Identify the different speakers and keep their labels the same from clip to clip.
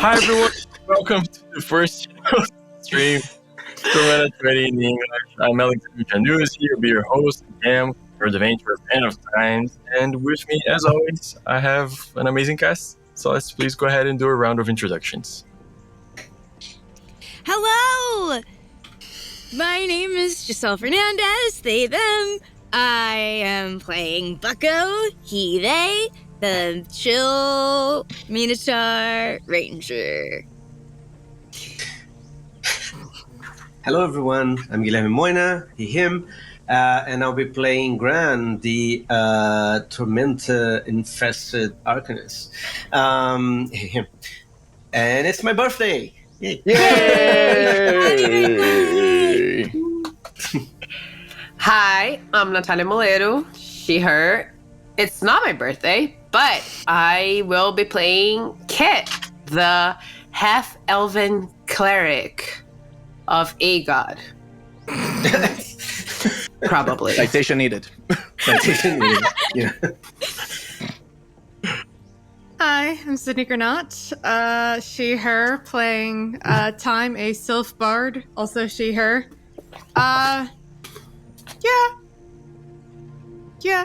Speaker 1: Hi everyone, welcome to the first stream Tormenta 20 in English. I'm Alexander Janus here, be your host again for the adventure of End of Times. And with me, as always, I have an amazing cast. So let's please go ahead and do a round of introductions.
Speaker 2: Hello! My name is Giselle Fernandez, they, them. I am playing Bucko, he, they, the chill Minotaur Ranger.
Speaker 3: Hello everyone, I'm Guilherme Moina, he, him, and I'll be playing Gran, the Tormenta infested Arcanist. Him. And it's my birthday! Yay!
Speaker 1: Yay!
Speaker 4: Hi, I'm Natalia, Molero, she, her. It's not my birthday, but I will be playing Kit, the half-elven cleric of a god. Probably.
Speaker 5: Citation needed.
Speaker 3: Citation needed. Yeah.
Speaker 6: Hi, I'm Sydney Granat. She, her, playing Time, a sylph bard. Also she, her. Yeah. I'm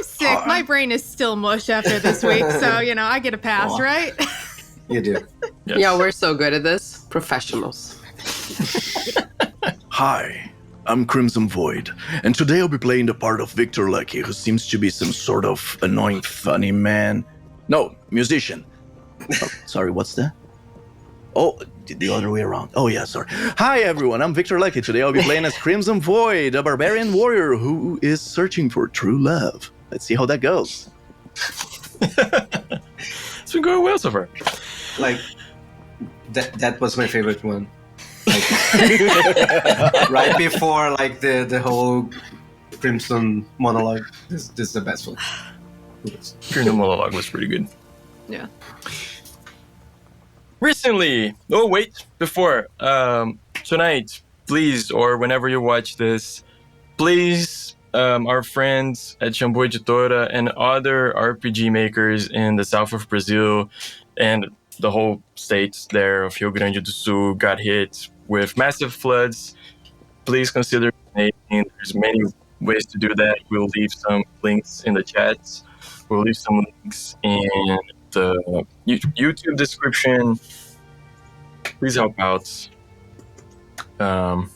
Speaker 6: sick. My brain is still mush after this week, so, I get a pass, right?
Speaker 3: You do.
Speaker 1: Yes.
Speaker 4: Yeah, we're so good at this. Professionals.
Speaker 5: Hi, I'm Crimson Void, and today I'll be playing the part of Victor Lucky, who seems to be some sort of annoying funny man. No, musician. Oh, sorry, what's that? Oh, the other way around. Oh yeah, sorry. Hi everyone, I'm Victor Lucky. Today I'll be playing as Crimson Void, a barbarian warrior who is searching for true love. Let's see how that goes.
Speaker 1: It's been going well so far.
Speaker 3: Like, that was my favorite one. Like, right before, like, the whole Crimson monologue. This is the best one.
Speaker 1: The monologue was pretty good.
Speaker 6: Yeah.
Speaker 1: Recently, before, tonight, please, or whenever you watch this, please, our friends at Shampoo Editora and other RPG makers in the south of Brazil and the whole state there of Rio Grande do Sul got hit with massive floods. Please consider donating. There's many ways to do that. We'll leave some links in the chat. We'll leave some links in the YouTube description. Please help out. I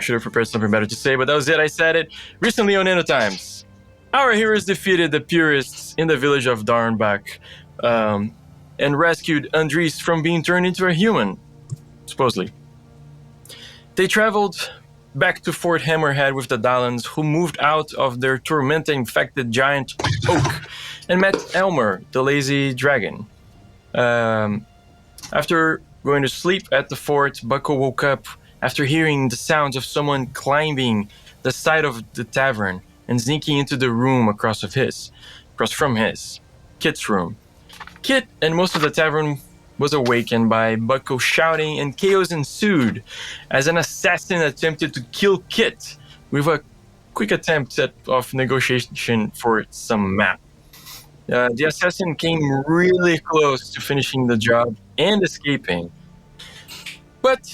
Speaker 1: should have prepared something better to say, but that was it. I said it. Recently on End of Times, our heroes defeated the purists in the village of Darnbach and rescued Andres from being turned into a human, supposedly. They traveled back to Fort Hammerhead with the Dalans, who moved out of their Tormenta-infected giant oak and met Elmer, the lazy dragon. After going to sleep at the fort, Bucko woke up after hearing the sounds of someone climbing the side of the tavern and sneaking into the room across from his, Kit's room. Kit and most of the tavern was awakened by Bucko shouting, and chaos ensued as an assassin attempted to kill Kit with a quick attempt of negotiation for some map. The assassin came really close to finishing the job and escaping, but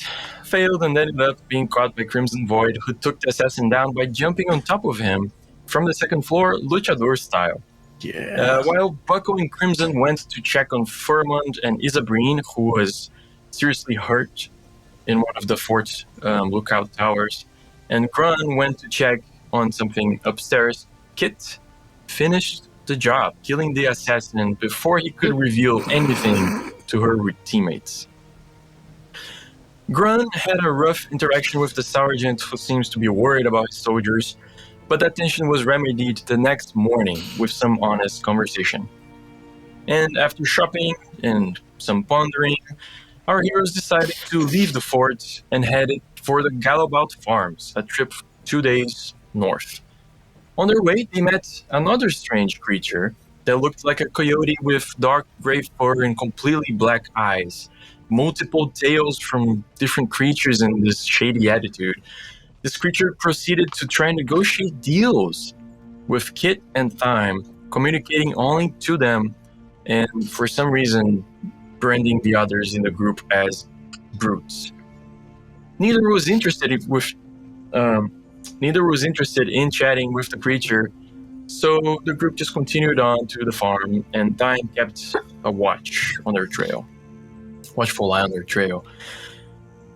Speaker 1: failed and ended up being caught by Crimson Void, who took the assassin down by jumping on top of him from the second floor, luchador style.
Speaker 5: Yeah.
Speaker 1: While Bucko and Crimson went to check on Furmond and Isabrine, who was seriously hurt in one of the fort's lookout towers, and Grun went to check on something upstairs, Kit finished the job, killing the assassin before he could reveal anything to her teammates. Grun had a rough interaction with the sergeant, who seems to be worried about his soldiers, but that tension was remedied the next morning with some honest conversation. And after shopping and some pondering, our heroes decided to leave the fort and headed for the Gallobout Farms, a trip 2 days north. On their way, they met another strange creature that looked like a coyote with dark gray fur and completely black eyes, multiple tales from different creatures and this shady attitude. This creature proceeded to try and negotiate deals with Kit and Thyme communicating only to them, and for some reason branding the others in the group as brutes. Neither was interested in chatting with the creature, so the group just continued on to the farm, and Thyme kept a watchful eye on their trail.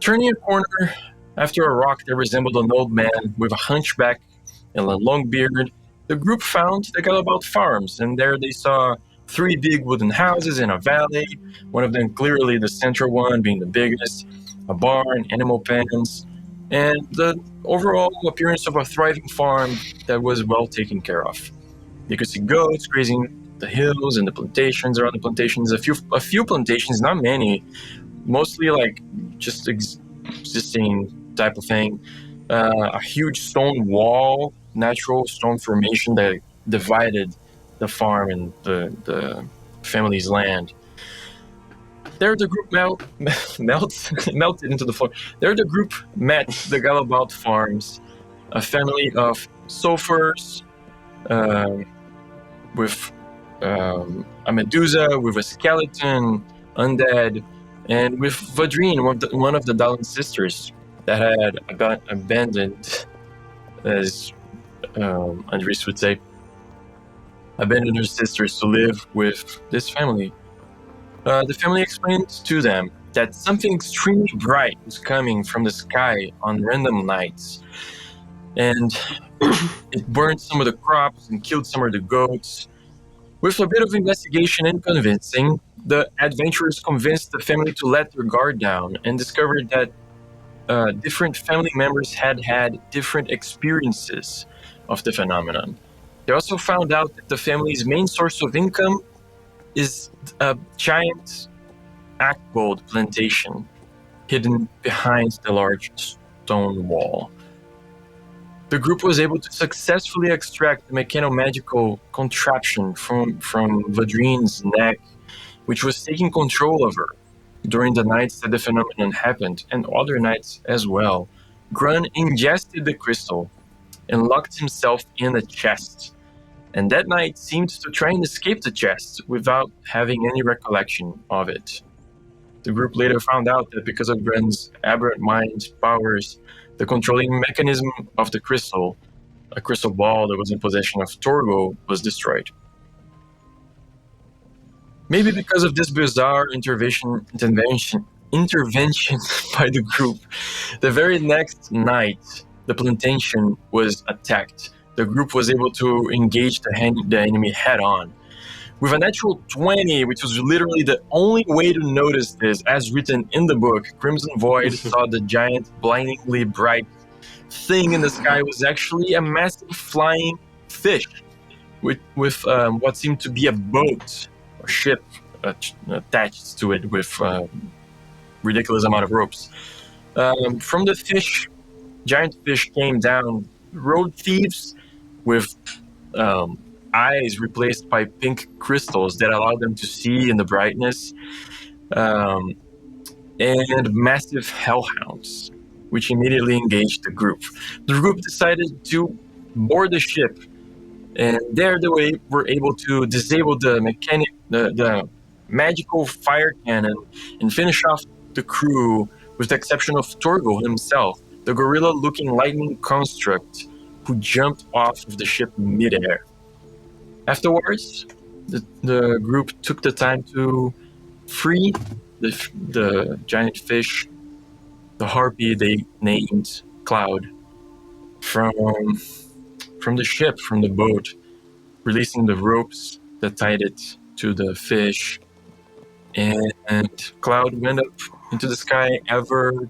Speaker 1: Turning a corner after a rock that resembled an old man with a hunchback and a long beard, the group found the Galabout Farms, and there they saw 3 big wooden houses in a valley, one of them clearly the central one being the biggest, a barn, animal pens, and the overall appearance of a thriving farm that was well taken care of. You could see goats grazing the hills and the plantations around the plantations, a few plantations, not many, mostly like just existing type of thing. A huge stone wall, natural stone formation that divided the farm and the family's land. There the group melted into the floor. There the group met the Galabout Farms, a family of sulfurs, with a Medusa, with a skeleton, undead, and with Vadrine, one of the Dallin sisters that had abandoned, as Andres would say, abandoned her sisters to live with this family. The family explained to them that something extremely bright was coming from the sky on random nights, and it burned some of the crops and killed some of the goats. With a bit of investigation and convincing, the adventurers convinced the family to let their guard down and discovered that different family members had different experiences of the phenomenon. They also found out that the family's main source of income is a giant akbold plantation hidden behind the large stone wall. The group was able to successfully extract the mechano-magical contraption from Vadrine's neck, which was taking control of her during the nights that the phenomenon happened, and other nights as well. Grun ingested the crystal and locked himself in a chest, and that night seemed to try and escape the chest without having any recollection of it. The group later found out that because of Grun's aberrant mind powers, the controlling mechanism of the crystal, a crystal ball that was in possession of Torgo, was destroyed. Maybe because of this bizarre intervention by the group, the very next night the plantation was attacked. The group was able to engage the enemy head on. With a natural 20, which was literally the only way to notice this, as written in the book, Crimson Void saw the giant, blindingly bright thing in the sky was actually a massive flying fish with what seemed to be a boat or ship attached to it with ridiculous amount of ropes. From the fish, giant fish came down road thieves with eyes replaced by pink crystals that allowed them to see in the brightness, and massive hellhounds, which immediately engaged the group. The group decided to board the ship, and there they were able to disable the magical fire cannon and finish off the crew, with the exception of Torgo himself, the gorilla-looking lightning construct who jumped off of the ship midair. Afterwards, the group took the time to free the giant fish, the harpy they named Cloud, from the ship, from the boat, releasing the ropes that tied it to the fish, and Cloud went up into the sky ever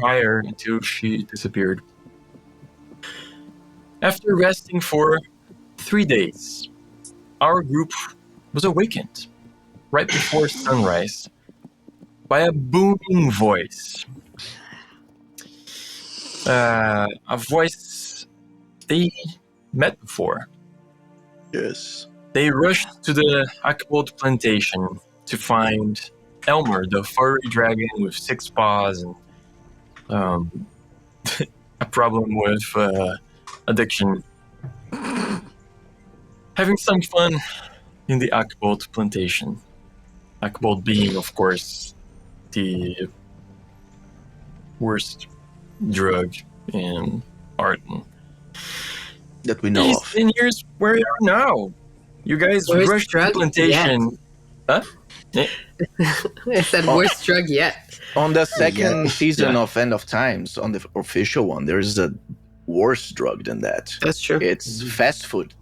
Speaker 1: higher until she disappeared. After resting for 3 days, our group was awakened right before sunrise by a booming voice. A voice they met before.
Speaker 5: Yes.
Speaker 1: They rushed to the Akbold plantation to find Elmer, the furry dragon with 6 paws and a problem with addiction. Having some fun in the Akbolt plantation. Akbolt being, of course, the worst drug in Arden.
Speaker 5: That we know
Speaker 1: He's
Speaker 5: of.
Speaker 1: 10 years where we are now. You guys
Speaker 4: Worst
Speaker 1: rushed the
Speaker 4: drug
Speaker 1: plantation. Huh?
Speaker 4: I said worst drug yet.
Speaker 5: On the second
Speaker 3: Yeah.
Speaker 5: season
Speaker 3: Yeah.
Speaker 5: of End of Times, on the official one, there's a worse drug than that.
Speaker 4: That's true.
Speaker 5: It's fast food.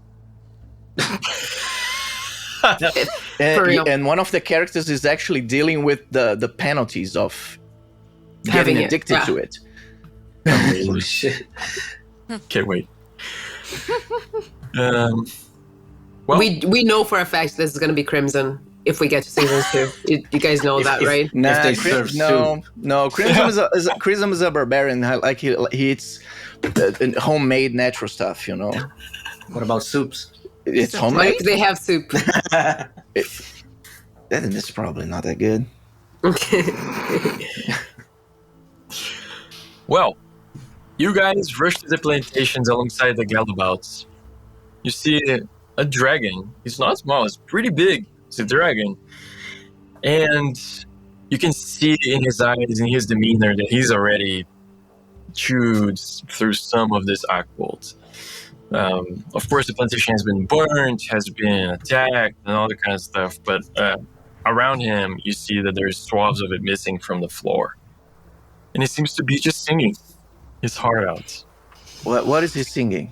Speaker 4: For real.
Speaker 5: And one of the characters is actually dealing with the penalties of
Speaker 4: Having
Speaker 5: getting
Speaker 4: it,
Speaker 5: addicted
Speaker 4: yeah.
Speaker 5: to it.
Speaker 3: Holy shit.
Speaker 1: Can't wait. Well,
Speaker 4: We know for a fact this is going to be Crimson if we get to season 2. You guys know that, right?
Speaker 5: Nah,
Speaker 3: they serve
Speaker 5: no. Crimson is a barbarian. Like he eats homemade natural stuff. You know,
Speaker 3: What about soups?
Speaker 5: it's
Speaker 4: Like
Speaker 5: homemade.
Speaker 4: they have soup.
Speaker 5: Then it's probably not that good.
Speaker 1: well, you guys rush to the plantations alongside the gallabouts. You see a dragon. He's not small, it's pretty big. It's a dragon. And you can see in his eyes and his demeanor that he's already chewed through some of this Akbolt. Of course, the plantation has been burned, has been attacked, and all that kind of stuff. But around him, you see that there's swabs of it missing from the floor. And he seems to be just singing his heart out.
Speaker 5: What is he singing?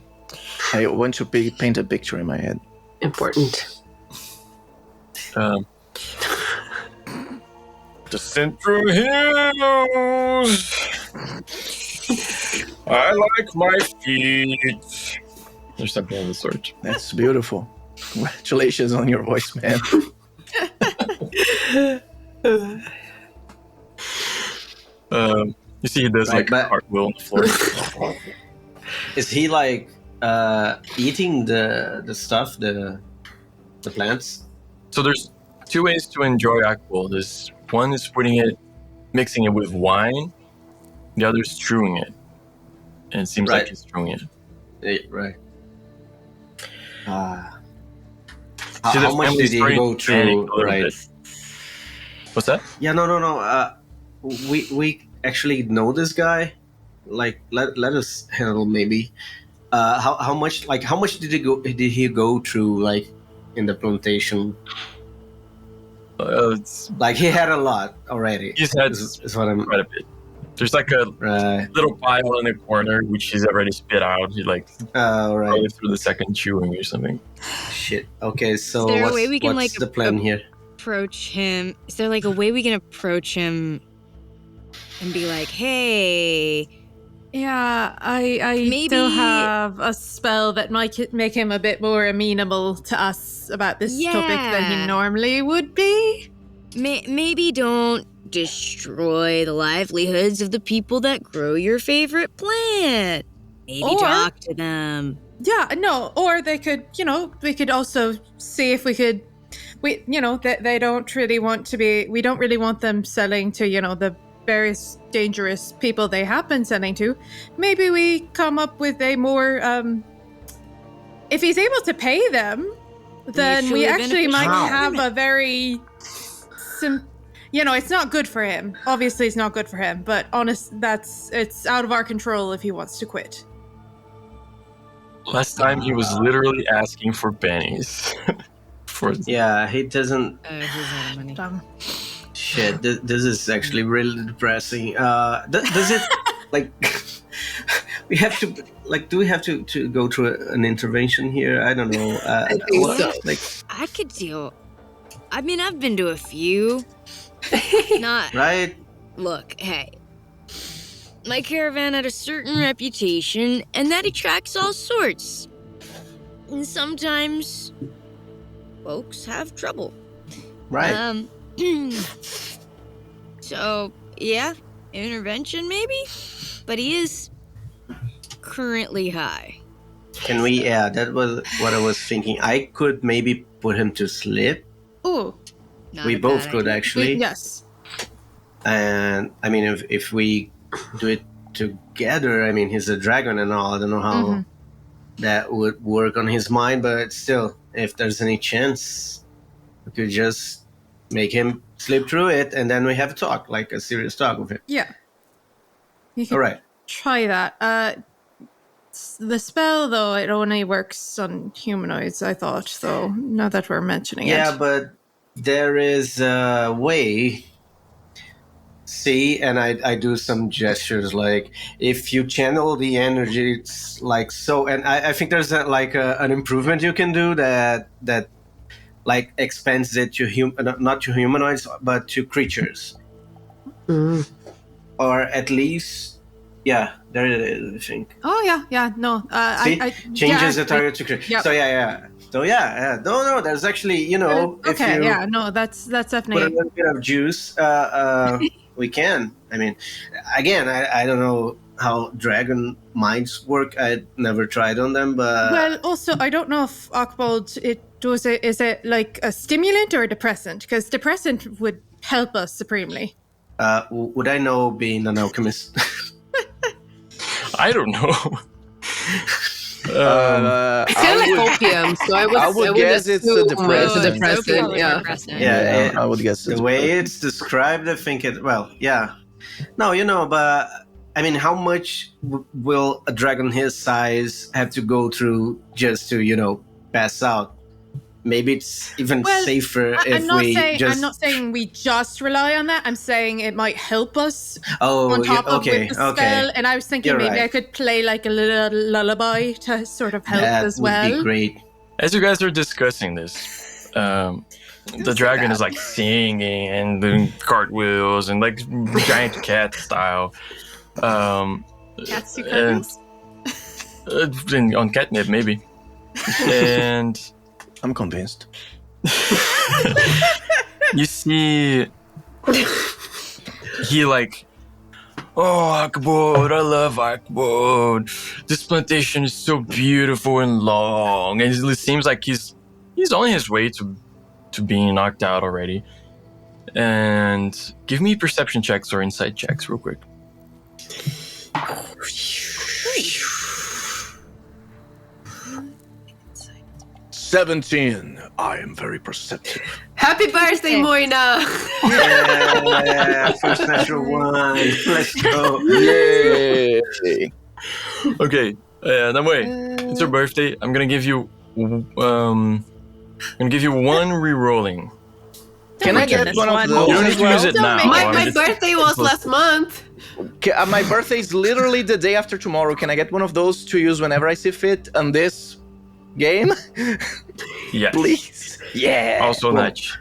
Speaker 5: I want to paint a picture in my head.
Speaker 4: Important.
Speaker 1: The Central Hills. I like my feet. Or something of the sort.
Speaker 5: That's beautiful. Congratulations on your voice, man.
Speaker 1: You see he does
Speaker 3: Right,
Speaker 1: like a
Speaker 3: but-
Speaker 1: cartwheel on the floor.
Speaker 3: Is he like eating the stuff, the plants?
Speaker 1: So there's two ways to enjoy Akbol. This one is mixing it with wine. The other is strewing it. And it seems like
Speaker 3: Right.
Speaker 1: he's strewing it.
Speaker 3: Right.
Speaker 1: See,
Speaker 3: How
Speaker 1: the
Speaker 3: much
Speaker 1: family's
Speaker 3: did he
Speaker 1: starting
Speaker 3: go
Speaker 1: to panic
Speaker 3: through?
Speaker 1: a little
Speaker 3: Right.
Speaker 1: bit. What's that?
Speaker 3: Yeah. No. We actually know this guy. Like, let us handle maybe. How much did he go through, like, in the plantation?
Speaker 1: It's,
Speaker 3: Like, he had a lot already.
Speaker 1: he's had
Speaker 3: Is what I'm
Speaker 1: quite a bit. There's like a
Speaker 3: right.
Speaker 1: little pile in the corner, which he's already spit out. He like
Speaker 3: Right.
Speaker 1: probably through the second chewing or something.
Speaker 3: Shit. Okay. So
Speaker 2: Is there a
Speaker 3: what's,
Speaker 2: way we can,
Speaker 3: what's
Speaker 2: like,
Speaker 3: the plan here?
Speaker 2: Approach him. Is there like a way we can approach him and be like, hey,
Speaker 6: Yeah, I
Speaker 2: Maybe-
Speaker 6: still have a spell that might make him a bit more amenable to us about this topic than he
Speaker 2: Yeah.
Speaker 6: normally would be.
Speaker 2: maybe don't destroy the livelihoods of the people that grow your favorite plant. Maybe
Speaker 6: Or-
Speaker 2: talk to them.
Speaker 6: Yeah, no, or they could, we could also see if we could, they don't really want to be, we don't really want them selling to, the various dangerous people they have been selling to. Maybe we come up with a more, if he's able to pay them, then we
Speaker 2: Mutually
Speaker 6: actually might
Speaker 2: beneficial.
Speaker 6: have a very, it's not good for him. Obviously it's not good for him, but it's out of our control if he wants to quit.
Speaker 1: Last time he was literally asking for pennies.
Speaker 3: Yeah, he doesn't.
Speaker 2: He's out of money.
Speaker 3: Shit, this is actually really depressing. Does it like we have to like? Do we have to go through an intervention here? I don't know.
Speaker 4: I think so.
Speaker 3: Like,
Speaker 2: I could deal. I mean, I've been to a few. Not
Speaker 3: right?
Speaker 2: look. Hey, my caravan had a certain reputation, and that attracts all sorts. And sometimes, folks have trouble.
Speaker 3: Right.
Speaker 2: So, yeah, intervention maybe? But he is currently high.
Speaker 3: Can we? Yeah, that was what I was thinking. I could maybe put him to sleep.
Speaker 6: Ooh,
Speaker 2: Not
Speaker 3: We
Speaker 2: a
Speaker 3: both
Speaker 2: bad
Speaker 3: could
Speaker 2: idea.
Speaker 3: actually.
Speaker 6: yes.
Speaker 3: And I mean, if we do it together, I mean, he's a dragon and all. I don't know how.
Speaker 6: Mhm.
Speaker 3: that would work on his mind, but still, if there's any chance, we could just make him sleep through it, and then we have a talk, like a serious talk with him.
Speaker 6: Yeah. You could
Speaker 3: All right.
Speaker 6: try that. The spell, though, it only works on humanoids, I thought, so now that we're mentioning
Speaker 3: Yeah,
Speaker 6: it.
Speaker 3: but there is a way. See, and I do some gestures, like if you channel the energy, it's like so. And I think there's an improvement you can do that like expands it to not to humanoids, but to creatures, or at least, yeah, there it is. I think.
Speaker 6: Oh, yeah, no.
Speaker 3: See, changes the
Speaker 6: actually-
Speaker 3: target to creature.
Speaker 6: Yep.
Speaker 3: So yeah. So yeah. No. There's actually, if
Speaker 6: Okay,
Speaker 3: you
Speaker 6: yeah, no, that's
Speaker 3: put a
Speaker 6: definitely...
Speaker 3: little bit of juice, we can. I mean, again, I don't know how dragon minds work. I never tried on them, but
Speaker 6: Well, also, I don't know if Akbold, is it like a stimulant or a depressant? Because depressant would help us supremely.
Speaker 3: would I know being an alchemist?
Speaker 1: I don't know.
Speaker 4: I feel like opium, so I would
Speaker 5: guess it's a
Speaker 4: assume
Speaker 5: depressant.
Speaker 4: It's a depressant,
Speaker 2: Opium
Speaker 4: yeah.
Speaker 2: depressant.
Speaker 3: Yeah,
Speaker 5: I would guess
Speaker 3: the
Speaker 5: it's
Speaker 3: way it's described, I think it. Well, yeah. No, but I mean, how much will a dragon his size have to go through just to pass out? Maybe it's even
Speaker 6: Well,
Speaker 3: safer if
Speaker 6: I'm not
Speaker 3: we
Speaker 6: saying
Speaker 3: just.
Speaker 6: I'm not saying we just rely on that. I'm saying it might help us
Speaker 3: Oh,
Speaker 6: on top of
Speaker 3: okay,
Speaker 6: with the
Speaker 3: okay.
Speaker 6: spell. And I was thinking
Speaker 3: You're
Speaker 6: maybe
Speaker 3: right.
Speaker 6: I could play like a little lullaby to sort of help
Speaker 3: That
Speaker 6: as
Speaker 3: would
Speaker 6: well.
Speaker 3: be great.
Speaker 1: As you guys are discussing this, the dragon is like singing and doing cartwheels and like giant cat style.
Speaker 6: Cats do
Speaker 1: And on catnip maybe. And
Speaker 5: I'm convinced.
Speaker 1: you see he like, oh, Akbod, I love Akbod. This plantation is so beautiful and long, and it seems like he's on his way to being knocked out already. And give me perception checks or insight checks real quick.
Speaker 5: 17. I am very perceptive.
Speaker 4: Happy birthday, Moina!
Speaker 3: Yeah, first natural one. Let's go.
Speaker 5: Yay!
Speaker 1: Okay, that way. It's your birthday. I'm gonna give you one re-rolling.
Speaker 5: Can I get one of those?
Speaker 1: You don't need
Speaker 5: as
Speaker 1: to
Speaker 5: well?
Speaker 1: use it now.
Speaker 4: My
Speaker 1: It's-
Speaker 4: birthday was last month.
Speaker 5: My birthday is literally the day after tomorrow. Can I get one of those to use whenever I see fit on this game?
Speaker 1: Yes.
Speaker 5: Please. Yeah.
Speaker 1: Also
Speaker 5: Cool.
Speaker 1: nudge.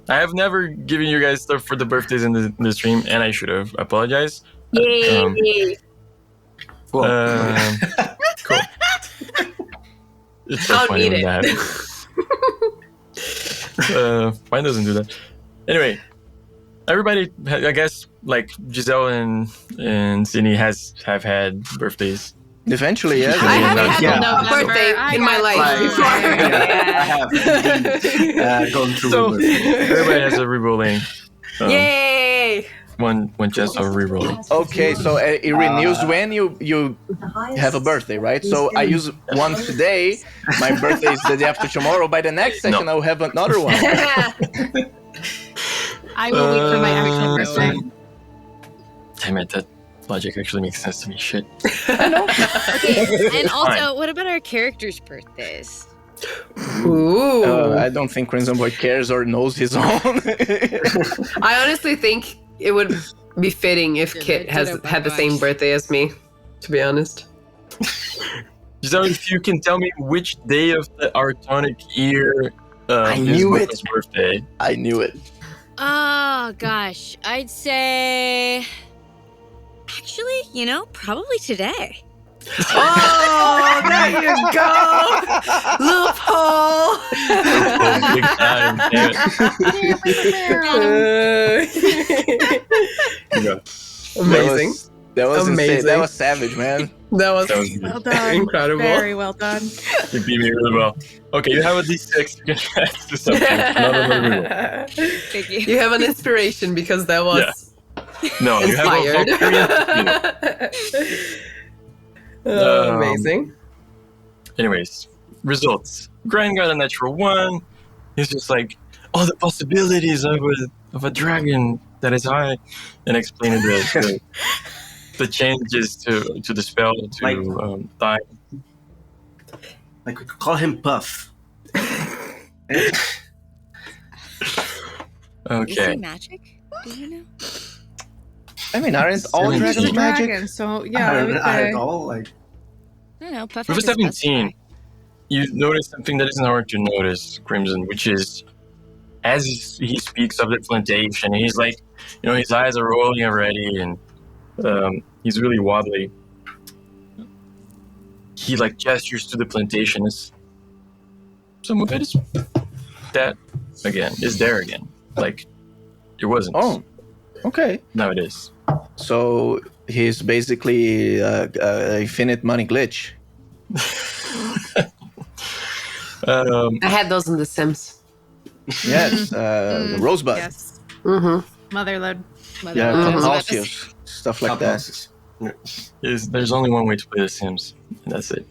Speaker 1: I have never given you guys stuff for the birthdays in the stream, and I should have. I apologize.
Speaker 4: Yay!
Speaker 3: Cool.
Speaker 1: Cool. It's so
Speaker 4: I'll
Speaker 1: funny
Speaker 4: need
Speaker 1: when
Speaker 4: it.
Speaker 1: that happens. Mine doesn't do that. Anyway, everybody, I guess, like Giselle and Sydney have had birthdays.
Speaker 5: Eventually, yes.
Speaker 4: I haven't had
Speaker 3: Yeah.
Speaker 4: a birthday
Speaker 6: I
Speaker 4: in my
Speaker 6: got
Speaker 4: life
Speaker 3: Like,
Speaker 4: before.
Speaker 3: yeah, I have indeed, gone through
Speaker 1: So
Speaker 3: it.
Speaker 1: everybody has a re-rolling.
Speaker 4: Yay!
Speaker 1: One chance of re-rolling.
Speaker 5: Okay, so it renews when you have a birthday, right? So I use one today. My birthday is the day after tomorrow. By the next session, I'll have another one.
Speaker 6: I will wait for my actual birthday.
Speaker 1: Damn it, that logic actually makes sense to me. Shit.
Speaker 2: Okay, and also,
Speaker 1: Fine.
Speaker 2: what about our characters' birthdays?
Speaker 4: Ooh.
Speaker 5: I don't think Crimson Boy cares or knows his own.
Speaker 4: I honestly think it would be fitting if Kit had the same birthday as me, to be honest.
Speaker 1: So if you can tell me which day of the Artonic year
Speaker 5: I
Speaker 1: is
Speaker 5: knew it.
Speaker 1: Bucko's birthday.
Speaker 5: I knew it.
Speaker 2: Oh, gosh. I'd say... Actually, probably today.
Speaker 4: Oh, there you go! Loophole!
Speaker 1: Oh, big time. Damn it.
Speaker 4: Amazing.
Speaker 5: That was insane.
Speaker 4: Amazing.
Speaker 5: That was savage, man.
Speaker 4: That was
Speaker 1: That was good.
Speaker 6: Well done.
Speaker 4: incredible.
Speaker 6: Very well done.
Speaker 1: You beat me really well. Okay, you have a D6. You can add to something. Another reroll.
Speaker 2: Thank you.
Speaker 4: You have an inspiration because that was
Speaker 1: No, you have a
Speaker 4: inspired.
Speaker 1: Valkyrian.
Speaker 4: Amazing.
Speaker 1: Anyways, results. Gran got a natural 1. He's just like, all the possibilities of a dragon that is high, and explaining the changes to the spell to die.
Speaker 3: Like we could call him Puff.
Speaker 2: Is he
Speaker 1: Okay.
Speaker 2: magic? Do you know?
Speaker 5: I mean, aren't all
Speaker 1: 17.
Speaker 5: dragons
Speaker 6: He's a
Speaker 5: magic?
Speaker 6: dragon, so yeah, I would
Speaker 3: I
Speaker 6: say.
Speaker 3: don't know, like
Speaker 2: I don't know. Puff
Speaker 1: With a
Speaker 2: had to
Speaker 1: 17,
Speaker 2: specify.
Speaker 1: you notice something that isn't hard to notice, Crimson, which is as he speaks of the plantation, he's like, his eyes are rolling already, and he's really wobbly. He like gestures to the plantation. Some of it is that again is there again. Like it wasn't.
Speaker 5: Oh, okay.
Speaker 1: Now it is.
Speaker 5: So he's basically a infinite money glitch.
Speaker 4: I had those in The Sims.
Speaker 5: Yes, the rosebud.
Speaker 6: Yes.
Speaker 4: Mm-hmm.
Speaker 6: Motherlode.
Speaker 5: Yeah,
Speaker 2: Mother-
Speaker 5: Compulsius, stuff like that.
Speaker 1: There's only one way to play The Sims, and that's it.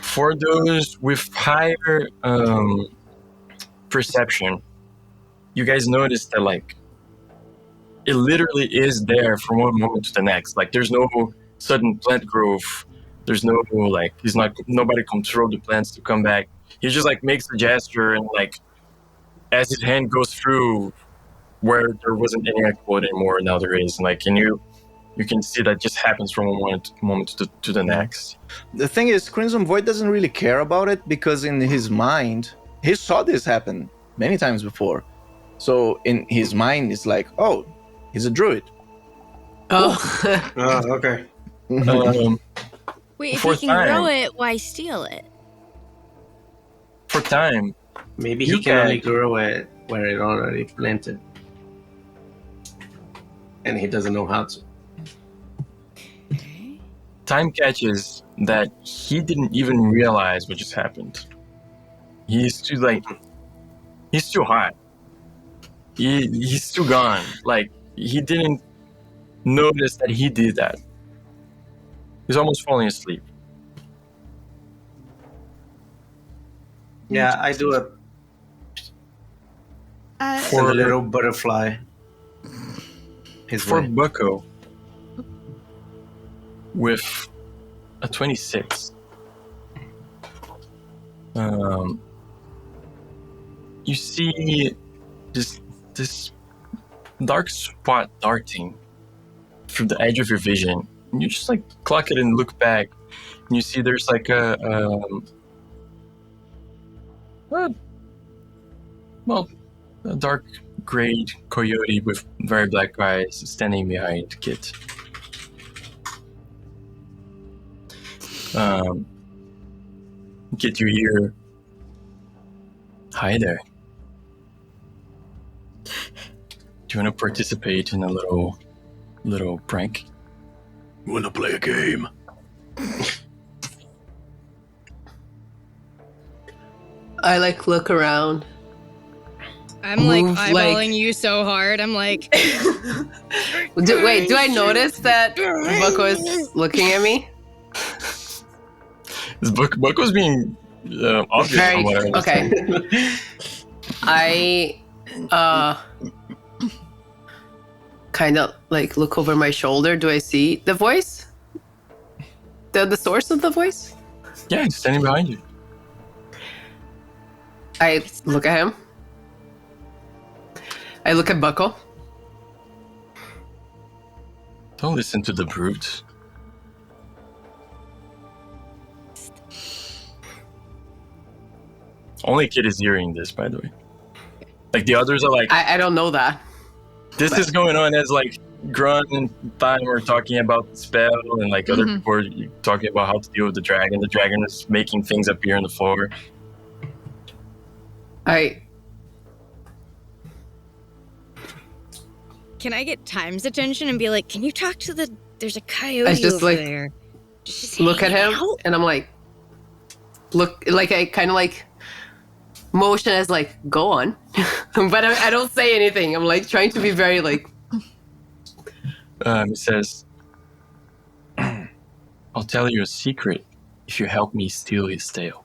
Speaker 1: For those with higher perception, you guys notice that like it literally is there from one moment to the next. Like there's no sudden plant growth. There's no like nobody controlled the plants to come back. He just like makes a gesture, and like as his hand goes through where there wasn't any explode anymore, now there is. And like, and you can see that just happens from one moment to the next.
Speaker 5: The thing is, Crimson Void doesn't really care about it because in his mind, he saw this happen many times before. So in his mind, it's like, oh, he's a druid.
Speaker 4: Oh.
Speaker 3: Oh, okay.
Speaker 2: Wait, if
Speaker 1: For
Speaker 2: you can grow
Speaker 1: time.
Speaker 2: it, why steal it?
Speaker 1: For time,
Speaker 3: Maybe
Speaker 1: You
Speaker 3: he can only
Speaker 1: can-
Speaker 3: grow it where it already planted. And he doesn't know how to.
Speaker 1: time catches that he didn't even realize what just happened. He's too hot. He's too gone. Like he didn't notice that he did that. He's almost falling asleep.
Speaker 3: Yeah, I do send a little butterfly his
Speaker 1: For
Speaker 3: way.
Speaker 1: Bucko, with a 26, you see this dark spot darting through the edge of your vision, and you just like clock it and look back, and you see there's like a dark gray coyote with very black eyes standing behind Kit. Kit, you hear, "Hi there. Do you want to participate in a little prank?"
Speaker 5: Wanna play a game?
Speaker 4: I like look around.
Speaker 2: I'm like
Speaker 4: Move,
Speaker 2: eyeballing
Speaker 4: like-
Speaker 2: you so hard. I'm like,
Speaker 4: Do I notice that Bucko is looking at me?
Speaker 1: This Bucko's being obvious
Speaker 4: Very
Speaker 1: from what I understand.
Speaker 4: okay. I kind of like look over my shoulder. Do I see the voice? The source of the voice?
Speaker 1: Yeah, he's standing behind you.
Speaker 4: I look at him. I look at Bucko.
Speaker 1: Don't listen to the brute. Only Kid is hearing this, by the way. Like the others are like,
Speaker 4: I don't know that.
Speaker 1: this is going on as like Grun and Thyme are talking about the spell, and like other
Speaker 6: Mhm.
Speaker 1: people are talking about how to deal with the dragon. The dragon is making things appear on the floor.
Speaker 2: can I get Time's attention and be like, can you talk to there's a coyote
Speaker 4: I just,
Speaker 2: over
Speaker 4: like,
Speaker 2: there. Just
Speaker 4: Look at
Speaker 2: hanging
Speaker 4: him
Speaker 2: out."
Speaker 4: and I'm like, look, like I kind of like motion as like, go on. But I don't say anything. I'm like trying to be very like,
Speaker 1: He says, "I'll tell you a secret if you help me steal his tail.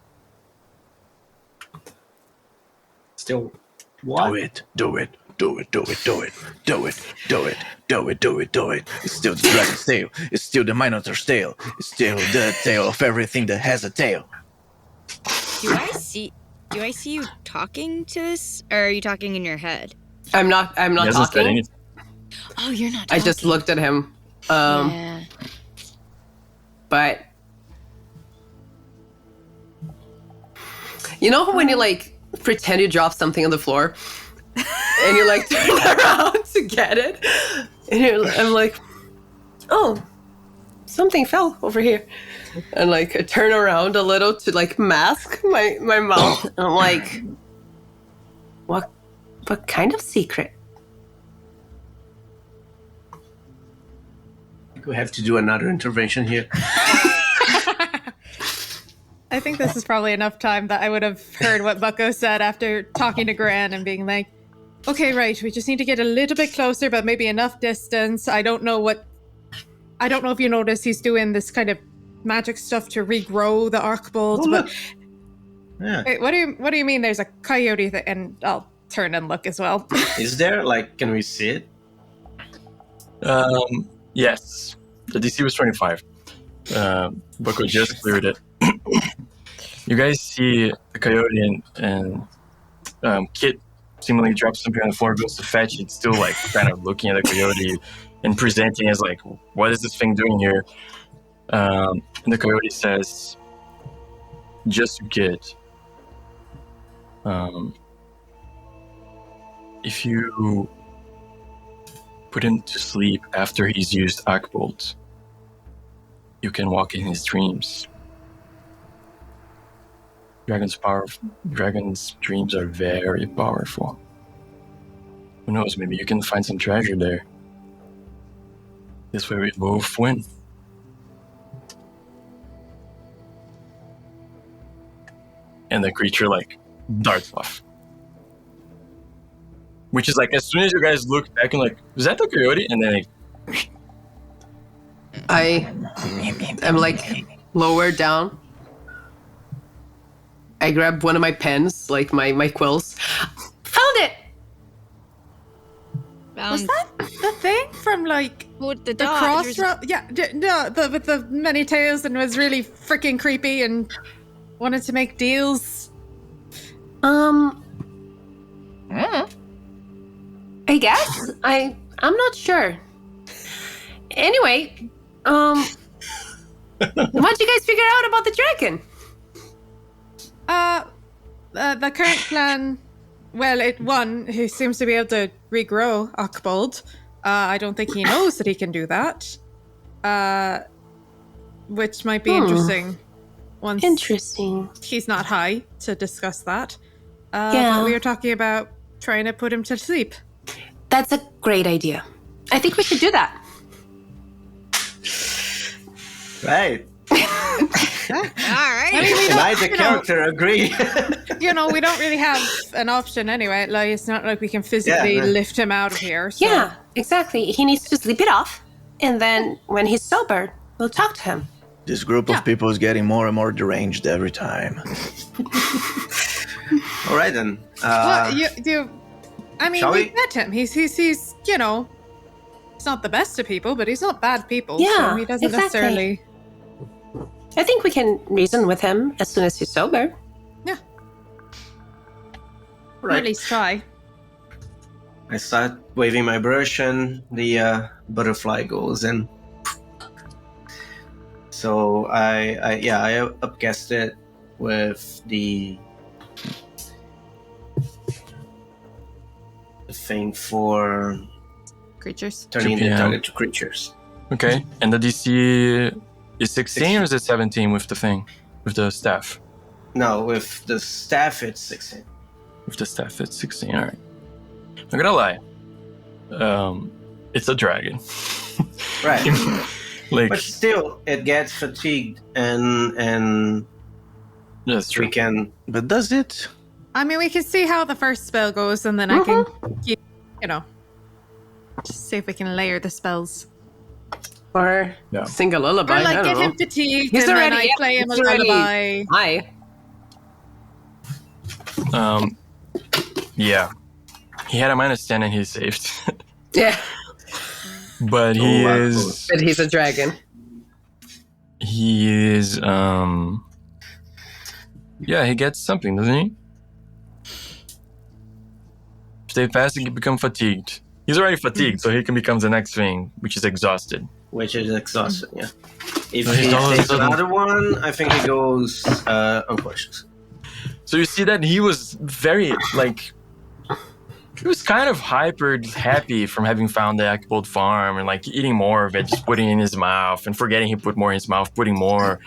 Speaker 3: Still, what?
Speaker 5: Do it. It's still the dragon's tail. It's still the Minotaur's tail. It's still the tail of everything that has a tail.
Speaker 2: Do I see you talking to this, or are you talking in your head?
Speaker 4: I'm not
Speaker 1: He hasn't said
Speaker 4: talking.
Speaker 1: anything.
Speaker 2: Oh, you're not
Speaker 4: I
Speaker 2: talking.
Speaker 4: just looked at him.
Speaker 2: Yeah.
Speaker 4: But you know when you like pretend you drop something on the floor and you like turn around to get it, and I'm like, oh, something fell over here, and like I turn around a little to like mask my mouth, and I'm like, what kind of secret?
Speaker 3: We have to do another intervention here.
Speaker 6: I think this is probably enough time that I would have heard what Bucko said after talking to Gran and being like, okay, right, we just need to get a little bit closer, but maybe enough distance. I don't know if you notice he's doing this kind of magic stuff to regrow the archbold,
Speaker 3: Oh,
Speaker 6: but
Speaker 3: look. Yeah.
Speaker 6: wait, what do you mean there's a coyote and I'll turn and look as well.
Speaker 3: Is there, like, can we see it?
Speaker 1: Yes. The DC was 25. Bucko just cleared it. You guys see the coyote and Kit seemingly drops something on the floor, goes to fetch it, still like kind of looking at the coyote and presenting as like, what is this thing doing here? And the coyote says, just to Kit, if you put him to sleep after he's used Arcbolt, you can walk in his dreams. Dragon's dreams are very powerful. Who knows, maybe you can find some treasure there. This way we both win. And the creature like darts off. Which is like, as soon as you guys look back and like, was that the coyote? And then like,
Speaker 4: I'm like lower down. I grab one of my pens, like my quills. Found it!
Speaker 6: Was that the thing from like
Speaker 2: What, the
Speaker 6: the
Speaker 2: dog?
Speaker 6: crossroad? Yeah, no, with the many tails and was really freaking creepy and wanted to make deals.
Speaker 4: I guess I'm not sure. Anyway, what'd you guys figure out about the dragon?
Speaker 6: The current plan. Well, he seems to be able to regrow Archbold. I don't think he knows that he can do that. Which might be interesting. Once
Speaker 4: Interesting.
Speaker 6: he's not high to discuss that.
Speaker 4: Yeah.
Speaker 6: But we were talking about trying to put him to sleep.
Speaker 4: That's a great idea. I think we should do that.
Speaker 3: Right.
Speaker 2: All right.
Speaker 3: And I, the character, agree.
Speaker 6: We don't really have an option anyway. Like, it's not like we can physically
Speaker 3: Yeah.
Speaker 6: lift him out of here. So.
Speaker 4: Yeah, exactly. He needs to sleep it off, and then when he's sober, we'll talk to him.
Speaker 5: This group of people is getting more and more deranged every time.
Speaker 3: All right, then.
Speaker 6: Well, I mean,
Speaker 3: Shall
Speaker 6: we
Speaker 3: we?
Speaker 6: met him. He's he's not the best of people, but he's not bad people.
Speaker 4: Yeah,
Speaker 6: so he doesn't
Speaker 4: exactly.
Speaker 6: necessarily.
Speaker 4: I think we can reason with him as soon as he's sober.
Speaker 6: Or at least try.
Speaker 3: I start waving my brush and the butterfly goes in. So I upcast it with the thing for
Speaker 6: Creatures.
Speaker 3: turning the
Speaker 1: Yeah.
Speaker 3: target to creatures.
Speaker 1: okay. And the DC is 16 or is it 17 with the thing? With the staff?
Speaker 3: No, with the staff it's 16.
Speaker 1: With the staff, it's 16. All right. I'm gonna lie. It's a dragon.
Speaker 3: Right.
Speaker 1: Like,
Speaker 3: But still, it gets fatigued and
Speaker 1: that's true.
Speaker 3: we can.
Speaker 5: But does it?
Speaker 6: I mean, we can see how the first spell goes, and then I can keep, just see if we can layer the spells.
Speaker 4: Or
Speaker 1: Yeah.
Speaker 4: sing a lullaby.
Speaker 6: Or like
Speaker 4: I
Speaker 6: get
Speaker 4: don't know.
Speaker 6: him fatigued
Speaker 4: He's
Speaker 6: and then
Speaker 4: already-
Speaker 6: I play him a
Speaker 4: he's already-
Speaker 6: lullaby.
Speaker 4: Hi.
Speaker 1: Yeah. He had a -10 and he's saved.
Speaker 4: Yeah,
Speaker 1: But he
Speaker 3: Oh, wow.
Speaker 1: is
Speaker 4: but he's a dragon.
Speaker 1: he is yeah, he gets something, doesn't he? Stay fast and can become fatigued. He's already fatigued, so he can become the next thing, which is exhausted.
Speaker 3: Which is exhausting, yeah. If
Speaker 1: So
Speaker 3: he
Speaker 1: he's all of a
Speaker 3: takes
Speaker 1: sudden-
Speaker 3: another one, I think he goes unconscious.
Speaker 1: So you see that he was very like he was kind of hyper happy from having found the Akbold farm and like eating more of it, just putting it in his mouth and forgetting he put more in his mouth, putting more,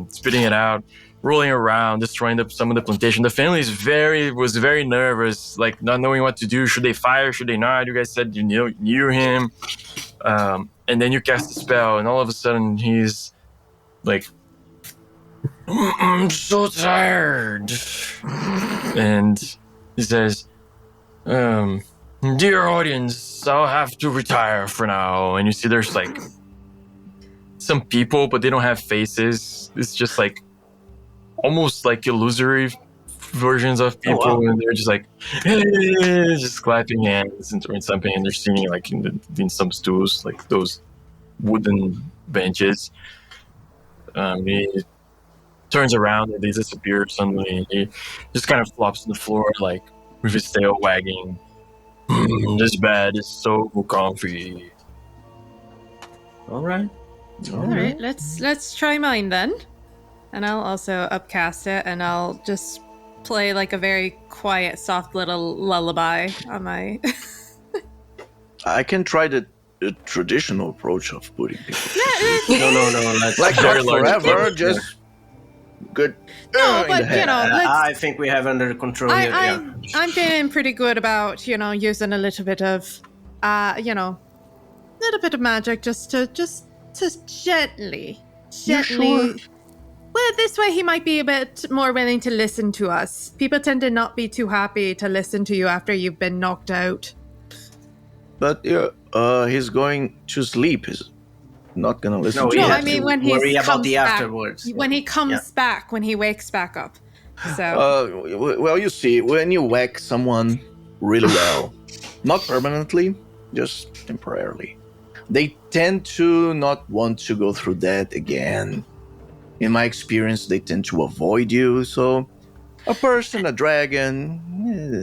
Speaker 1: spitting it out, rolling around, destroying some of the plantation. The family was very nervous, like not knowing what to do. Should they fire? Should they not? You guys said you knew him, and then you cast a spell, and all of a sudden he's like, I'm so tired, and he says, dear audience, I'll have to retire for now. And you see there's like some people, but they don't have faces. It's just like almost like illusory versions of people, and they're just like, hey, just clapping hands and doing something, and they're sitting like in some stools, like those wooden benches. He turns around and they disappear suddenly. He just kind of flops on the floor, like with his tail wagging. This bed is so comfy.
Speaker 3: All right.
Speaker 6: All right, let's try mine then. And I'll also upcast it, and I'll just play like a very quiet, soft little lullaby on my.
Speaker 5: I can try the traditional approach of putting people.
Speaker 3: No.
Speaker 5: Like
Speaker 1: Very
Speaker 5: not
Speaker 1: large
Speaker 5: forever,
Speaker 1: people.
Speaker 5: just good.
Speaker 6: No,
Speaker 5: in
Speaker 6: but
Speaker 5: the
Speaker 6: you
Speaker 5: head.
Speaker 6: know,
Speaker 3: I think we have under control here. Yeah.
Speaker 6: I'm feeling pretty good about using a little bit of, little bit of magic just to gently.
Speaker 5: You sure?
Speaker 6: Well, this way he might be a bit more willing to listen to us. People tend to not be too happy to listen to you after you've been knocked out.
Speaker 5: But he's going to sleep. He's not gonna listen
Speaker 3: No,
Speaker 5: to
Speaker 3: we
Speaker 6: No,
Speaker 5: you.
Speaker 3: have
Speaker 6: I mean
Speaker 3: to
Speaker 6: when he
Speaker 3: worry about
Speaker 6: comes
Speaker 3: the
Speaker 6: back,
Speaker 3: afterwards.
Speaker 6: when he comes back, when he wakes back up. So
Speaker 5: Well, you see, when you whack someone really well, not permanently, just temporarily, they tend to not want to go through that again. In my experience, they tend to avoid you. So, a person, a dragon,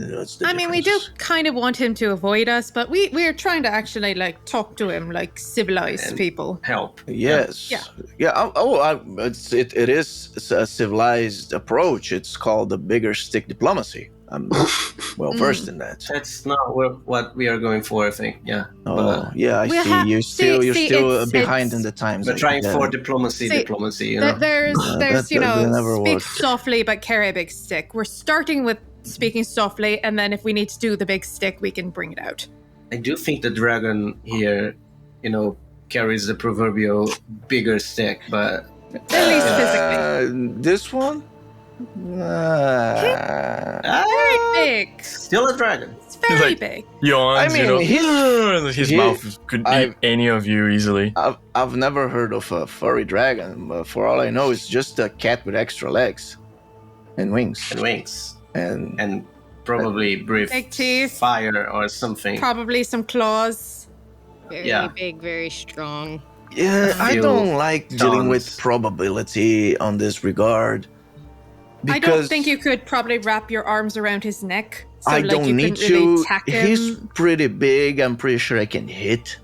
Speaker 5: that's the
Speaker 6: I mean, we do
Speaker 5: difference.
Speaker 6: kind of want him to avoid us, but we're trying to actually like talk to him like civilized
Speaker 3: And-
Speaker 6: people.
Speaker 3: Help.
Speaker 5: Yes.
Speaker 6: Yeah.
Speaker 5: It is a civilized approach. It's called the bigger stick diplomacy. I'm well versed in that.
Speaker 3: That's not what we are going for, I think. Yeah.
Speaker 5: Oh, yeah, I
Speaker 6: we
Speaker 5: see.
Speaker 6: ha-
Speaker 5: You're still
Speaker 6: see, it's-
Speaker 5: behind
Speaker 6: it's-
Speaker 5: in the times.
Speaker 3: We're
Speaker 5: I
Speaker 3: trying
Speaker 5: get
Speaker 3: for
Speaker 5: it.
Speaker 3: diplomacy,
Speaker 6: See,
Speaker 3: you know.
Speaker 6: There's
Speaker 5: that never
Speaker 6: speak
Speaker 5: worked.
Speaker 6: softly but carry a big stick. We're starting with speaking softly, and then if we need to do the big stick, we can bring it out.
Speaker 3: I do think the dragon here, carries the proverbial bigger stick, but
Speaker 6: At least physically.
Speaker 5: This one?
Speaker 6: Very big.
Speaker 3: still a dragon.
Speaker 6: It's very
Speaker 1: like-
Speaker 6: big.
Speaker 1: Yawns,
Speaker 5: I mean,
Speaker 1: his
Speaker 5: he-
Speaker 1: mouth could eat
Speaker 5: I've-
Speaker 1: any of you easily.
Speaker 5: I've never heard of a furry dragon, but for all I know, it's just a cat with extra legs and wings.
Speaker 3: And wings.
Speaker 5: And
Speaker 3: And probably breathe
Speaker 6: Big teeth.
Speaker 3: fire or something.
Speaker 6: Probably some claws.
Speaker 2: Very
Speaker 3: Yeah.
Speaker 2: big, very strong.
Speaker 5: yeah, I
Speaker 3: Feel
Speaker 5: don't like dealing with
Speaker 3: tons.
Speaker 5: probability on this regard.
Speaker 6: I don't think you could probably wrap your arms around his neck. So
Speaker 5: I
Speaker 6: like
Speaker 5: don't
Speaker 6: you
Speaker 5: need
Speaker 6: couldn't really
Speaker 5: to.
Speaker 6: attack him.
Speaker 5: He's pretty big. I'm pretty sure I can hit.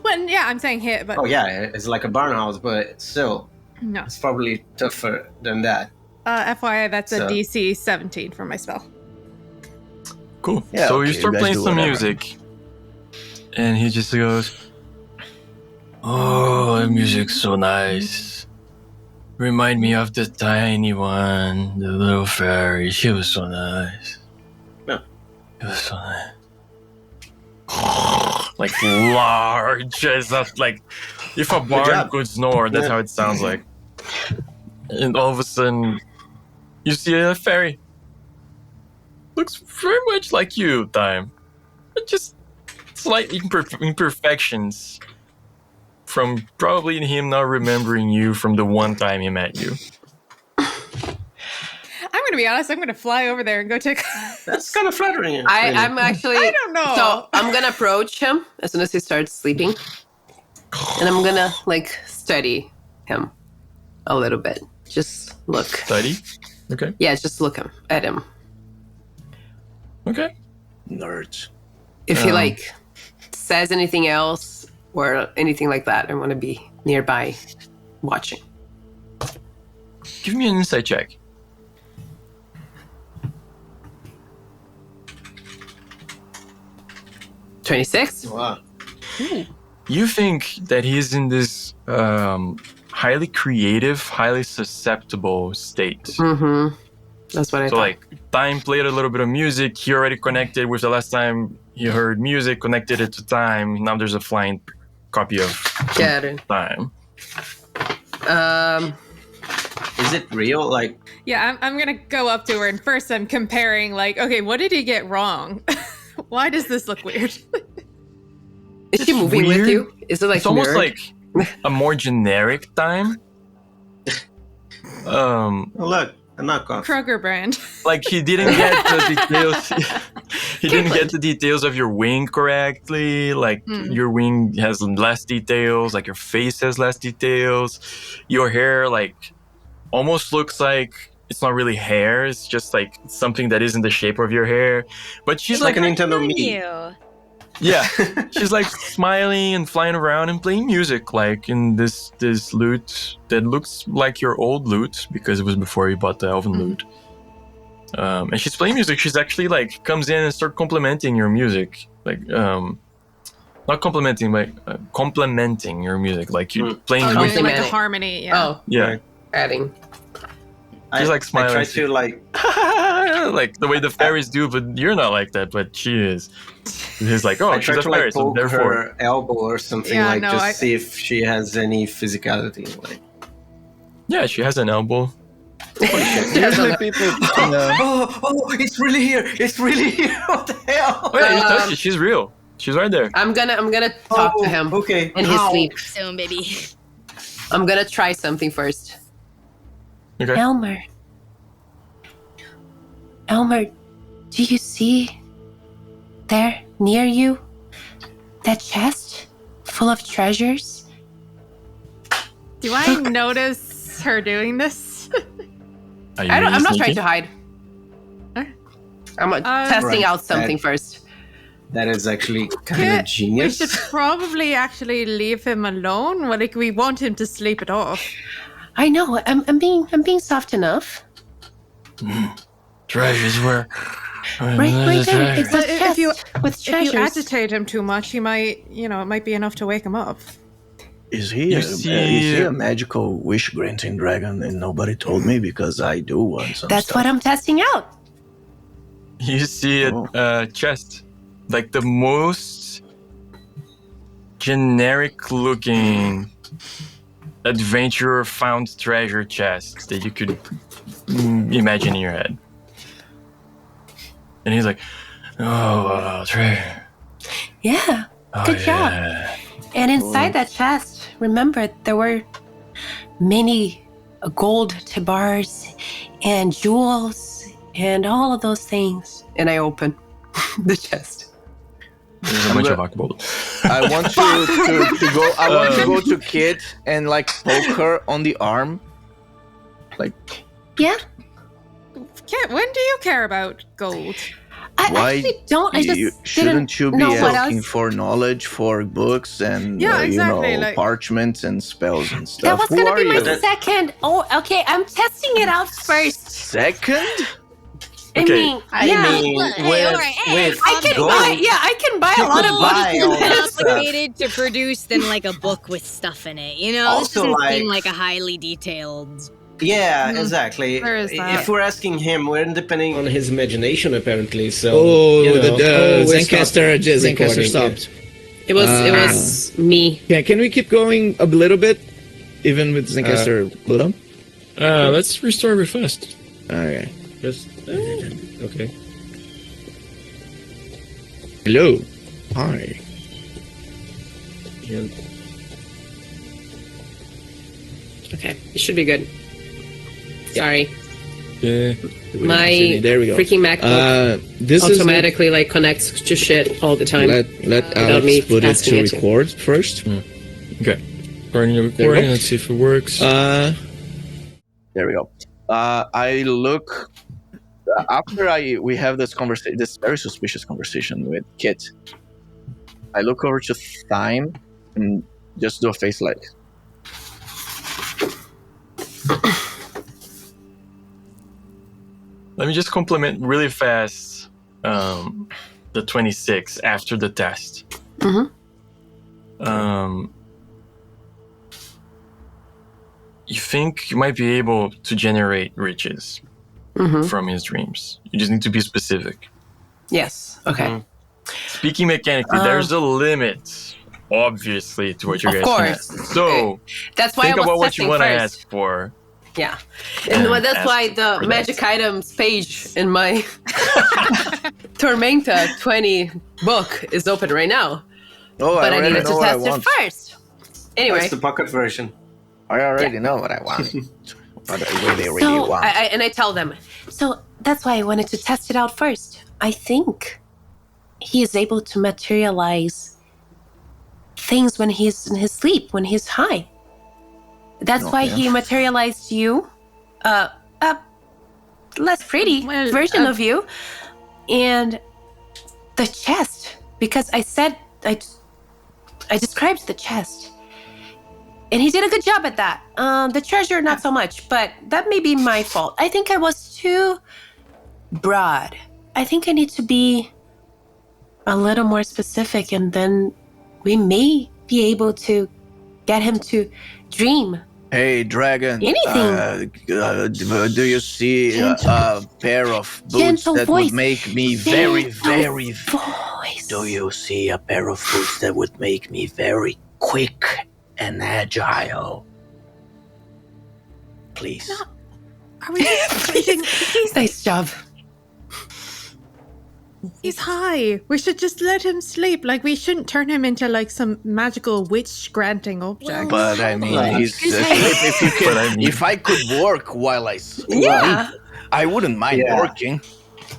Speaker 6: Well, yeah, I'm saying hit, but
Speaker 3: Oh yeah, it's like a barn house, but still,
Speaker 6: no.
Speaker 3: it's probably tougher than that.
Speaker 6: FYI, that's a
Speaker 3: So-
Speaker 6: DC 17 for my spell.
Speaker 1: Cool.
Speaker 5: Yeah,
Speaker 1: so
Speaker 5: okay,
Speaker 1: you
Speaker 5: you
Speaker 1: start
Speaker 5: guys
Speaker 1: playing
Speaker 5: do
Speaker 1: some
Speaker 5: whatever.
Speaker 1: music, and he just goes, "Oh, that music's so nice. Remind me of the tiny one, the little fairy. She was so nice.
Speaker 3: Yeah.
Speaker 1: It was so nice." Like large as that, like if a barn
Speaker 3: job.
Speaker 1: could snore, that's
Speaker 3: Yeah.
Speaker 1: how it sounds like. And all of a sudden, you see a fairy. Looks very much like you, Time. But just slight imperfections. from probably him not remembering you from the one time he met you.
Speaker 6: I'm going to be honest. I'm going to fly over there and go take.
Speaker 3: That's kind of flattering.
Speaker 4: I'm actually.
Speaker 6: I don't know.
Speaker 4: So I'm gonna approach him as soon as he starts sleeping, and I'm gonna like study him a little bit. Just look.
Speaker 1: Study? Okay.
Speaker 4: Yeah, just look at him.
Speaker 1: Okay.
Speaker 5: Nerds.
Speaker 4: If he like says anything else or anything like that, I want to be nearby, watching.
Speaker 1: Give me an insight check.
Speaker 4: 26.
Speaker 3: Wow.
Speaker 1: You think that he's in this highly creative, highly susceptible state.
Speaker 4: Mm-hmm. That's what I
Speaker 1: So
Speaker 4: thought.
Speaker 1: like time played a little bit of music, he already connected with the last time he heard music, connected it to time. Now there's a flying copy of
Speaker 4: Get it.
Speaker 1: time.
Speaker 3: Is it real? Like,
Speaker 6: Yeah, I'm going to go up to her, and first I'm comparing, like, okay, what did he get wrong? Why does this look weird?
Speaker 4: Is she moving
Speaker 1: weird.
Speaker 4: with you? Is it like
Speaker 1: It's almost
Speaker 4: mirrored?
Speaker 1: like a more generic time.
Speaker 3: oh, look, a knockoff.
Speaker 6: Kroger brand.
Speaker 1: Like he didn't get the details. He didn't get the details of your wing correctly. Like your wing has less details. Like your face has less details. Your hair like almost looks like it's not really hair. It's just like something that isn't the shape of your hair. But she's
Speaker 3: It's like a Nintendo
Speaker 2: On
Speaker 3: Mii.
Speaker 2: you.
Speaker 1: yeah, she's like smiling and flying around and playing music, like in this lute that looks like your old lute because it was before you bought the elven lute. And she's playing music. She's actually like comes in and start complimenting your music, like not complimenting, but complementing your music, like you playing
Speaker 6: Oh,
Speaker 1: with.
Speaker 6: doing like a
Speaker 4: Complimenting.
Speaker 6: harmony. Yeah.
Speaker 4: Oh,
Speaker 1: Yeah,
Speaker 3: Right.
Speaker 4: adding.
Speaker 1: She's like smiling.
Speaker 3: I try to like.
Speaker 1: like the way the fairies do, but you're not like that. But she is. He's like, oh,
Speaker 3: I
Speaker 1: she's
Speaker 3: try
Speaker 1: a
Speaker 3: to
Speaker 1: fairy,
Speaker 3: like
Speaker 1: so
Speaker 3: poke
Speaker 1: therefore.
Speaker 3: her elbow or something,
Speaker 6: Yeah,
Speaker 3: like
Speaker 6: no,
Speaker 3: just see if she has any physicality. Like,
Speaker 1: Yeah, she has an elbow.
Speaker 5: Usually people, you know,
Speaker 3: oh, it's really here! It's really here! What the hell?
Speaker 1: Oh yeah, you touched it. She's real. She's right there.
Speaker 4: I'm gonna talk to him
Speaker 3: Okay.
Speaker 4: in his
Speaker 3: How?
Speaker 4: sleep.
Speaker 2: So, baby.
Speaker 4: I'm gonna try something first.
Speaker 1: Okay.
Speaker 4: Elmer, do you see there near you that chest full of treasures?
Speaker 6: Do I notice her doing this?
Speaker 1: Are you
Speaker 4: I'm
Speaker 1: really
Speaker 4: not trying
Speaker 1: sneaky?
Speaker 4: to hide.
Speaker 6: Alright.
Speaker 4: I'm testing
Speaker 3: Right.
Speaker 4: out something first.
Speaker 3: That is actually kind
Speaker 6: Yeah,
Speaker 3: of genius.
Speaker 6: We should probably actually leave him alone. Well, like we want him to sleep it off.
Speaker 4: I know. I'm being soft enough.
Speaker 1: Treasures were.
Speaker 4: Right there. It's a
Speaker 6: But if you-
Speaker 4: chest with
Speaker 6: If you
Speaker 4: treasures.
Speaker 6: agitate him too much, he might, it might be enough to wake him up.
Speaker 5: is he
Speaker 1: You
Speaker 5: is he
Speaker 1: see-
Speaker 5: a magical wish granting dragon? And nobody told me because I do want some
Speaker 4: That's
Speaker 5: stuff.
Speaker 4: what I'm testing out.
Speaker 1: You see a chest, like the most generic looking adventurer found treasure chest that you could imagine in your head. And he's like, oh, treasure.
Speaker 4: Yeah.
Speaker 1: Oh,
Speaker 4: Good job.
Speaker 1: yeah.
Speaker 4: And inside that chest, remember, there were many gold tabars and jewels and all of those things. And I open the chest.
Speaker 1: There's a bunch of alcohol.
Speaker 7: I want to go. I want to go to Kit and like poke her on the arm. Like,
Speaker 4: Yeah.
Speaker 6: When do you care about gold?
Speaker 4: I
Speaker 5: Why
Speaker 4: actually don't. I just
Speaker 5: shouldn't you be
Speaker 4: know what
Speaker 5: asking
Speaker 4: else.
Speaker 5: for knowledge for books and
Speaker 6: Yeah, exactly,
Speaker 5: you know,
Speaker 6: like-
Speaker 5: parchments and spells and
Speaker 4: That
Speaker 5: stuff?
Speaker 4: was
Speaker 5: Who
Speaker 4: gonna
Speaker 5: are
Speaker 4: be my
Speaker 5: you?
Speaker 4: second. Oh, okay. I'm testing it out first.
Speaker 7: second?
Speaker 4: I
Speaker 1: Okay.
Speaker 4: mean,
Speaker 3: I
Speaker 4: yeah.
Speaker 3: mean,
Speaker 2: Look, hey,
Speaker 3: with,
Speaker 2: alright, hey,
Speaker 3: with
Speaker 4: I can
Speaker 3: gold,
Speaker 4: buy. Yeah, I can buy a
Speaker 3: You
Speaker 4: lot
Speaker 3: could
Speaker 4: of
Speaker 3: buy
Speaker 4: books.
Speaker 3: all
Speaker 4: with
Speaker 3: that
Speaker 4: this.
Speaker 3: stuff.
Speaker 2: Complicated to produce than like a book with stuff in it. You know, this
Speaker 3: Also,
Speaker 2: doesn't
Speaker 3: like-
Speaker 2: seem like a highly detailed.
Speaker 3: Yeah, exactly.
Speaker 6: Where is that?
Speaker 3: If we're asking him, we're depending on his imagination, apparently. So,
Speaker 8: Oh,
Speaker 3: you know.
Speaker 8: the
Speaker 3: we're
Speaker 8: Zencaster
Speaker 3: recording,
Speaker 8: stopped.
Speaker 4: It was me.
Speaker 8: Yeah, can we keep going a little bit, even with Zencaster Blood?
Speaker 9: Let's restore real fast.
Speaker 8: Okay.
Speaker 9: Just okay.
Speaker 8: Hello. Hi.
Speaker 4: Okay, it should be good. Sorry.
Speaker 9: Yeah.
Speaker 4: My
Speaker 8: There we go.
Speaker 4: freaking MacBook
Speaker 8: This
Speaker 4: automatically like connects to shit all the time.
Speaker 8: Let
Speaker 4: without
Speaker 8: Alex
Speaker 4: me
Speaker 8: put it
Speaker 4: asking
Speaker 8: to
Speaker 4: it to.
Speaker 8: record first.
Speaker 1: Okay. Starting the
Speaker 8: There we
Speaker 1: recording.
Speaker 8: go.
Speaker 1: Let's see if it works.
Speaker 5: There we go. I look after we have this conversation, this very suspicious conversation with Kit. I look over to Thyme and just do a face like.
Speaker 1: Let me just compliment really fast the 26 after the test. You think you might be able to generate riches from his dreams. You just need to be specific.
Speaker 4: Yes. Okay.
Speaker 1: Speaking mechanically, there's a limit, obviously, to what you guys can ask. So
Speaker 4: That's why
Speaker 1: think
Speaker 4: I was
Speaker 1: about what
Speaker 4: testing
Speaker 1: you want to
Speaker 4: first.
Speaker 1: ask for.
Speaker 4: Yeah. And
Speaker 1: And
Speaker 4: that's
Speaker 1: ask
Speaker 4: why the
Speaker 1: for
Speaker 4: magic
Speaker 1: that.
Speaker 4: items page in my Tormenta 20 book is open right now.
Speaker 7: Oh,
Speaker 4: But I
Speaker 7: already
Speaker 4: needed
Speaker 7: know
Speaker 4: to
Speaker 7: what I
Speaker 4: test it
Speaker 7: want.
Speaker 4: first. Anyway.
Speaker 3: That's the pocket version.
Speaker 7: I already know what I want. What I really
Speaker 4: So,
Speaker 7: want.
Speaker 4: I tell them, so that's why I wanted to test it out first. I think he is able to materialize things when he's in his sleep, when he's high. That's why he materialized you, a less pretty version of you, and the chest, because I said, I described the chest. And he did a good job at that. The treasure, not so much, but that may be my fault. I think I was too broad. I think I need to be a little more specific, and then we may be able to get him to dream.
Speaker 5: Hey, dragon.
Speaker 4: Anything.
Speaker 5: Do you see a pair of boots
Speaker 4: Gentle
Speaker 5: that
Speaker 4: voice.
Speaker 5: would make me very,
Speaker 4: Gentle
Speaker 5: very...
Speaker 4: voice.
Speaker 5: Do you see a pair of boots that would make me very quick and agile? Please.
Speaker 6: Are we waiting?
Speaker 4: Nice job.
Speaker 6: He's high. We should just let him sleep. Like, we shouldn't turn him into like some magical witch granting object.
Speaker 5: But I mean,
Speaker 3: Right.
Speaker 5: he's if you can,
Speaker 1: But I mean-
Speaker 5: if I could work while I sleep,
Speaker 4: Yeah.
Speaker 5: I wouldn't mind
Speaker 3: Yeah.
Speaker 5: working.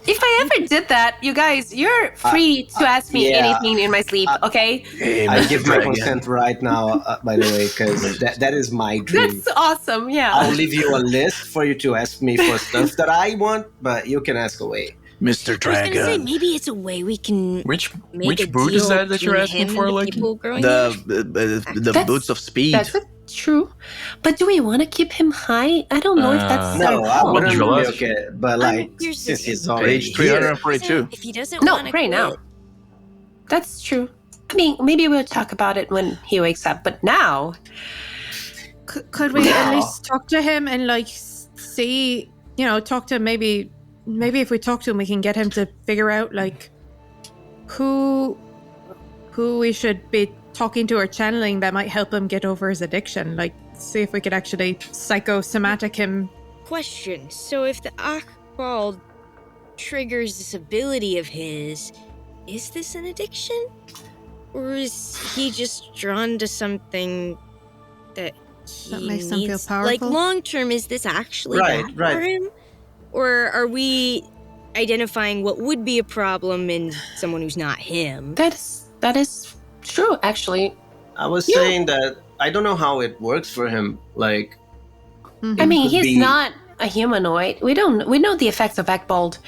Speaker 4: If I ever did that, you guys, you're free to ask me
Speaker 3: yeah.
Speaker 4: anything in my sleep, okay?
Speaker 5: Hey,
Speaker 3: I
Speaker 5: Mr.
Speaker 3: give my
Speaker 5: Dragon.
Speaker 3: consent right now, by the way, because that is my dream.
Speaker 4: That's awesome, yeah.
Speaker 3: I'll leave you a list for you to ask me for stuff that I want, but you can ask away.
Speaker 5: Mr.
Speaker 2: I was gonna say
Speaker 5: Dragon.
Speaker 2: maybe it's a way we can
Speaker 1: Which
Speaker 2: make a
Speaker 1: boot is
Speaker 2: deal
Speaker 1: that you're
Speaker 2: between
Speaker 1: asking
Speaker 2: him
Speaker 1: for,
Speaker 2: and the
Speaker 1: Lucky?
Speaker 2: people growing up.
Speaker 5: The
Speaker 4: That's-
Speaker 5: boots of speed.
Speaker 4: That's true. But do we want to keep him high? I don't know if that's
Speaker 3: No, I
Speaker 4: our
Speaker 3: wouldn't
Speaker 1: Visualize.
Speaker 3: be okay. But like,
Speaker 2: here's the
Speaker 3: since
Speaker 2: thing.
Speaker 3: he's already
Speaker 5: Page
Speaker 3: here,
Speaker 5: 342.
Speaker 2: If he doesn't
Speaker 4: No,
Speaker 2: wanna
Speaker 4: right now.
Speaker 2: quit,
Speaker 4: That's true. I mean, maybe we'll talk about it when he wakes up. But now,
Speaker 6: Could we at least talk to him and like see, talk to him? Maybe if we talk to him, we can get him to figure out like who we should be talking to or channeling that might help him get over his addiction. Like, see if we could actually psychosomatic him.
Speaker 2: question. So if the Akbal triggers this ability of his, is this an addiction? Or is he just drawn to something that he
Speaker 6: That makes him feel
Speaker 2: needs?
Speaker 6: powerful?
Speaker 2: Like, long term, is this actually
Speaker 3: Right,
Speaker 2: bad
Speaker 3: right.
Speaker 2: for him? Or are we identifying what would be a problem in someone who's not him?
Speaker 4: that is true, actually.
Speaker 3: I was saying that I don't know how it works for him. Like,
Speaker 4: I mean,
Speaker 3: could
Speaker 4: he's
Speaker 3: be-
Speaker 4: not a humanoid. We know the effects of Akbald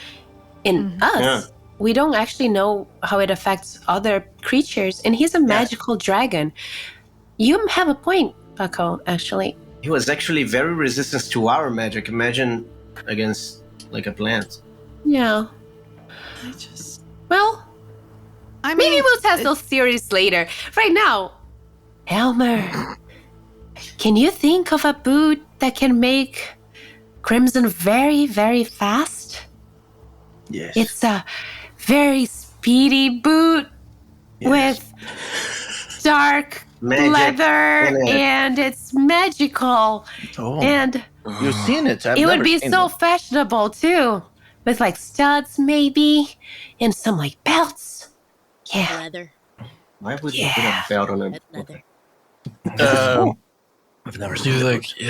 Speaker 4: in us.
Speaker 3: Yeah.
Speaker 4: We don't actually know how it affects other creatures, and he's a magical dragon. You have a point, Bucko, actually.
Speaker 3: he was actually very resistant to our magic. Imagine against like a plant.
Speaker 4: Yeah. Well,
Speaker 6: I mean,
Speaker 4: maybe we'll test those theories later. Right now, Elmer, can you think of a boot that can make Crimson very, very fast?
Speaker 5: Yes.
Speaker 4: It's a very speedy boot with dark
Speaker 3: Magic
Speaker 4: leather,
Speaker 3: in it.
Speaker 4: and it's magical.
Speaker 5: Oh,
Speaker 4: And
Speaker 5: you've seen it. I've
Speaker 4: it would
Speaker 5: never
Speaker 4: be
Speaker 5: seen
Speaker 4: so
Speaker 5: it.
Speaker 4: fashionable too, with like studs maybe, and some like belts. Yeah.
Speaker 2: Leather.
Speaker 3: Why would you put a belt on him?
Speaker 2: Red leather.
Speaker 5: I've never seen
Speaker 1: You're
Speaker 5: the
Speaker 1: like,
Speaker 5: boots.
Speaker 6: Probably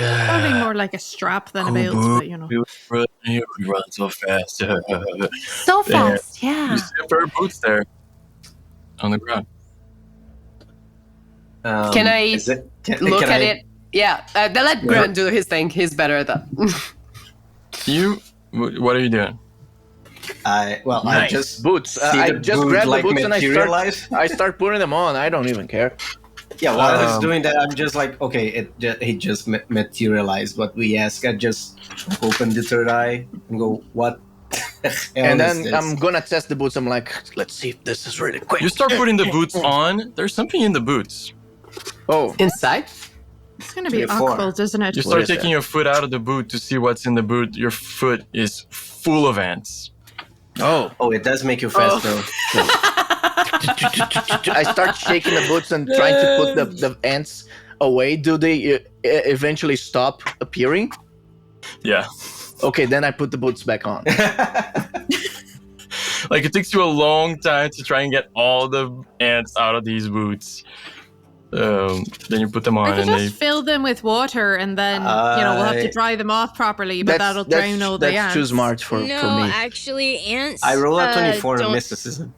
Speaker 1: yeah.
Speaker 6: more like a strap than a
Speaker 1: Cool
Speaker 6: belt,
Speaker 1: boot.
Speaker 6: but you know.
Speaker 1: We run so fast.
Speaker 4: So
Speaker 1: There.
Speaker 4: fast, yeah.
Speaker 1: You see a pair of boots there on the ground.
Speaker 4: Can I look at it? Yeah, let Grant do his thing. He's better at that.
Speaker 1: What are you doing?
Speaker 3: I
Speaker 5: Nice.
Speaker 3: just
Speaker 5: Boots.
Speaker 3: see
Speaker 5: I
Speaker 3: the
Speaker 5: just
Speaker 3: boot,
Speaker 5: grab
Speaker 3: like,
Speaker 5: the boots and
Speaker 3: materialize.
Speaker 5: I start putting them on. I don't even care.
Speaker 3: Yeah, while I was
Speaker 1: Um,
Speaker 3: doing that, I'm just like, okay, it just materialized what we asked. I just open the third eye and go, what the hell
Speaker 5: And
Speaker 3: is
Speaker 5: then
Speaker 3: this?
Speaker 5: I'm gonna test the boots. I'm like, let's see if this is really quick.
Speaker 1: You start putting the boots on. There's something in the boots.
Speaker 5: Oh,
Speaker 4: Inside?
Speaker 6: It's going to be
Speaker 3: Before.
Speaker 6: awkward, isn't it?
Speaker 1: You
Speaker 5: What
Speaker 1: start
Speaker 5: is
Speaker 1: taking
Speaker 5: that?
Speaker 1: your foot out of the boot to see what's in the boot. Your foot is full of ants.
Speaker 5: oh.
Speaker 3: Oh, it does make you fast, though.
Speaker 5: I start shaking the boots and trying to put the ants away. Do they eventually stop appearing?
Speaker 1: Yeah.
Speaker 5: Okay, then I put the boots back on.
Speaker 1: Like it takes you a long time to try and get all the ants out of these boots. Then you put them
Speaker 6: I
Speaker 1: on
Speaker 6: could
Speaker 1: and
Speaker 6: just fill them with water and then, we'll have to dry them off properly, but that'll drown all the ants.
Speaker 5: That's too smart for
Speaker 2: no,
Speaker 5: me.
Speaker 2: actually, ants.
Speaker 3: I roll a 24 on
Speaker 2: don't
Speaker 3: mysticism.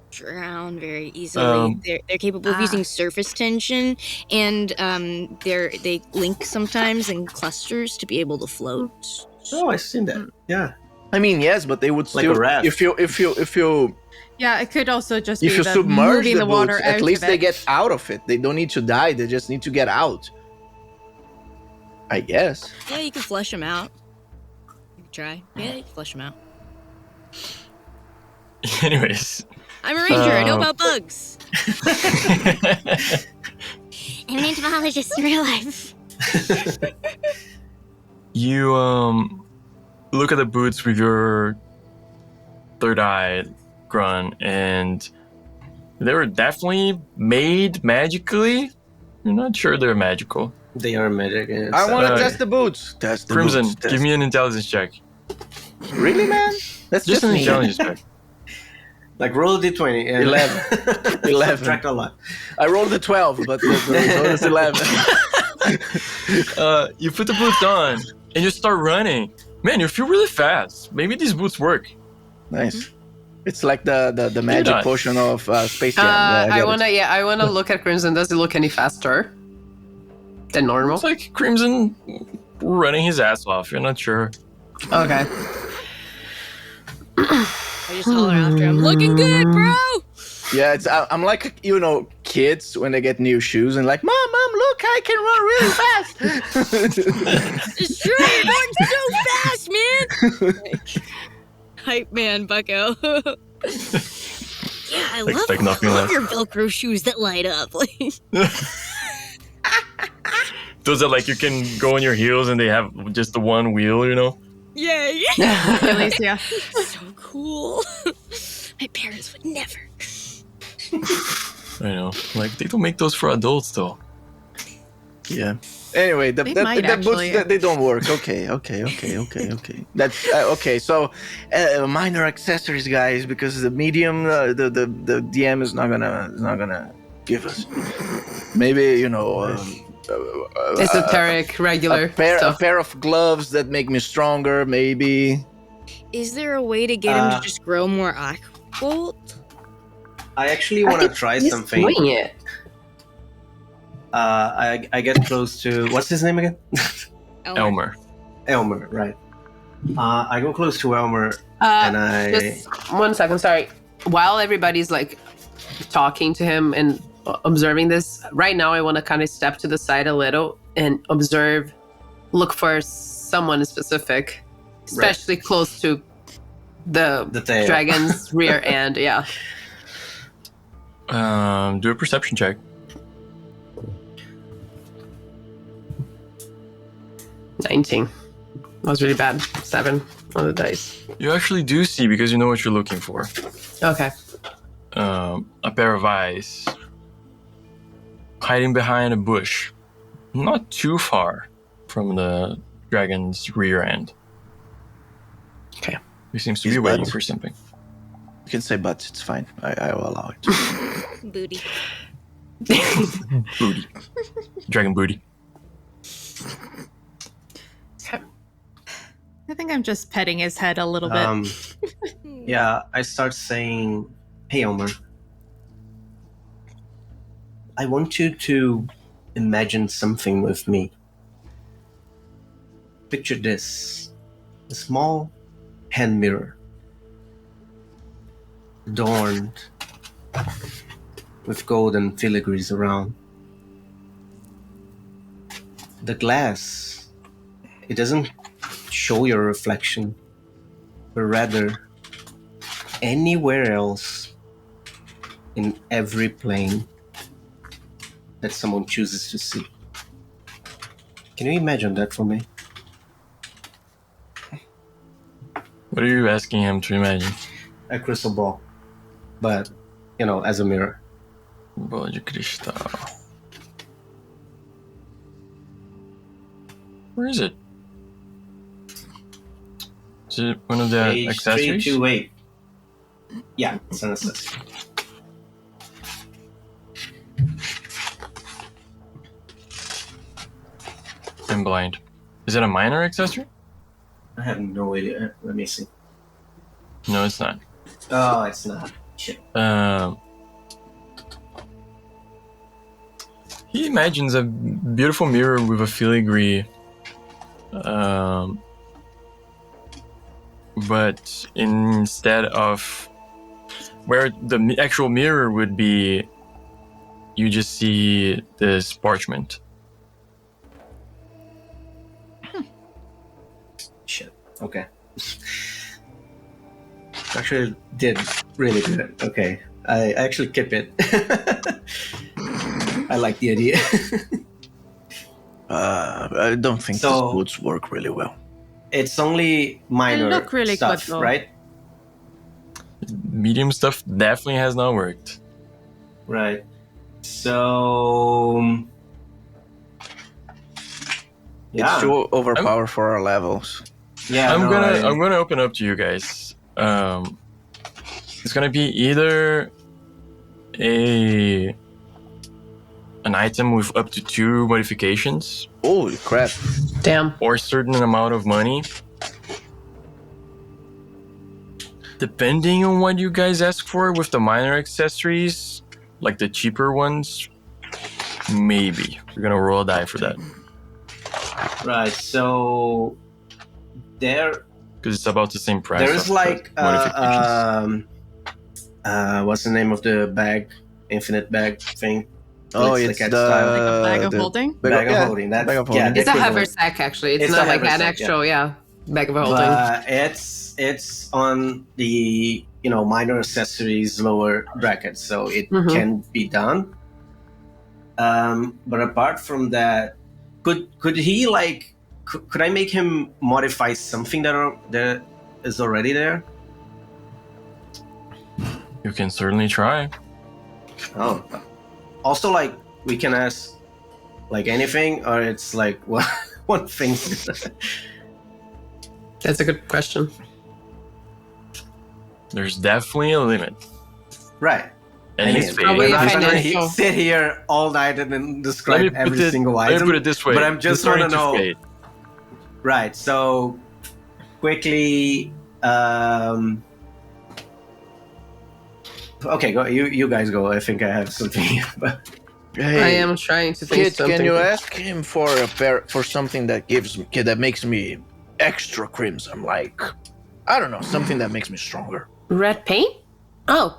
Speaker 2: drown very easily. They're capable of using surface tension, and they link sometimes in clusters to be able to float.
Speaker 3: Oh, I've seen that. Yeah.
Speaker 5: I mean, yes, but they would
Speaker 3: Like
Speaker 5: still.
Speaker 3: a raft.
Speaker 5: If you
Speaker 6: Yeah, it could also just be
Speaker 5: if you
Speaker 6: them
Speaker 5: submerge
Speaker 6: moving
Speaker 5: the
Speaker 6: the water
Speaker 5: boots,
Speaker 6: out
Speaker 5: at least
Speaker 6: of
Speaker 5: they
Speaker 6: it.
Speaker 5: get out of it. They don't need to die. They just need to get out. I guess.
Speaker 2: Yeah, you can flush them out. You can try. Yeah, you can flush them out.
Speaker 1: anyways.
Speaker 2: I'm a ranger. I know about bugs.
Speaker 10: I'm an entomologist in real life.
Speaker 1: You look at the boots with your third eye, Grun, and they were definitely made magically. You're not sure they're magical.
Speaker 3: They are magic. Yeah,
Speaker 5: I want to
Speaker 1: Uh,
Speaker 5: test the boots. Test the
Speaker 1: Crimson,
Speaker 5: boots.
Speaker 1: give me an intelligence check.
Speaker 5: Really, man? That's
Speaker 1: Just
Speaker 5: just
Speaker 1: an
Speaker 5: me.
Speaker 1: intelligence check.
Speaker 3: Like roll a d20. And
Speaker 5: 11. 11.
Speaker 3: Subtract a lot.
Speaker 5: I rolled a 12, but the result is 11.
Speaker 1: You put the boots on and you start running. Man, you feel really fast. Maybe these boots work.
Speaker 5: Nice. It's like the magic
Speaker 1: not.
Speaker 5: potion of Space Jam. Yeah,
Speaker 4: I
Speaker 5: get it.
Speaker 4: wanna look at Crimson. Does it look any faster than normal?
Speaker 1: It's like Crimson running his ass off. You're not sure.
Speaker 4: Okay.
Speaker 2: I just holler after him. Looking good, bro.
Speaker 5: Yeah, I'm like, kids when they get new shoes and like, Mom, look, I can run really fast.
Speaker 2: It's true. You're going so fast, man. Hype man, Bucko. Yeah, I
Speaker 1: Expect nothing
Speaker 2: love
Speaker 1: less.
Speaker 2: your Velcro shoes that light up.
Speaker 1: Those are like you can go on your heels and they have just the one wheel,
Speaker 2: Yeah, yeah.
Speaker 6: Alicia.
Speaker 2: So cool. My parents would never.
Speaker 1: I know. Like they don't make those for adults though.
Speaker 5: Yeah. Anyway, the
Speaker 6: might
Speaker 5: boots,
Speaker 6: actually.
Speaker 5: they don't work. Okay. That's okay. So, minor accessories, guys, because the medium, the DM is not gonna give us. Maybe
Speaker 4: Esoteric, regular
Speaker 5: a pair
Speaker 4: stuff.
Speaker 5: of gloves that make me stronger. Maybe.
Speaker 2: Is there a way to get him to just grow more aquabolt?
Speaker 3: I actually want to try
Speaker 4: He's
Speaker 3: something.
Speaker 4: doing it.
Speaker 3: I get close to what's his name again?
Speaker 1: Elmer.
Speaker 3: Elmer, right? I go close to Elmer and I.
Speaker 4: Just 1 second, sorry. While everybody's like talking to him and observing this, right now I want to kind of step to the side a little and look for someone specific, especially close to the
Speaker 3: tail.
Speaker 4: dragon's rear end. Yeah.
Speaker 1: Do a perception check.
Speaker 4: 19. That was really bad. 7 on the dice.
Speaker 1: You actually do see because you know what you're looking for.
Speaker 4: Okay.
Speaker 1: A pair of eyes hiding behind a bush, not too far from the dragon's rear end.
Speaker 5: Okay.
Speaker 1: He seems to
Speaker 5: He's
Speaker 1: be waiting
Speaker 5: butt.
Speaker 1: for something.
Speaker 5: You can say butts. It's fine. I will allow it.
Speaker 2: Booty.
Speaker 1: Booty. Dragon booty.
Speaker 6: I think I'm just petting his head a little bit.
Speaker 3: Yeah, I start saying, "Hey, Omar, I want you to imagine something with me. Picture this: a small hand mirror, adorned with golden filigrees around. The glass, it doesn't show your reflection, but rather anywhere else in every plane that someone chooses to see. Can you imagine that for me?"
Speaker 1: What are you asking him to imagine?
Speaker 3: A crystal ball, but as a mirror.
Speaker 1: Bola de cristal. Where is it? Is it one of the
Speaker 3: Page
Speaker 1: accessories?
Speaker 3: 328. Yeah, it's an accessory.
Speaker 1: I'm blind. Is it a minor accessory?
Speaker 3: I have no idea. Let me see.
Speaker 1: No, it's not.
Speaker 3: Oh, it's not. Shit.
Speaker 1: He imagines a beautiful mirror with a filigree, but instead of where the actual mirror would be, you just see this parchment.
Speaker 3: Shit. Okay. Actually, did really good. Okay. I actually keep it. I like the idea.
Speaker 5: I don't think
Speaker 3: So-
Speaker 5: these boots work really well.
Speaker 3: It's only minor
Speaker 6: They look really
Speaker 3: stuff,
Speaker 6: good, though.
Speaker 3: right?
Speaker 1: Medium stuff definitely has not worked.
Speaker 3: Right. So... Yeah.
Speaker 5: It's too overpowered for our levels.
Speaker 3: Yeah,
Speaker 1: I'm
Speaker 3: no,
Speaker 1: gonna open up to you guys. It's gonna be either an item with up to 2 modifications,
Speaker 5: Holy crap.
Speaker 4: Damn.
Speaker 1: or a certain amount of money. Depending on what you guys ask for with the minor accessories, like the cheaper ones, maybe. We're gonna roll a die for that.
Speaker 3: Right, so... There
Speaker 1: Because it's about the same price.
Speaker 3: There is
Speaker 1: of
Speaker 3: like
Speaker 1: modifications.
Speaker 3: what's the name of the bag? Infinite bag thing.
Speaker 5: Oh,
Speaker 3: It's
Speaker 5: it's
Speaker 3: like
Speaker 5: the
Speaker 3: a style,
Speaker 6: Like a bag of
Speaker 5: the-
Speaker 6: holding?
Speaker 3: Bag of holding. That's,
Speaker 5: bag of
Speaker 3: yeah,
Speaker 5: holding.
Speaker 3: the
Speaker 4: It's a hover
Speaker 3: equivalent.
Speaker 4: sack, actually. It's
Speaker 3: It's
Speaker 4: not
Speaker 3: a
Speaker 4: like an
Speaker 3: haversack,
Speaker 4: actual, bag of holding.
Speaker 3: But it's on the minor accessories lower bracket, so it
Speaker 4: Mhm.
Speaker 3: can be done. But apart from that, could he like could I make him modify something that is already there?
Speaker 1: You can certainly try.
Speaker 3: Oh, also like we can ask like anything, or it's like one thing.
Speaker 4: That's a good question.
Speaker 1: There's definitely a limit.
Speaker 3: Right.
Speaker 1: And
Speaker 3: I
Speaker 1: he's
Speaker 3: mean,
Speaker 1: fading.
Speaker 4: Probably
Speaker 3: I'm not gonna
Speaker 4: financial.
Speaker 3: sit here all night and then describe every single
Speaker 1: let me
Speaker 3: item.
Speaker 1: put it this way.
Speaker 3: but I'm just
Speaker 1: he's starting
Speaker 3: wanna know-
Speaker 1: to fade.
Speaker 3: Right. So quickly. Okay, go. You guys go. I think I have something. But
Speaker 5: Hey,
Speaker 4: I am trying to think
Speaker 5: Kid,
Speaker 4: something.
Speaker 5: can you ask him for something that makes me extra crimson? Like, I don't know, something that makes me stronger.
Speaker 4: Red paint? Oh.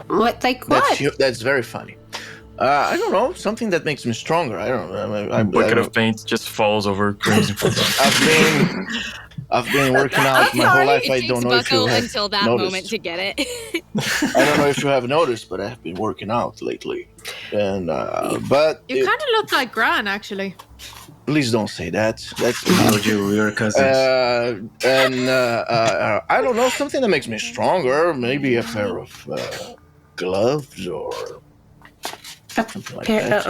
Speaker 4: What? Like what?
Speaker 5: That's very funny. I don't know, something that makes me stronger. I don't know.
Speaker 1: A bucket of paint just falls over Crimson.
Speaker 5: I've been working out my whole life. I don't know if you
Speaker 10: Bucko
Speaker 5: have
Speaker 10: until that
Speaker 5: noticed.
Speaker 10: moment to get it.
Speaker 5: I don't know if you have noticed, but I have been working out lately. And but
Speaker 6: You kind of look like Gran, actually.
Speaker 5: please don't say that. That's
Speaker 3: told you we were cousins.
Speaker 5: I don't know, something that makes me stronger. Maybe a pair of gloves or something like
Speaker 4: Pair
Speaker 5: that.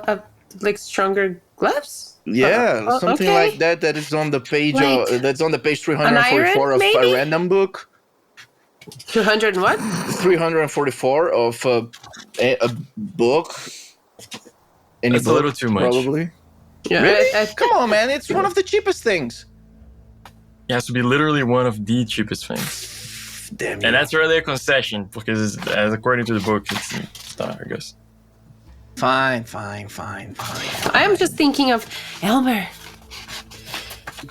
Speaker 4: of like stronger gloves?
Speaker 5: Yeah,
Speaker 4: Oh,
Speaker 5: something
Speaker 4: okay.
Speaker 5: like that. That is on the page.
Speaker 4: Like
Speaker 5: That's on the page 344
Speaker 4: iron,
Speaker 5: of
Speaker 4: maybe?
Speaker 5: a random book.
Speaker 4: 200 and what?
Speaker 5: 344 of a book. Any
Speaker 1: That's a
Speaker 5: book,
Speaker 1: little too much.
Speaker 5: Probably.
Speaker 4: Yeah,
Speaker 7: Really? Come on, man. It's one of the cheapest things.
Speaker 1: It has to be literally one of the cheapest things.
Speaker 5: Damn you.
Speaker 1: And that's really a concession, because as according to the book, it's not, I guess.
Speaker 7: Fine.
Speaker 4: I am just thinking of Elmer.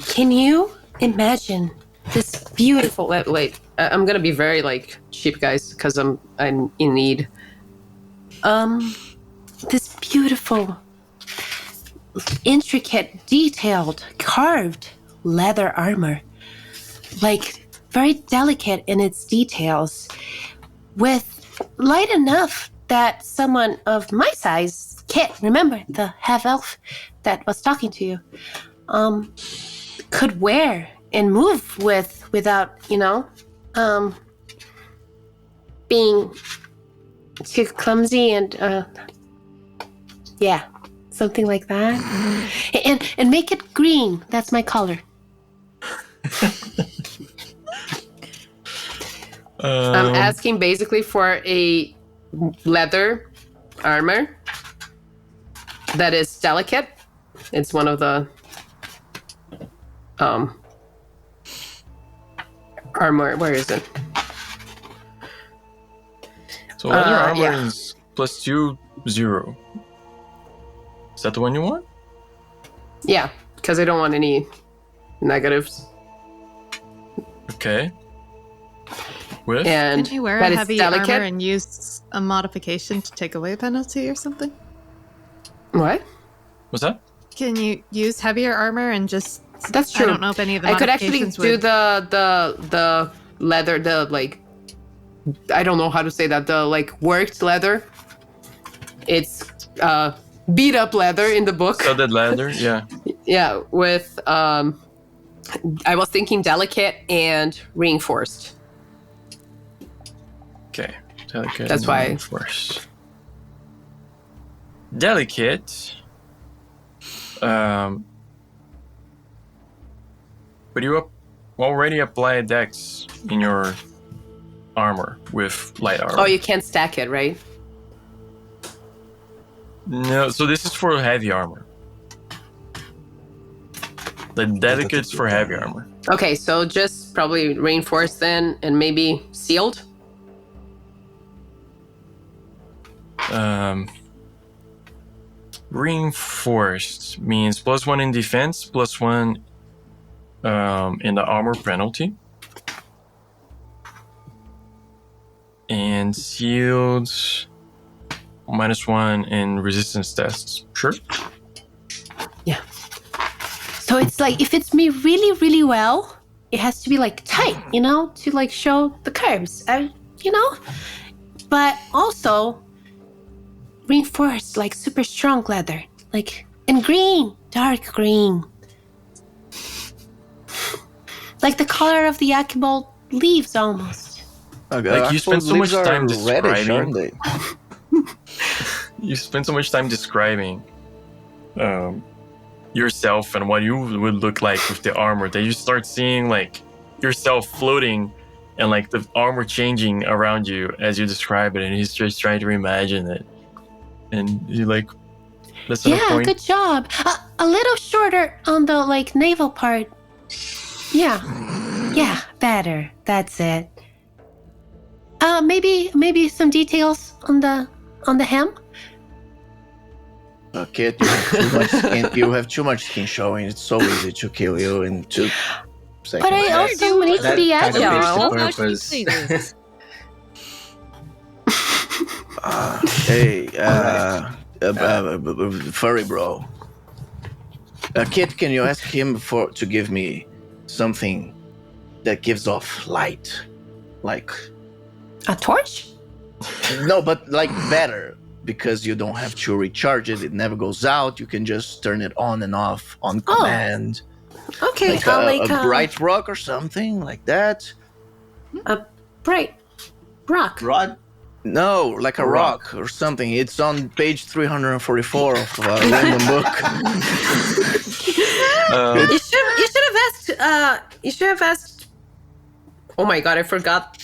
Speaker 4: Can you imagine this beautiful? Wait, I'm gonna be very like cheap, guys, because I'm in need. This beautiful, intricate, detailed, carved leather armor, like very delicate in its details, with light enough that someone of my size, Kit, remember the half elf that was talking to you, could wear and move with without, being too clumsy and something like that. And make it green. That's my color. I'm asking basically for a leather armor that is delicate. It's one of the armor. Where is it?
Speaker 1: So leather armor is +2, 0. Is that the one you want?
Speaker 4: Yeah, because I don't want any negatives.
Speaker 1: Okay. With?
Speaker 4: And
Speaker 6: Could you wear
Speaker 4: that
Speaker 6: a
Speaker 4: is
Speaker 6: heavy
Speaker 4: delicate.
Speaker 6: armor and use a modification to take away a penalty or something?
Speaker 4: What?
Speaker 1: What's that?
Speaker 6: Can you use heavier armor and just...
Speaker 4: That's true.
Speaker 6: I don't know if any of the
Speaker 4: I could actually
Speaker 6: modifications
Speaker 4: do
Speaker 6: would...
Speaker 4: the leather, the like, I don't know how to say that, the like worked leather. It's beat up leather in the book.
Speaker 1: Studded leather, yeah.
Speaker 4: Yeah, with I was thinking delicate and reinforced.
Speaker 1: Okay. Delicate.
Speaker 4: That's why.
Speaker 1: Reinforced. Delicate. But you already apply dex in your armor with light armor.
Speaker 4: Oh, you can't stack it, right?
Speaker 1: No, so this is for heavy armor. The delicate's for heavy armor.
Speaker 4: Okay, so just probably reinforced then, and maybe sealed.
Speaker 1: Reinforced means +1 in defense, +1 in the armor penalty. And sealed, -1 in resistance tests. Sure.
Speaker 4: Yeah. So it's like, if it's me really, really well, it has to be like tight, to like show the curves, But also reinforced, like super strong leather, like in green, dark green. Like the color of the Akibald leaves almost.
Speaker 1: Like you spend so much time
Speaker 7: reddish, aren't
Speaker 1: describing.
Speaker 7: they?
Speaker 1: You spend so much time describing yourself and what you would look like with the armor that you start seeing like yourself floating and like the armor changing around you as you describe it, and he's just trying to imagine it. And you're like, that's not a point.
Speaker 4: Good job. A little shorter on the like navel part. Yeah, better. That's it. Maybe some details on the hem.
Speaker 7: Kid, you have too much skin. You have too much skin showing. It's so easy to kill you in 2 seconds.
Speaker 4: But I also need to be
Speaker 3: That kind of
Speaker 4: agile.
Speaker 3: defeats the purpose.
Speaker 5: Hey, furry bro. Kid, can you ask him to give me something that gives off light? Like...
Speaker 4: A torch?
Speaker 5: No, but like better. Because you don't have to recharge it. It never goes out. You can just turn it on and off on command.
Speaker 4: Okay,
Speaker 5: Like a bright rock or something like that.
Speaker 4: A bright rock.
Speaker 3: Rod?
Speaker 5: No, like a rock or something. It's on page 344 of a random book.
Speaker 4: You should have asked. Oh my god, I forgot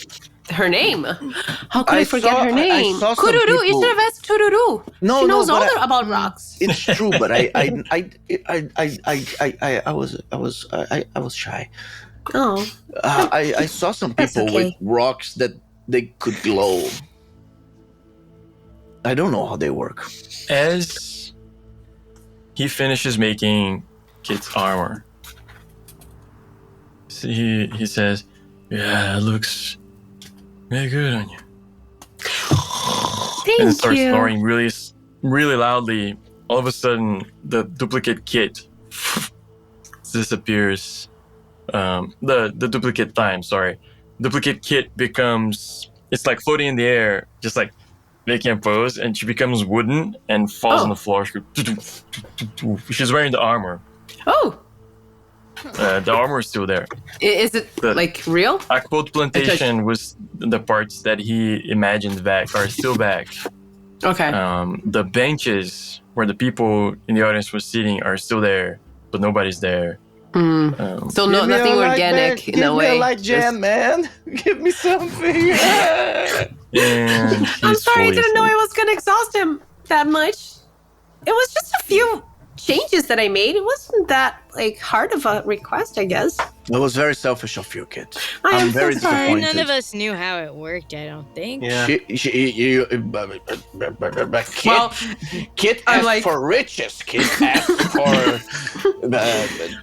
Speaker 4: her name. How could I forget her
Speaker 7: I
Speaker 4: name?
Speaker 7: saw some
Speaker 4: Kururu. You
Speaker 7: people-
Speaker 4: should have asked Tururu.
Speaker 7: No,
Speaker 4: she
Speaker 7: no,
Speaker 4: knows all
Speaker 7: but
Speaker 4: about rocks.
Speaker 7: It's true, but I was shy.
Speaker 4: Oh,
Speaker 7: I saw some
Speaker 4: That's
Speaker 7: people with
Speaker 4: okay.
Speaker 7: rocks that they could glow. I don't know how they work.
Speaker 1: As he finishes making Kit's armor, he says, "Yeah, it looks very good on you."
Speaker 4: thank
Speaker 1: And starts
Speaker 4: you.
Speaker 1: snoring really loudly. All of a sudden, the duplicate Kit disappears. The duplicate time, sorry. Duplicate Kit becomes, it's like floating in the air, just like making a pose, and she becomes wooden and falls on the floor. She's wearing the armor.
Speaker 4: Oh,
Speaker 1: The armor is still there.
Speaker 4: is it
Speaker 1: The-
Speaker 4: like real?
Speaker 1: Aquaboat Plantation was the parts that he imagined back are still back.
Speaker 4: Okay.
Speaker 1: The benches where the people in the audience were sitting are still there, but nobody's there.
Speaker 4: So no, nothing organic in a way.
Speaker 7: Give me a light jam, man. Give me something.
Speaker 1: And
Speaker 4: I'm
Speaker 1: he's
Speaker 4: sorry, I
Speaker 1: fully
Speaker 4: didn't know I
Speaker 1: asleep.
Speaker 4: was gonna exhaust him that much. It was just a few changes that I made. It wasn't that like hard of a request, I guess.
Speaker 7: That was very selfish of you, kid.
Speaker 4: I am
Speaker 7: I'm very
Speaker 4: so sorry.
Speaker 7: disappointed.
Speaker 2: None of us knew how it worked, I don't think.
Speaker 3: Yeah.
Speaker 7: Kid
Speaker 4: I'm
Speaker 7: asked
Speaker 4: like-
Speaker 7: for riches. Kid asked for.
Speaker 4: I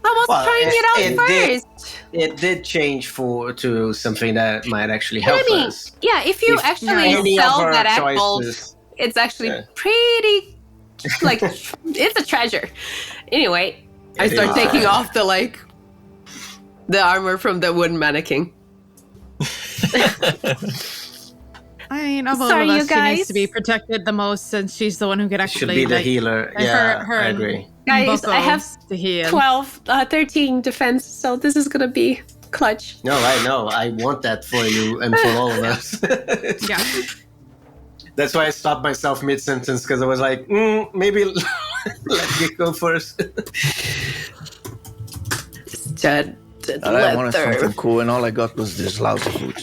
Speaker 4: was
Speaker 3: Well,
Speaker 4: trying it out
Speaker 3: it
Speaker 4: first.
Speaker 3: It did change to something that might actually
Speaker 4: But
Speaker 3: help
Speaker 4: I mean,
Speaker 3: us.
Speaker 4: yeah, if you
Speaker 3: If
Speaker 4: actually
Speaker 3: any
Speaker 4: sell
Speaker 3: of our
Speaker 4: that apple,
Speaker 3: choices-
Speaker 4: it's actually
Speaker 3: Yeah.
Speaker 4: pretty like it's a treasure. Anyway, I start
Speaker 3: is.
Speaker 4: taking off the armor from the wooden mannequin.
Speaker 6: I mean, of all
Speaker 4: Sorry,
Speaker 6: of
Speaker 4: you
Speaker 6: us, she needs
Speaker 4: guys.
Speaker 6: to be protected the most since she's the one who could
Speaker 3: Should
Speaker 6: actually
Speaker 3: be the
Speaker 6: like,
Speaker 3: healer.
Speaker 6: her-
Speaker 3: Yeah,
Speaker 6: her
Speaker 3: I
Speaker 6: and
Speaker 3: agree.
Speaker 4: Guys,
Speaker 6: Bucko
Speaker 4: I have
Speaker 6: to heal.
Speaker 4: 13 defense, so this is gonna be clutch.
Speaker 3: No, I know. I want that for you and for all of us.
Speaker 6: Yeah.
Speaker 3: That's why I stopped myself mid-sentence, because I was like, maybe let me go first.
Speaker 4: Dead
Speaker 7: I wanted
Speaker 4: leather.
Speaker 7: something cool, and all I got was this lousy boots.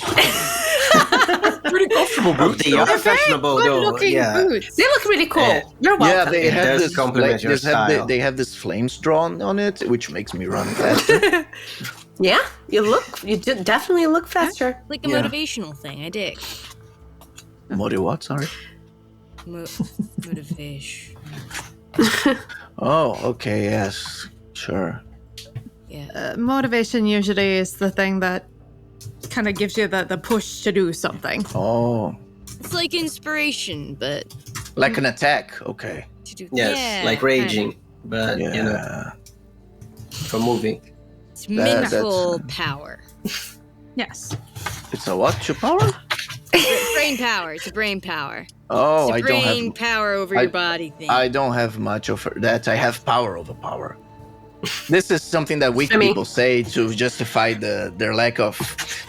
Speaker 1: Pretty comfortable boots.
Speaker 3: They are
Speaker 6: They're very
Speaker 3: fashionable, though.
Speaker 6: good-looking
Speaker 3: Yeah.
Speaker 6: boots.
Speaker 4: They look really cool.
Speaker 3: Yeah.
Speaker 4: You're welcome.
Speaker 7: Yeah, they
Speaker 3: It
Speaker 7: have
Speaker 3: does
Speaker 7: this.
Speaker 3: complement your style.
Speaker 7: They have this flames drawn on it, which makes me run faster.
Speaker 4: Yeah, you definitely look faster.
Speaker 2: Like a
Speaker 7: Yeah.
Speaker 2: motivational thing, I dig.
Speaker 7: What? Sorry.
Speaker 2: Motivation.
Speaker 7: Oh, okay. Yes, sure.
Speaker 2: Yeah.
Speaker 6: Motivation usually is the thing that kind of gives you the push to do something.
Speaker 7: Oh,
Speaker 2: It's like inspiration, but
Speaker 7: like an attack. Okay.
Speaker 2: to do
Speaker 3: Yes,
Speaker 2: yeah,
Speaker 3: like raging, but,
Speaker 7: Yeah.
Speaker 3: you know, for moving.
Speaker 2: It's
Speaker 7: That's-
Speaker 2: mental power.
Speaker 6: Yes.
Speaker 7: It's a what? Your power?
Speaker 2: Brain power. It's a brain power.
Speaker 7: Oh,
Speaker 2: It's a
Speaker 7: I don't
Speaker 2: brain
Speaker 7: have.
Speaker 2: power over
Speaker 7: I-
Speaker 2: your body thing.
Speaker 7: I don't have much of that. I have power over power. This is something that weak
Speaker 4: I mean-
Speaker 7: people say to justify their lack of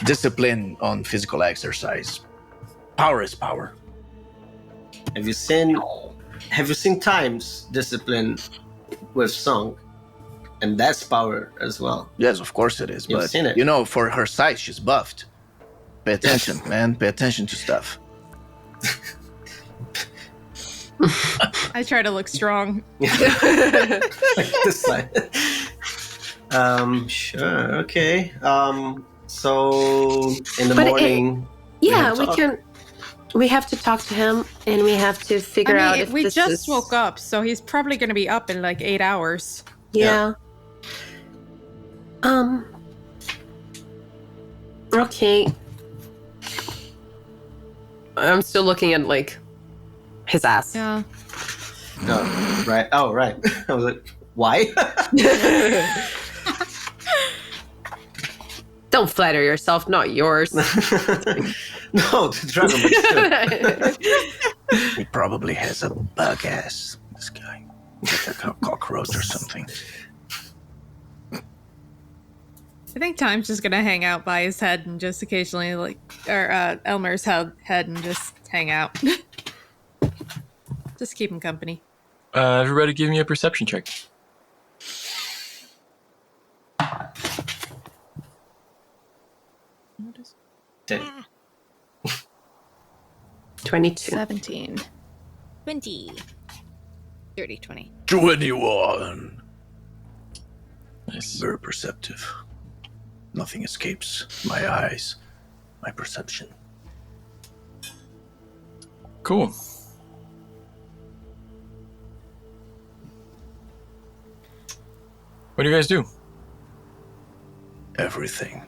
Speaker 7: discipline on physical exercise. Power is power.
Speaker 3: Have you seen Time's discipline with song? And that's power as well.
Speaker 7: Yes, of course it is.
Speaker 3: You've
Speaker 7: But
Speaker 3: seen it.
Speaker 7: you know, for her size, she's buffed. Pay attention, man. Pay attention to stuff.
Speaker 6: I try to look strong.
Speaker 3: This side. Sure, okay. So in the
Speaker 4: But
Speaker 3: morning,
Speaker 4: Yeah,
Speaker 3: have to talk.
Speaker 4: we have to talk to him, and we have to figure out if
Speaker 6: we
Speaker 4: this
Speaker 6: just
Speaker 4: is...
Speaker 6: woke up, so he's probably going to be up in like 8 hours.
Speaker 4: Yeah. Okay. I'm still looking at like his ass.
Speaker 6: Yeah.
Speaker 3: oh, right. Oh, right. I was like, why?
Speaker 4: Don't flatter yourself, not yours.
Speaker 3: No, the dragon, but still.
Speaker 7: He probably has a bug ass. This guy, like a cockroach or something.
Speaker 6: I think Time's just going to hang out by his head and just occasionally or Elmer's head and just hang out. Just keep him company.
Speaker 1: Everybody give me a perception check.
Speaker 4: 22.
Speaker 6: 17.
Speaker 2: 20. Dirty 20.
Speaker 5: 21.
Speaker 1: Nice.
Speaker 5: Very perceptive. Nothing escapes my eyes, my perception.
Speaker 1: Cool. What do you guys do?
Speaker 5: Everything.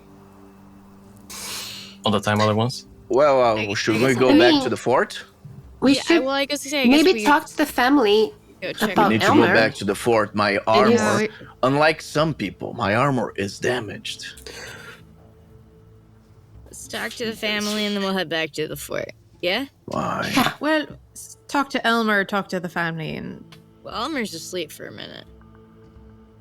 Speaker 1: All the time, all at once?
Speaker 5: Well, should we go back to the fort?
Speaker 4: We
Speaker 2: Yeah,
Speaker 4: should
Speaker 2: well, I guess
Speaker 4: maybe
Speaker 2: we
Speaker 4: talk to the family
Speaker 2: go check
Speaker 4: about
Speaker 5: We need to
Speaker 4: Elmer.
Speaker 5: go back to the fort. My armor,
Speaker 6: Yeah,
Speaker 5: unlike some people, my armor is damaged.
Speaker 2: Let's talk to the family and then we'll head back to the fort. Yeah?
Speaker 5: Why?
Speaker 6: Well, talk to Elmer, talk to the family, and
Speaker 2: Well, Elmer's asleep for a minute.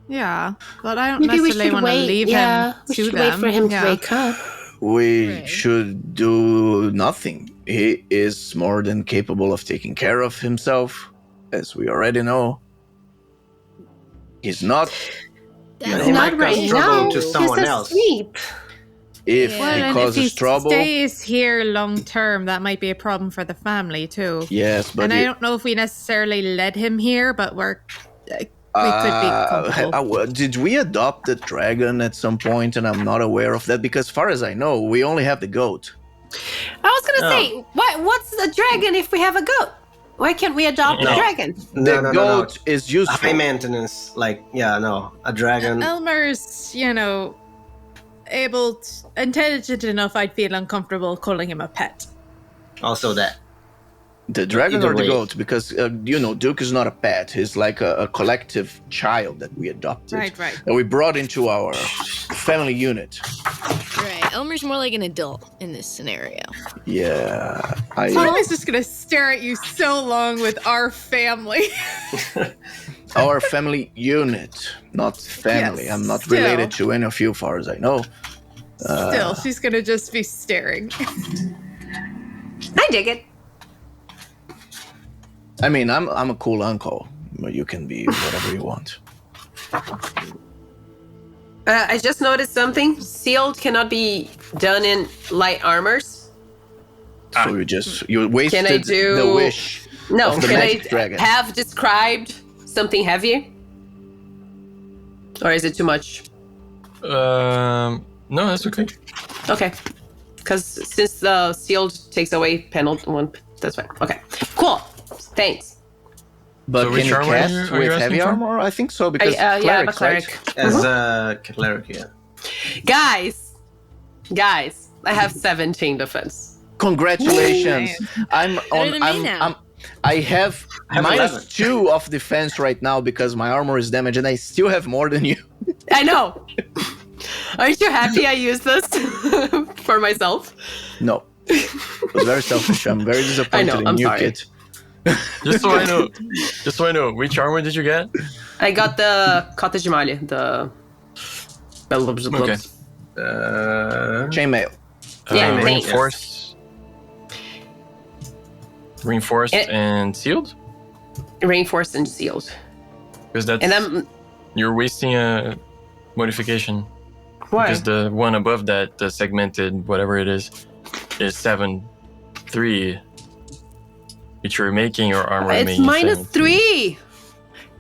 Speaker 6: yeah. But I don't
Speaker 4: Maybe we
Speaker 6: necessarily
Speaker 4: should
Speaker 6: want to
Speaker 4: wait.
Speaker 6: leave
Speaker 4: Yeah,
Speaker 6: him
Speaker 4: we
Speaker 6: to
Speaker 4: should
Speaker 6: them.
Speaker 4: wait for him
Speaker 6: Yeah.
Speaker 4: to wake up.
Speaker 5: We
Speaker 2: Right.
Speaker 5: should do nothing. He is more than capable of taking care of himself, as we already know. He's not.
Speaker 2: That's
Speaker 3: He
Speaker 4: Not
Speaker 3: might
Speaker 4: right
Speaker 3: cause trouble
Speaker 4: now.
Speaker 3: to someone
Speaker 4: He's
Speaker 3: else.
Speaker 4: asleep.
Speaker 5: If
Speaker 2: Yeah.
Speaker 6: Well,
Speaker 5: he
Speaker 6: and if
Speaker 5: causes
Speaker 6: he
Speaker 5: trouble,
Speaker 6: stays here long term, that might be a problem for the family too.
Speaker 5: yes, but
Speaker 6: And I don't know if we necessarily led him here, but we could be comfortable.
Speaker 5: did we adopt the dragon at some point? And I'm not aware of that because, far as I know, we only have the goat.
Speaker 4: I was gonna
Speaker 3: No.
Speaker 4: say, what's a dragon if we have a goat? Why can't we adopt
Speaker 3: No.
Speaker 4: a dragon?
Speaker 5: The
Speaker 3: No.
Speaker 5: goat is useful.
Speaker 3: High maintenance, like, yeah, no. A dragon.
Speaker 6: Elmer's, intelligent enough, I'd feel uncomfortable calling him a pet.
Speaker 3: Also that.
Speaker 5: The dragon
Speaker 3: Either
Speaker 5: or the
Speaker 3: way.
Speaker 5: goat? Because, Duke is not a pet. He's like a collective child that we adopted.
Speaker 6: Right.
Speaker 5: And we brought into our family unit.
Speaker 2: right. Elmer's more like an adult in this scenario.
Speaker 5: Yeah.
Speaker 6: Tom is just gonna stare at you so long with our family.
Speaker 5: Our family unit, not family.
Speaker 6: Yes,
Speaker 5: I'm not
Speaker 6: still.
Speaker 5: related to any of you, far as I know.
Speaker 6: Still, she's gonna just be staring.
Speaker 4: I dig it.
Speaker 5: I mean, I'm a cool uncle, but you can be whatever you want.
Speaker 4: I just noticed something. Sealed cannot be done in light armors.
Speaker 5: So you wasted
Speaker 4: do-
Speaker 5: the wish
Speaker 4: No,
Speaker 5: of the
Speaker 4: can
Speaker 5: magic
Speaker 4: I
Speaker 5: dragon.
Speaker 4: have described something heavier? Or is it too much?
Speaker 1: No, that's okay.
Speaker 4: Okay. Because since the sealed takes away penalty one, that's fine. Okay. Cool. Thanks.
Speaker 5: But
Speaker 1: So
Speaker 5: can
Speaker 1: which
Speaker 5: you
Speaker 1: armor
Speaker 5: cast
Speaker 1: are you
Speaker 5: with
Speaker 1: asking
Speaker 5: heavy
Speaker 1: for?
Speaker 5: armor? I think so because
Speaker 4: Yeah, I'm a
Speaker 5: clerics,
Speaker 4: cleric.
Speaker 5: right?
Speaker 3: As a cleric, yeah.
Speaker 4: Guys, I have 17 defense.
Speaker 5: Congratulations! I'm on.
Speaker 2: than me now.
Speaker 5: I have
Speaker 3: I have
Speaker 5: minus
Speaker 3: 11.
Speaker 5: 2 of defense right now because my armor is damaged, and I still have more than you.
Speaker 4: I know. Aren't you happy I used this for myself?
Speaker 5: No, it was very selfish. I'm very disappointed
Speaker 4: I know,
Speaker 5: in
Speaker 4: I'm
Speaker 5: you,
Speaker 4: sorry.
Speaker 5: kid.
Speaker 1: Just so I know, which armor did you get?
Speaker 4: I got the cottage mali, the
Speaker 1: Okay.
Speaker 5: Chainmail.
Speaker 4: Yeah, thanks.
Speaker 1: Reinforced
Speaker 4: It-
Speaker 1: and sealed?
Speaker 4: reinforced and sealed.
Speaker 1: Because that's
Speaker 4: And I'm
Speaker 1: you're wasting a modification.
Speaker 4: why?
Speaker 1: Because the one above that, the segmented whatever it is 7-3. Which you're making your armor
Speaker 4: It's
Speaker 1: making
Speaker 4: minus
Speaker 1: 7-3.
Speaker 4: 3.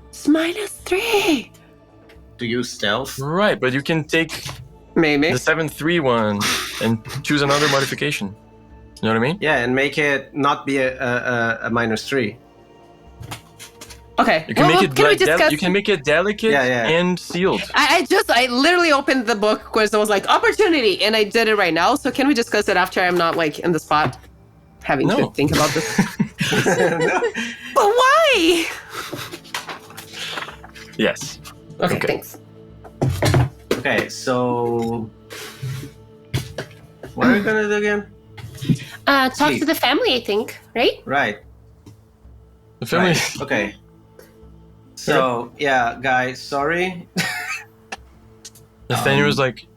Speaker 4: It's minus 3.
Speaker 3: To use stealth.
Speaker 1: Right, but you can take
Speaker 4: Maybe.
Speaker 1: the 7-3 one and choose another modification. You know what I mean?
Speaker 3: Yeah, and make it not be a minus 3.
Speaker 4: Okay.
Speaker 1: You can make it
Speaker 4: can we
Speaker 1: like
Speaker 4: discuss?
Speaker 1: you can make it delicate
Speaker 3: Yeah.
Speaker 1: and sealed.
Speaker 4: I literally opened the book because I was like opportunity, and I did it right now. So can we discuss it after I'm not like in the spot having
Speaker 1: No.
Speaker 4: to think about this?
Speaker 3: No.
Speaker 4: But why?
Speaker 1: Yes.
Speaker 4: Okay,
Speaker 1: Okay.
Speaker 4: thanks.
Speaker 3: Okay, so what are we gonna do again?
Speaker 4: Talk
Speaker 3: Sleep.
Speaker 4: to the family, I think, right?
Speaker 3: Right.
Speaker 1: The family.
Speaker 3: Right. Okay. So yeah, guys, sorry.
Speaker 1: Nathaniel was like,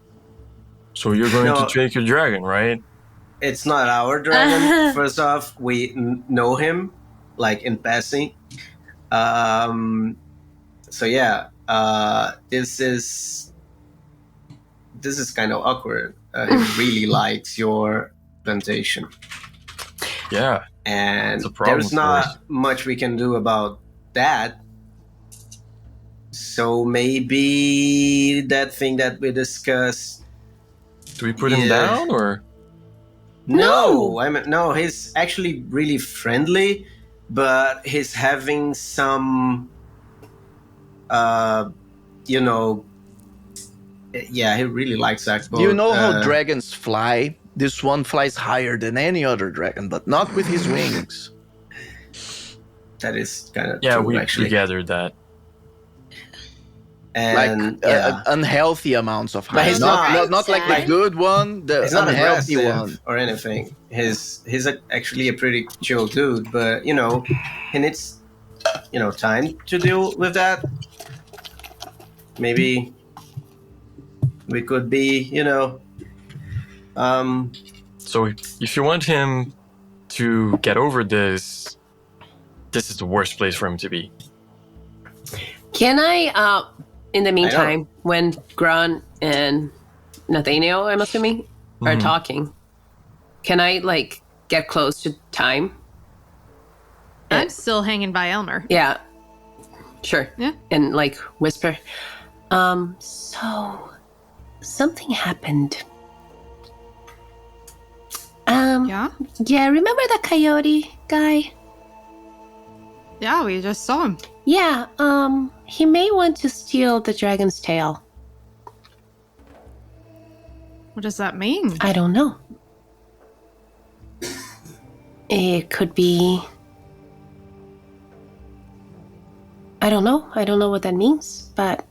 Speaker 1: "So you're going
Speaker 3: No.
Speaker 1: to take your dragon, right?"
Speaker 3: It's not our dragon. First off, we know him, like in passing. So yeah, this is kind of awkward. He really likes your plantation,
Speaker 1: Yeah.
Speaker 3: and
Speaker 1: It's a problem
Speaker 3: there's
Speaker 1: for
Speaker 3: not
Speaker 1: us.
Speaker 3: much we can do about that. So maybe that thing that we discussed.
Speaker 1: Do we put him
Speaker 3: Yeah.
Speaker 1: down or?
Speaker 3: No, no. He's actually really friendly, but he's having some, you know, yeah, he really likes that boat.
Speaker 5: You know how dragons fly? This one flies higher than any other dragon, but not with his wings.
Speaker 3: That is kind of
Speaker 1: Yeah,
Speaker 3: true,
Speaker 1: we
Speaker 3: actually.
Speaker 1: gathered that.
Speaker 3: And
Speaker 5: Unhealthy amounts of
Speaker 3: But
Speaker 5: high.
Speaker 3: he's
Speaker 5: Not
Speaker 3: not-
Speaker 5: like the good one, the
Speaker 3: he's not
Speaker 5: unhealthy
Speaker 3: aggressive
Speaker 5: one.
Speaker 3: or anything. He's actually a pretty chill dude, but he needs time to deal with that. Maybe we could be
Speaker 1: So if you want him to get over this is the worst place for him to be.
Speaker 4: Can I, in the meantime, when Gran and Nathaniel, I'm assuming, are talking, can I, get close to time?
Speaker 6: I'm still hanging by Elmer.
Speaker 4: Yeah. Sure.
Speaker 6: Yeah.
Speaker 4: And, whisper, so something happened.
Speaker 6: Yeah?
Speaker 4: Yeah, remember the coyote guy?
Speaker 6: Yeah, we just saw him.
Speaker 4: Yeah, he may want to steal the dragon's tail.
Speaker 6: What does that mean?
Speaker 4: I don't know. It could be... I don't know. I don't know what that means, but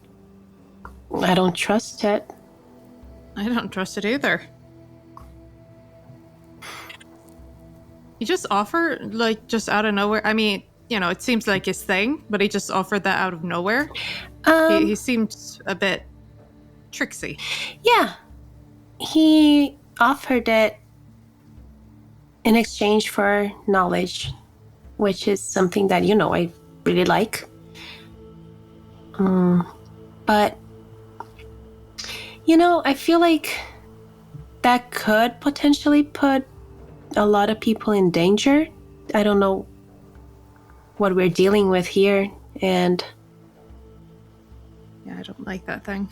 Speaker 4: I don't trust it.
Speaker 6: I don't trust it either. He just offered, just out of nowhere. I mean, it seems like his thing, but he just offered that out of nowhere. He seems a bit tricksy.
Speaker 4: Yeah. He offered it in exchange for knowledge, which is something that, I really like. But, I feel like that could potentially put a lot of people in danger. I don't know what we're dealing with here, and...
Speaker 6: Yeah, I don't like that thing.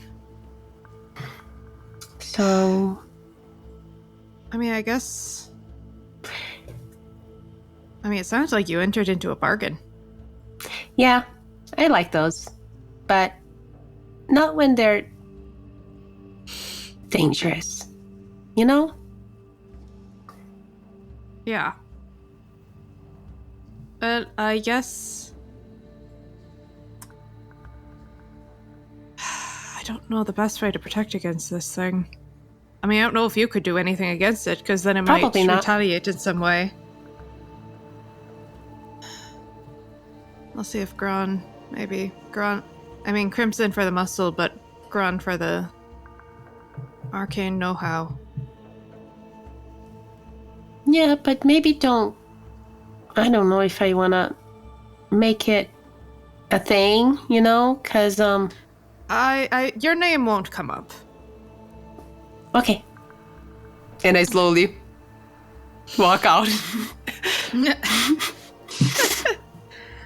Speaker 4: So...
Speaker 6: I mean, I guess... it sounds like you entered into a bargain.
Speaker 4: Yeah, I like those. But not when they're dangerous.
Speaker 6: Yeah. But I guess... I don't know the best way to protect against this thing. I don't know if you could do anything against it, because then it
Speaker 4: Probably
Speaker 6: might
Speaker 4: not.
Speaker 6: retaliate in some way. I'll see if Gran, maybe. Crimson for the muscle, but Gran for the arcane know-how.
Speaker 4: Yeah, but maybe don't... I don't know if I want to make it a thing, because,
Speaker 6: Your name won't come up.
Speaker 4: Okay. And I slowly walk out.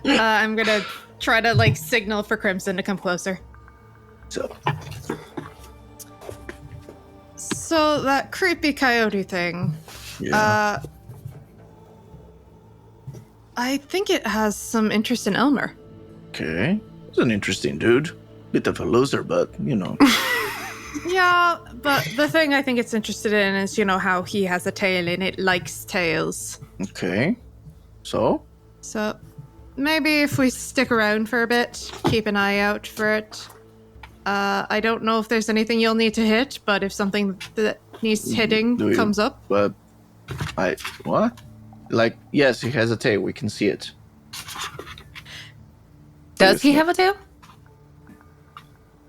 Speaker 6: I'm gonna try to, signal for Crimson to come closer. So that creepy coyote thing.
Speaker 5: Yeah.
Speaker 6: I think it has some interest in Elmer.
Speaker 5: Okay. He's an interesting dude. Bit of a loser, but,
Speaker 6: Yeah, but the thing I think it's interested in is, how he has a tail and it likes tails.
Speaker 5: Okay. So?
Speaker 6: So maybe if we stick around for a bit, keep an eye out for it. I don't know if there's anything you'll need to hit, but if something that needs hitting comes up.
Speaker 5: But what? Yes, he has a tail. We can see it.
Speaker 4: Does he have a tail?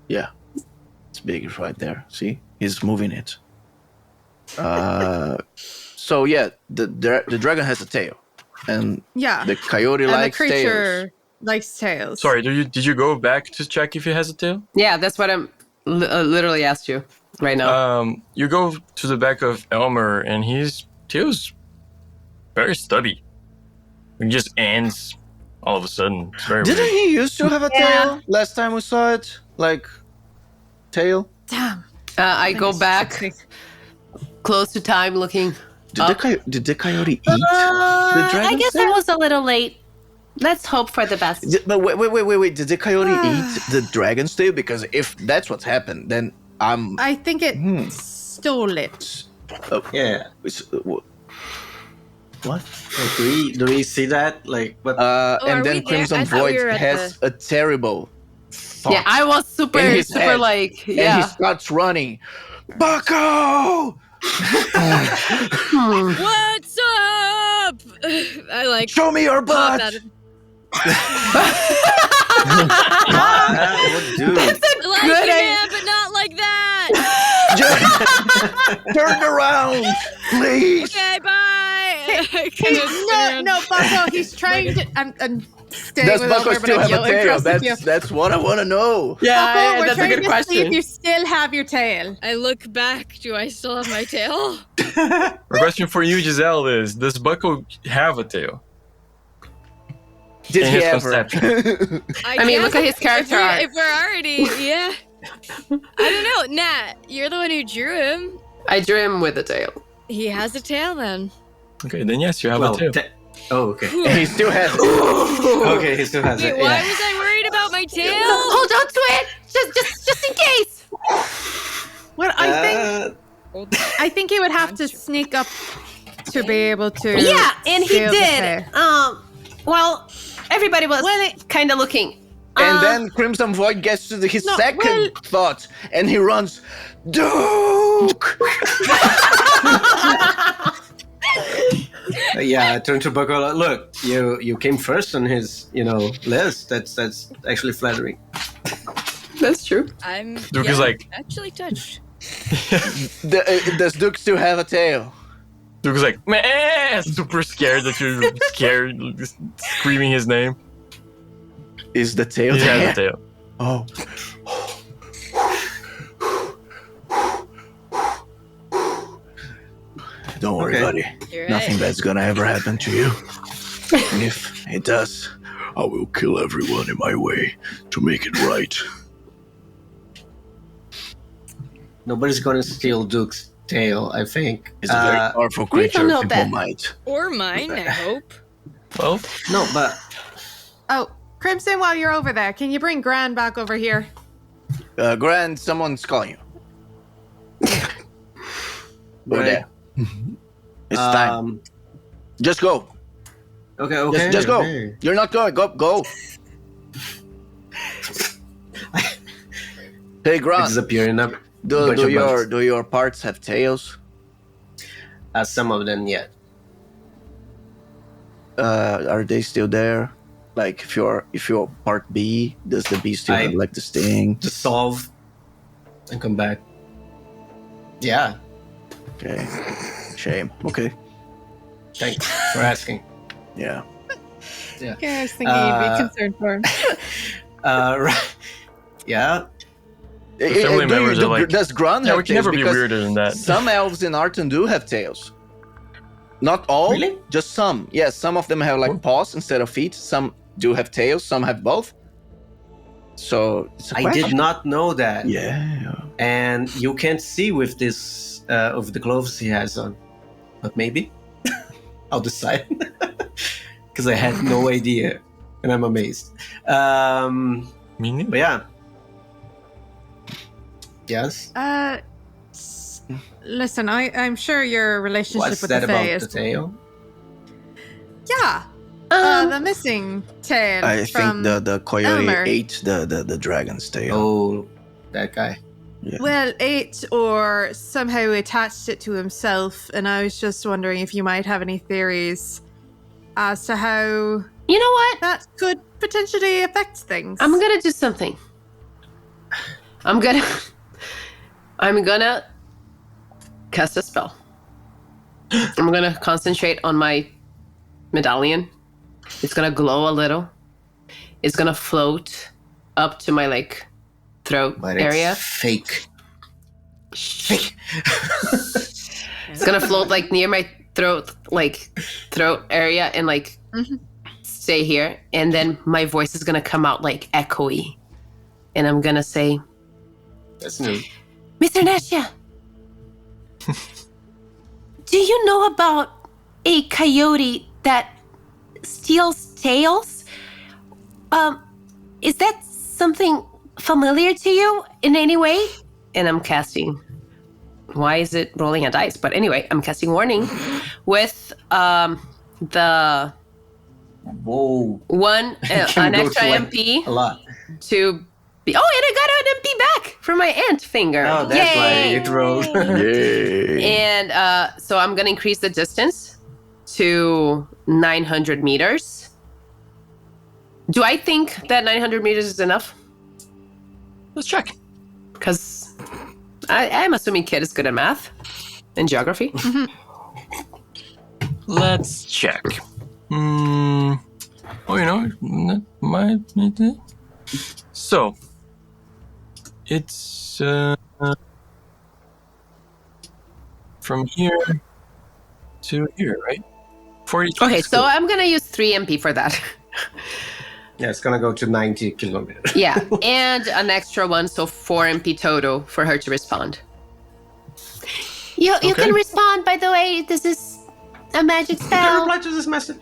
Speaker 5: Yeah. It's big right there. See? He's moving it. So yeah, the dragon has a tail. And
Speaker 6: Yeah.
Speaker 5: the coyote
Speaker 6: And
Speaker 5: likes
Speaker 6: the creature
Speaker 5: tails.
Speaker 6: likes tails.
Speaker 1: Sorry, did you go back to check if he has a tail?
Speaker 4: Yeah, that's what I'm literally asked you right now.
Speaker 1: You go to the back of Elmer, and his tail's very stubby. It just ends all of a sudden. It's very
Speaker 7: Didn't
Speaker 1: weird.
Speaker 7: he used to have a tail last time we saw it? Like, tail?
Speaker 6: Damn.
Speaker 4: I go back close to time looking.
Speaker 7: Did the coyote eat the dragon?
Speaker 4: I guess I was a little late. Let's hope for the best.
Speaker 7: But wait. Did the coyote eat the dragon's tail? Because if that's what's happened, then
Speaker 6: I think it stole it.
Speaker 3: Yeah.
Speaker 7: What?
Speaker 3: Like, do we see that? Like, what?
Speaker 2: are
Speaker 7: And
Speaker 2: we
Speaker 7: then
Speaker 2: there?
Speaker 7: Crimson
Speaker 2: I thought we
Speaker 7: Void
Speaker 2: were at
Speaker 7: has a terrible thought
Speaker 4: Yeah, I was super
Speaker 7: in his head,
Speaker 4: like,
Speaker 7: and he
Speaker 4: yeah.
Speaker 7: starts running. Bucko!
Speaker 2: What's up? I like
Speaker 7: Show me your
Speaker 2: pop
Speaker 7: butt!
Speaker 2: out of
Speaker 3: What dude?
Speaker 2: I like
Speaker 4: Good
Speaker 2: you,
Speaker 4: idea.
Speaker 2: man, but not like that.
Speaker 7: Just turn around, please.
Speaker 2: Okay, bye.
Speaker 6: No, Bucko, he's trying to. I'm staying
Speaker 7: Does
Speaker 6: with
Speaker 7: Bucko
Speaker 6: Oliver, but
Speaker 7: still
Speaker 6: I'm
Speaker 7: have a
Speaker 6: yelling
Speaker 7: tail?
Speaker 6: across you.
Speaker 7: That's what I want to know.
Speaker 6: Bucko,
Speaker 4: Yeah,
Speaker 6: we're
Speaker 4: that's a
Speaker 6: trying
Speaker 4: good
Speaker 6: to see
Speaker 4: question.
Speaker 6: if you still have your tail.
Speaker 2: I look back. Do I still have my tail?
Speaker 1: My question for you, Giselle, is: does Bucko have a tail?
Speaker 7: Did
Speaker 1: In
Speaker 7: he
Speaker 1: his
Speaker 7: ever?
Speaker 1: conception.
Speaker 4: I mean, look at his character art.
Speaker 2: If we're already, yeah. I don't know, Nat. You're the one who drew him.
Speaker 4: I drew him with a tail.
Speaker 2: He has a tail then.
Speaker 1: Okay, then yes, you have
Speaker 3: Well,
Speaker 1: a tail.
Speaker 3: okay.
Speaker 7: And he still has it.
Speaker 3: Okay, he still has
Speaker 2: Wait,
Speaker 3: it.
Speaker 2: why
Speaker 3: Yeah.
Speaker 2: was I worried about my tail?
Speaker 4: Hold on to it, just in case.
Speaker 6: Well, I think he would have to sneak up to be able to.
Speaker 4: Yeah, and he
Speaker 6: steal the
Speaker 4: did.
Speaker 6: tail.
Speaker 4: Well, everybody was kind of looking.
Speaker 7: And then Crimson Void gets to his
Speaker 6: No,
Speaker 7: second thought, and he runs, Duke!
Speaker 3: Yeah, I turned to Bucko. Look, you came first on his list. That's actually flattering.
Speaker 4: That's true.
Speaker 2: I'm
Speaker 1: Duke is like-
Speaker 2: actually touched.
Speaker 7: Does Duke still have a tail?
Speaker 1: Duke's like, man, super scared that you're scared, screaming his name.
Speaker 7: Is the tail
Speaker 1: He
Speaker 7: there?
Speaker 1: has a tail.
Speaker 7: Oh. Don't worry,
Speaker 3: Okay.
Speaker 7: buddy.
Speaker 2: You're right.
Speaker 7: Nothing bad's gonna ever happen to you. And if it does, I will kill everyone in my way to make it right.
Speaker 3: Nobody's gonna steal Duke's tail, I think.
Speaker 7: It's a very powerful creature,
Speaker 4: don't know
Speaker 7: people
Speaker 4: that.
Speaker 7: might.
Speaker 2: Or mine, I hope.
Speaker 1: Well,
Speaker 3: No, but
Speaker 6: Oh, Crimson, while you're over there, can you bring Gran back over here?
Speaker 7: Grand, someone's calling you. Go
Speaker 3: Right.
Speaker 7: there. It's time. Just go.
Speaker 3: Okay.
Speaker 7: Just go.
Speaker 3: okay.
Speaker 7: You're not going. Go. Hey,
Speaker 3: I
Speaker 7: Grant.
Speaker 3: disappear in a
Speaker 7: Do
Speaker 3: bunch of bugs.
Speaker 7: your parts have tails?
Speaker 3: Some of them yet.
Speaker 7: Are they still there? Like if you're part B, does the B still have like the sting?
Speaker 3: Dissolve and come back. Yeah.
Speaker 7: Okay. Shame. Okay.
Speaker 3: Thanks for asking.
Speaker 7: Yeah.
Speaker 3: Yeah.
Speaker 6: Yeah, I was thinking you'd be concerned for him.
Speaker 3: Right. Yeah.
Speaker 1: family members are like,
Speaker 7: does Grant
Speaker 1: yeah,
Speaker 7: have
Speaker 1: we can
Speaker 7: tails?
Speaker 1: never be
Speaker 7: Because
Speaker 1: weirder than that.
Speaker 7: Some elves in Arton do have tails. Not all.
Speaker 3: Really?
Speaker 7: Just some. Yes, some of them have like paws instead of feet. Some do have tails. Some have both. So it's a
Speaker 3: I
Speaker 7: question.
Speaker 3: did not know that.
Speaker 7: Yeah.
Speaker 3: And you can't see with this of the gloves he has on. But maybe. I'll decide. Because I had no idea. And I'm amazed.
Speaker 1: Me neither.
Speaker 3: But yeah. Yes.
Speaker 6: Listen, I'm sure your relationship
Speaker 3: What's
Speaker 6: with
Speaker 3: that
Speaker 6: the Fae
Speaker 3: about
Speaker 6: is.
Speaker 3: the tail?
Speaker 6: Yeah. The missing tail.
Speaker 7: I
Speaker 6: from
Speaker 7: think the coyote
Speaker 6: Elmer.
Speaker 7: ate the dragon's tail.
Speaker 3: Oh, that guy.
Speaker 6: Well, ate or somehow attached it to himself, and I was just wondering if you might have any theories as to how
Speaker 4: You know what?
Speaker 6: that could potentially affect things.
Speaker 4: I'm gonna do something. I'm gonna cast a spell. I'm gonna concentrate on my medallion. It's gonna glow a little. It's gonna float up to my throat
Speaker 3: But
Speaker 4: area.
Speaker 3: it's fake. Fake.
Speaker 4: It's gonna float near my throat area and stay here, and then my voice is gonna come out like echoey, and I'm gonna say,
Speaker 3: That's new.
Speaker 4: Mr. Nasha, do you know about a coyote that steals tails? Is that something familiar to you in any way? And I'm casting. Why is it rolling a dice? But anyway, I'm casting warning with the
Speaker 3: Whoa.
Speaker 4: one
Speaker 3: Can
Speaker 4: an
Speaker 3: go
Speaker 4: extra
Speaker 3: to, like,
Speaker 4: MP
Speaker 3: A lot.
Speaker 4: to be. Oh, and I got an MP back from my ant finger.
Speaker 3: Oh, that's why
Speaker 4: Yay!
Speaker 3: it rolled.
Speaker 5: Yay.
Speaker 4: And so I'm gonna increase the distance to 900 meters. Do I think that 900 meters is enough?
Speaker 1: Let's check.
Speaker 4: Because I'm assuming Kid is good at math and geography.
Speaker 1: Let's check. Oh, you know, that might need it. So, it's from here to here, right? 42.
Speaker 4: Okay, so I'm gonna use 3 MP for that.
Speaker 3: Yeah, it's gonna go to 90 kilometers.
Speaker 4: Yeah, and an extra one, so 4 MP total for her to respond.
Speaker 10: You
Speaker 1: Okay.
Speaker 10: can respond, by the way. This is a magic
Speaker 3: Can you
Speaker 10: spell.
Speaker 3: reply to this message?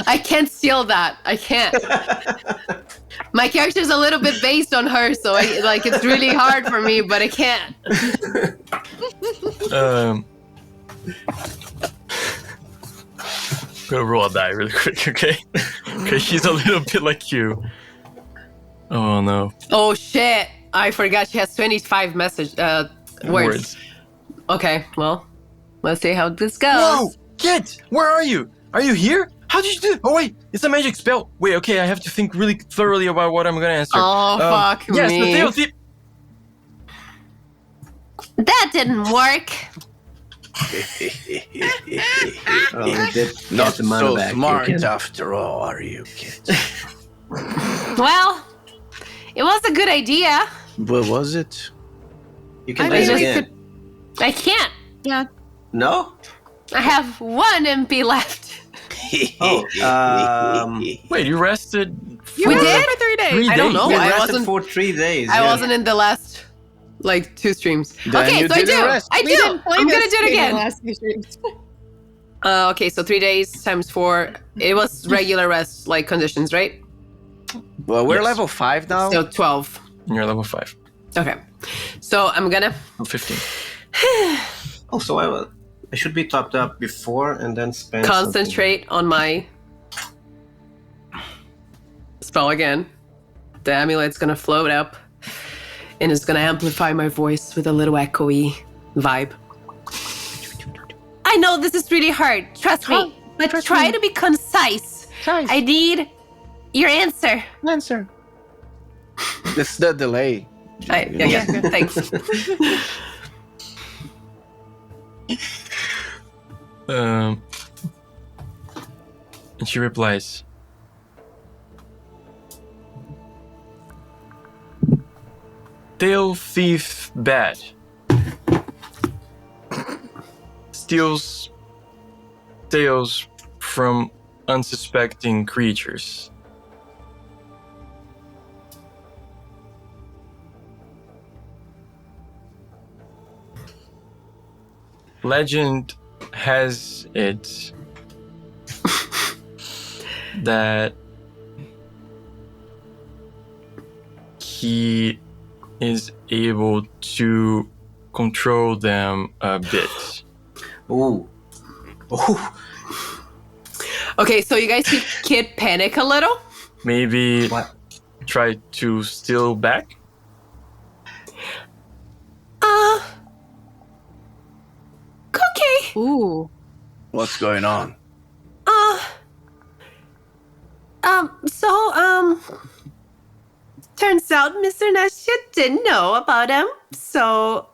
Speaker 4: I can't steal that. I can't. My character's a little bit based on her, so it's really hard for me, but I can't.
Speaker 1: Gonna roll a die really quick, okay? Okay, she's a little bit like you. Oh no.
Speaker 4: Oh shit! I forgot she has 25 words. Okay, well, let's see how this goes.
Speaker 1: Whoa! Kit! Where are you? Are you here? How did you do it? Oh wait, it's a magic spell. Wait, okay, I have to think really thoroughly about what I'm gonna answer.
Speaker 4: Oh, fuck
Speaker 1: yes,
Speaker 4: me.
Speaker 1: the tail thief.
Speaker 10: That didn't work.
Speaker 3: Oh, we did
Speaker 5: Not
Speaker 3: get the mana
Speaker 5: so
Speaker 3: back.
Speaker 5: smart
Speaker 3: You can-
Speaker 5: after all, are you, kid?
Speaker 4: Well, it was a good idea.
Speaker 5: But was it?
Speaker 3: You can
Speaker 6: I
Speaker 3: do it
Speaker 6: mean,
Speaker 3: again.
Speaker 4: I can't.
Speaker 6: Yeah.
Speaker 3: No?
Speaker 4: I have 1 MP left.
Speaker 3: Oh,
Speaker 1: Wait, you rested?
Speaker 6: You
Speaker 4: We
Speaker 6: were
Speaker 4: did?
Speaker 6: there for 3 days.
Speaker 4: I don't know.
Speaker 3: we
Speaker 4: I
Speaker 3: rested
Speaker 4: wasn't.
Speaker 3: for 3 days.
Speaker 4: I
Speaker 3: yeah.
Speaker 4: wasn't in the last 2 streams.
Speaker 5: Then
Speaker 4: Okay,
Speaker 5: you
Speaker 4: so I
Speaker 5: didn't
Speaker 4: do.
Speaker 5: rest.
Speaker 4: I
Speaker 6: We
Speaker 4: do.
Speaker 6: didn't play
Speaker 4: I'm gonna
Speaker 6: this
Speaker 4: do it
Speaker 6: game in the
Speaker 4: again.
Speaker 6: last few streams.
Speaker 4: Okay, so 3 days times 4. It was regular rest conditions, right?
Speaker 8: Well, we're
Speaker 1: Yes.
Speaker 8: level 5 now.
Speaker 4: So 12.
Speaker 1: You're level 5.
Speaker 4: Okay. So I'm gonna.
Speaker 1: I'm 15.
Speaker 3: Oh, so I should be topped up before and then spend
Speaker 4: Concentrate on my spell again. The amulet's gonna float up and it's gonna amplify my voice with a little echoey vibe. I know this is really hard, trust me, but try to be concise. I need your answer.
Speaker 8: Answer. It's the delay.
Speaker 4: Yeah, thanks.
Speaker 1: And she replies, Tail thief bad. Steals tails from unsuspecting creatures. Legend has it that he is able to control them a bit.
Speaker 3: Ooh. Ooh.
Speaker 4: Okay, so you guys see Kid panic a little?
Speaker 1: Maybe
Speaker 3: What?
Speaker 1: try to steal back?
Speaker 4: Okay.
Speaker 6: Ooh.
Speaker 5: What's going on?
Speaker 4: Turns out Mr. Nasha didn't know about him, so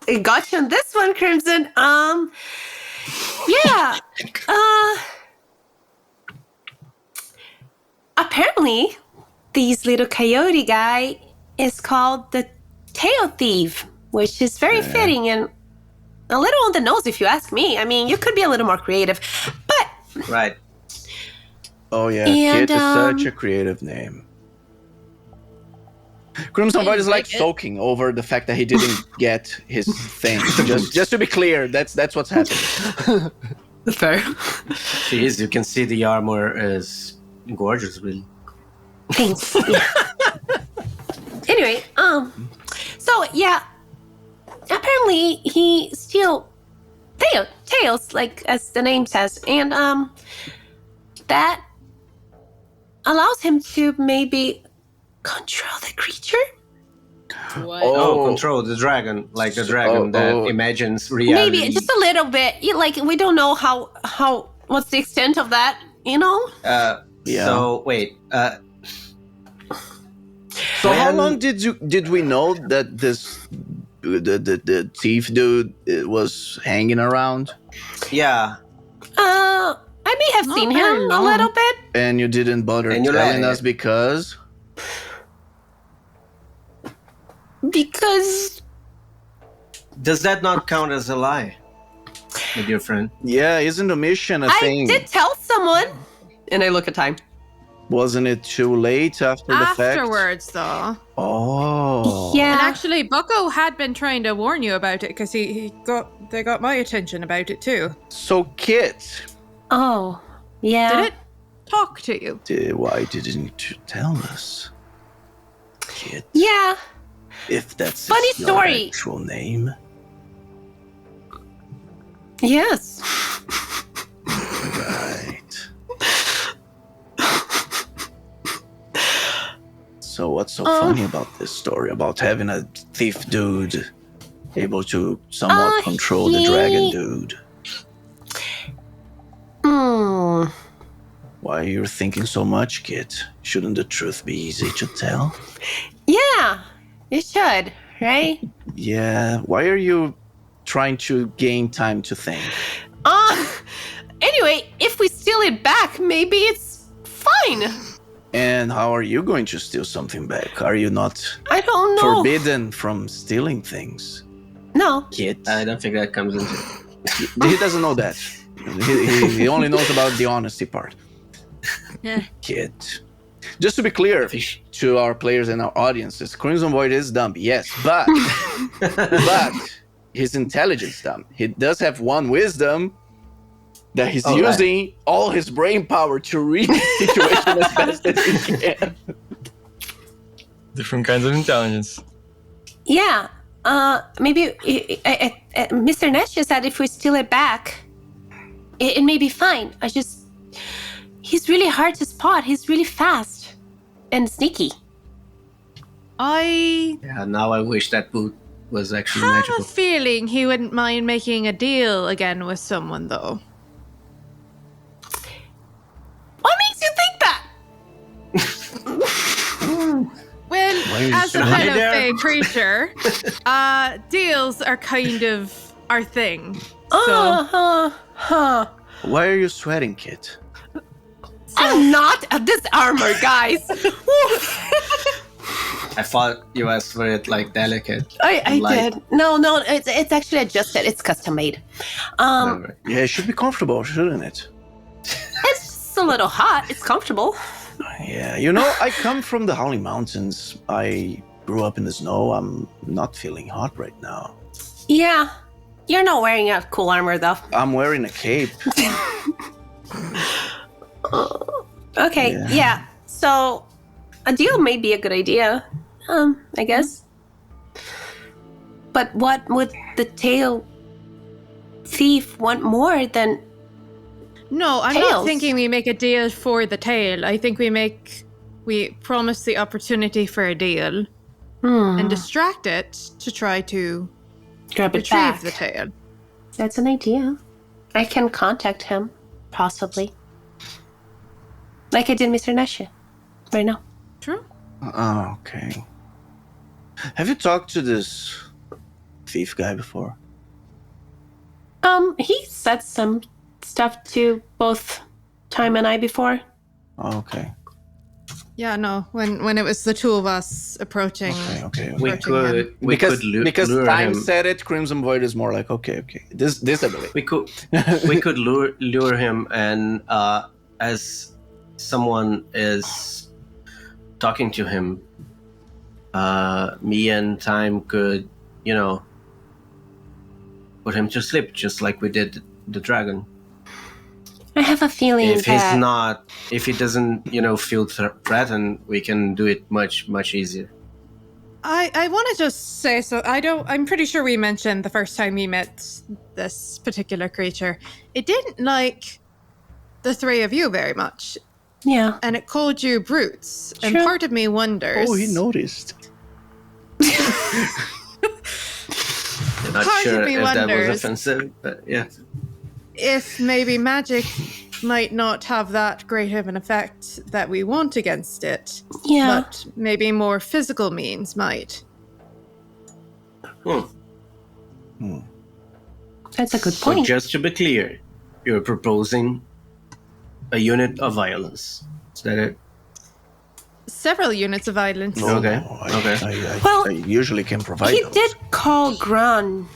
Speaker 4: it got you on this one, Crimson. Yeah. Apparently, this little coyote guy is called the Tail Thief, which is very fitting and a little on the nose if you ask me. I mean, you could be a little more creative, but
Speaker 3: Right.
Speaker 5: Oh yeah,
Speaker 10: And,
Speaker 5: Kit is such a creative name. Crimson Void is like soaking over the fact that he didn't get his thing. just to be clear, that's what's happening.
Speaker 4: Fair.
Speaker 3: Jeez, you can see the armor is gorgeous, really.
Speaker 10: Thanks. Yeah. Anyway, so yeah, apparently he steals tails, like as the name says, and that allows him to maybe control the creature.
Speaker 2: What?
Speaker 3: Oh, control the dragon, like the dragon that imagines reality.
Speaker 10: Maybe just a little bit. Like we don't know how what's the extent of that, you know?
Speaker 5: Yeah.
Speaker 3: So wait.
Speaker 5: So how long did we know that this the thief dude was hanging around?
Speaker 3: Yeah.
Speaker 10: I may have
Speaker 6: Not
Speaker 10: seen
Speaker 6: very
Speaker 10: him a
Speaker 6: long.
Speaker 10: little bit.
Speaker 5: And you didn't bother
Speaker 3: And you
Speaker 5: telling
Speaker 3: let
Speaker 5: us
Speaker 3: it.
Speaker 5: because
Speaker 3: Does that not count as a lie, my dear friend?
Speaker 5: yeah, isn't the mission a
Speaker 10: I
Speaker 5: thing?
Speaker 10: did tell someone.
Speaker 4: And I look at time.
Speaker 5: Wasn't it too late after the fact?
Speaker 6: Afterwards, though.
Speaker 5: Oh.
Speaker 10: Yeah.
Speaker 6: And actually, Bucko had been trying to warn you about it because they got my attention about it too.
Speaker 5: So Kit,
Speaker 10: Oh, yeah.
Speaker 6: Did it talk to you?
Speaker 5: why didn't you tell us? Kit,
Speaker 10: Yeah.
Speaker 5: if that's
Speaker 10: Funny
Speaker 5: your
Speaker 10: story.
Speaker 5: actual name.
Speaker 10: Yes.
Speaker 5: Right. So what's so funny about this story about having a thief dude able to somewhat control the dragon dude?
Speaker 10: Hmm.
Speaker 5: Why are you thinking so much, Kit? Shouldn't the truth be easy to tell?
Speaker 10: Yeah. It should, right?
Speaker 5: Yeah, why are you trying to gain time to think?
Speaker 10: Anyway, if we steal it back, maybe it's fine.
Speaker 5: And how are you going to steal something back? Are you not
Speaker 10: I don't know.
Speaker 5: forbidden from stealing things?
Speaker 10: No.
Speaker 5: Kit.
Speaker 3: I don't think that comes into.
Speaker 5: He doesn't know that. He only knows about the honesty part.
Speaker 2: Yeah.
Speaker 5: Kit. Just to be clear to our players and our audiences, Crimson Void is dumb, yes, but his intelligence dumb. He does have one wisdom that he's using all his brain power to read the situation as best as he can.
Speaker 1: Different kinds of intelligence.
Speaker 10: Yeah. Maybe Mr. Nash just said if we steal it back, it may be fine. He's really hard to spot. He's really fast and sneaky.
Speaker 3: Yeah, now I wish that boot was actually
Speaker 6: I have
Speaker 3: magical.
Speaker 6: a feeling he wouldn't mind making a deal again with someone, though.
Speaker 10: What makes you think that?
Speaker 6: Well, as a
Speaker 3: Hi
Speaker 6: fellow
Speaker 3: there.
Speaker 6: fey creature, deals are kind of our thing. So,
Speaker 5: Why are you sweating, Kit?
Speaker 10: I'm not at this armor, guys.
Speaker 3: I thought you asked for it like delicate.
Speaker 10: I
Speaker 3: Light.
Speaker 10: did. No, it's actually adjusted. It's custom made.
Speaker 3: Alright.
Speaker 5: Yeah, it should be comfortable, shouldn't it?
Speaker 10: It's just a little hot. It's comfortable.
Speaker 5: Yeah, I come from the Howling Mountains. I grew up in the snow. I'm not feeling hot right now.
Speaker 10: Yeah. You're not wearing a cool armor, though.
Speaker 5: I'm wearing a cape.
Speaker 10: Okay, yeah. So, a deal may be a good idea, I guess. But what would the tail thief want more than...
Speaker 6: no, I'm
Speaker 10: Tails.
Speaker 6: not thinking we make a deal for the tail. I think we promise the opportunity for a deal and distract it to try to
Speaker 10: grab it
Speaker 6: retrieve
Speaker 10: back?
Speaker 6: the tail.
Speaker 10: That's an idea. I can contact him, possibly. Like I did Mr. Nesha right now.
Speaker 6: True.
Speaker 5: Oh, okay. Have you talked to this thief guy before?
Speaker 10: He said some stuff to both Time and I before.
Speaker 5: Oh, okay.
Speaker 6: Yeah, no. When it was the two of us approaching,
Speaker 5: Okay.
Speaker 3: We
Speaker 6: approaching him.
Speaker 3: could
Speaker 5: because
Speaker 3: lure
Speaker 5: time
Speaker 3: him.
Speaker 5: said it, Crimson Void is more like okay. This I believe.
Speaker 3: We could lure him, and as someone is talking to him, me and Time could, put him to sleep, just like we did the dragon.
Speaker 10: I have a feeling
Speaker 3: If he doesn't, feel threatened, we can do it much, much easier.
Speaker 6: I want to just say, so I'm pretty sure we mentioned the first time we met this particular creature. It didn't like the three of you very much.
Speaker 10: Yeah.
Speaker 6: And it called you brutes. And
Speaker 10: Sure.
Speaker 6: part of me wonders.
Speaker 5: Oh, he noticed.
Speaker 3: I'm not
Speaker 6: Part of
Speaker 3: sure
Speaker 6: me
Speaker 3: if that was
Speaker 6: wonders-
Speaker 3: offensive, but yeah.
Speaker 6: If maybe magic might not have that great of an effect that we want against it.
Speaker 10: Yeah.
Speaker 6: But maybe more physical means might.
Speaker 10: That's a good
Speaker 3: So
Speaker 10: point.
Speaker 3: just to be clear, you're proposing a unit of violence. Is that it?
Speaker 6: Several units of violence.
Speaker 5: No,
Speaker 3: Okay.
Speaker 5: no,
Speaker 3: Okay.
Speaker 10: Well,
Speaker 5: I usually can provide
Speaker 10: He
Speaker 5: those.
Speaker 10: did call Gran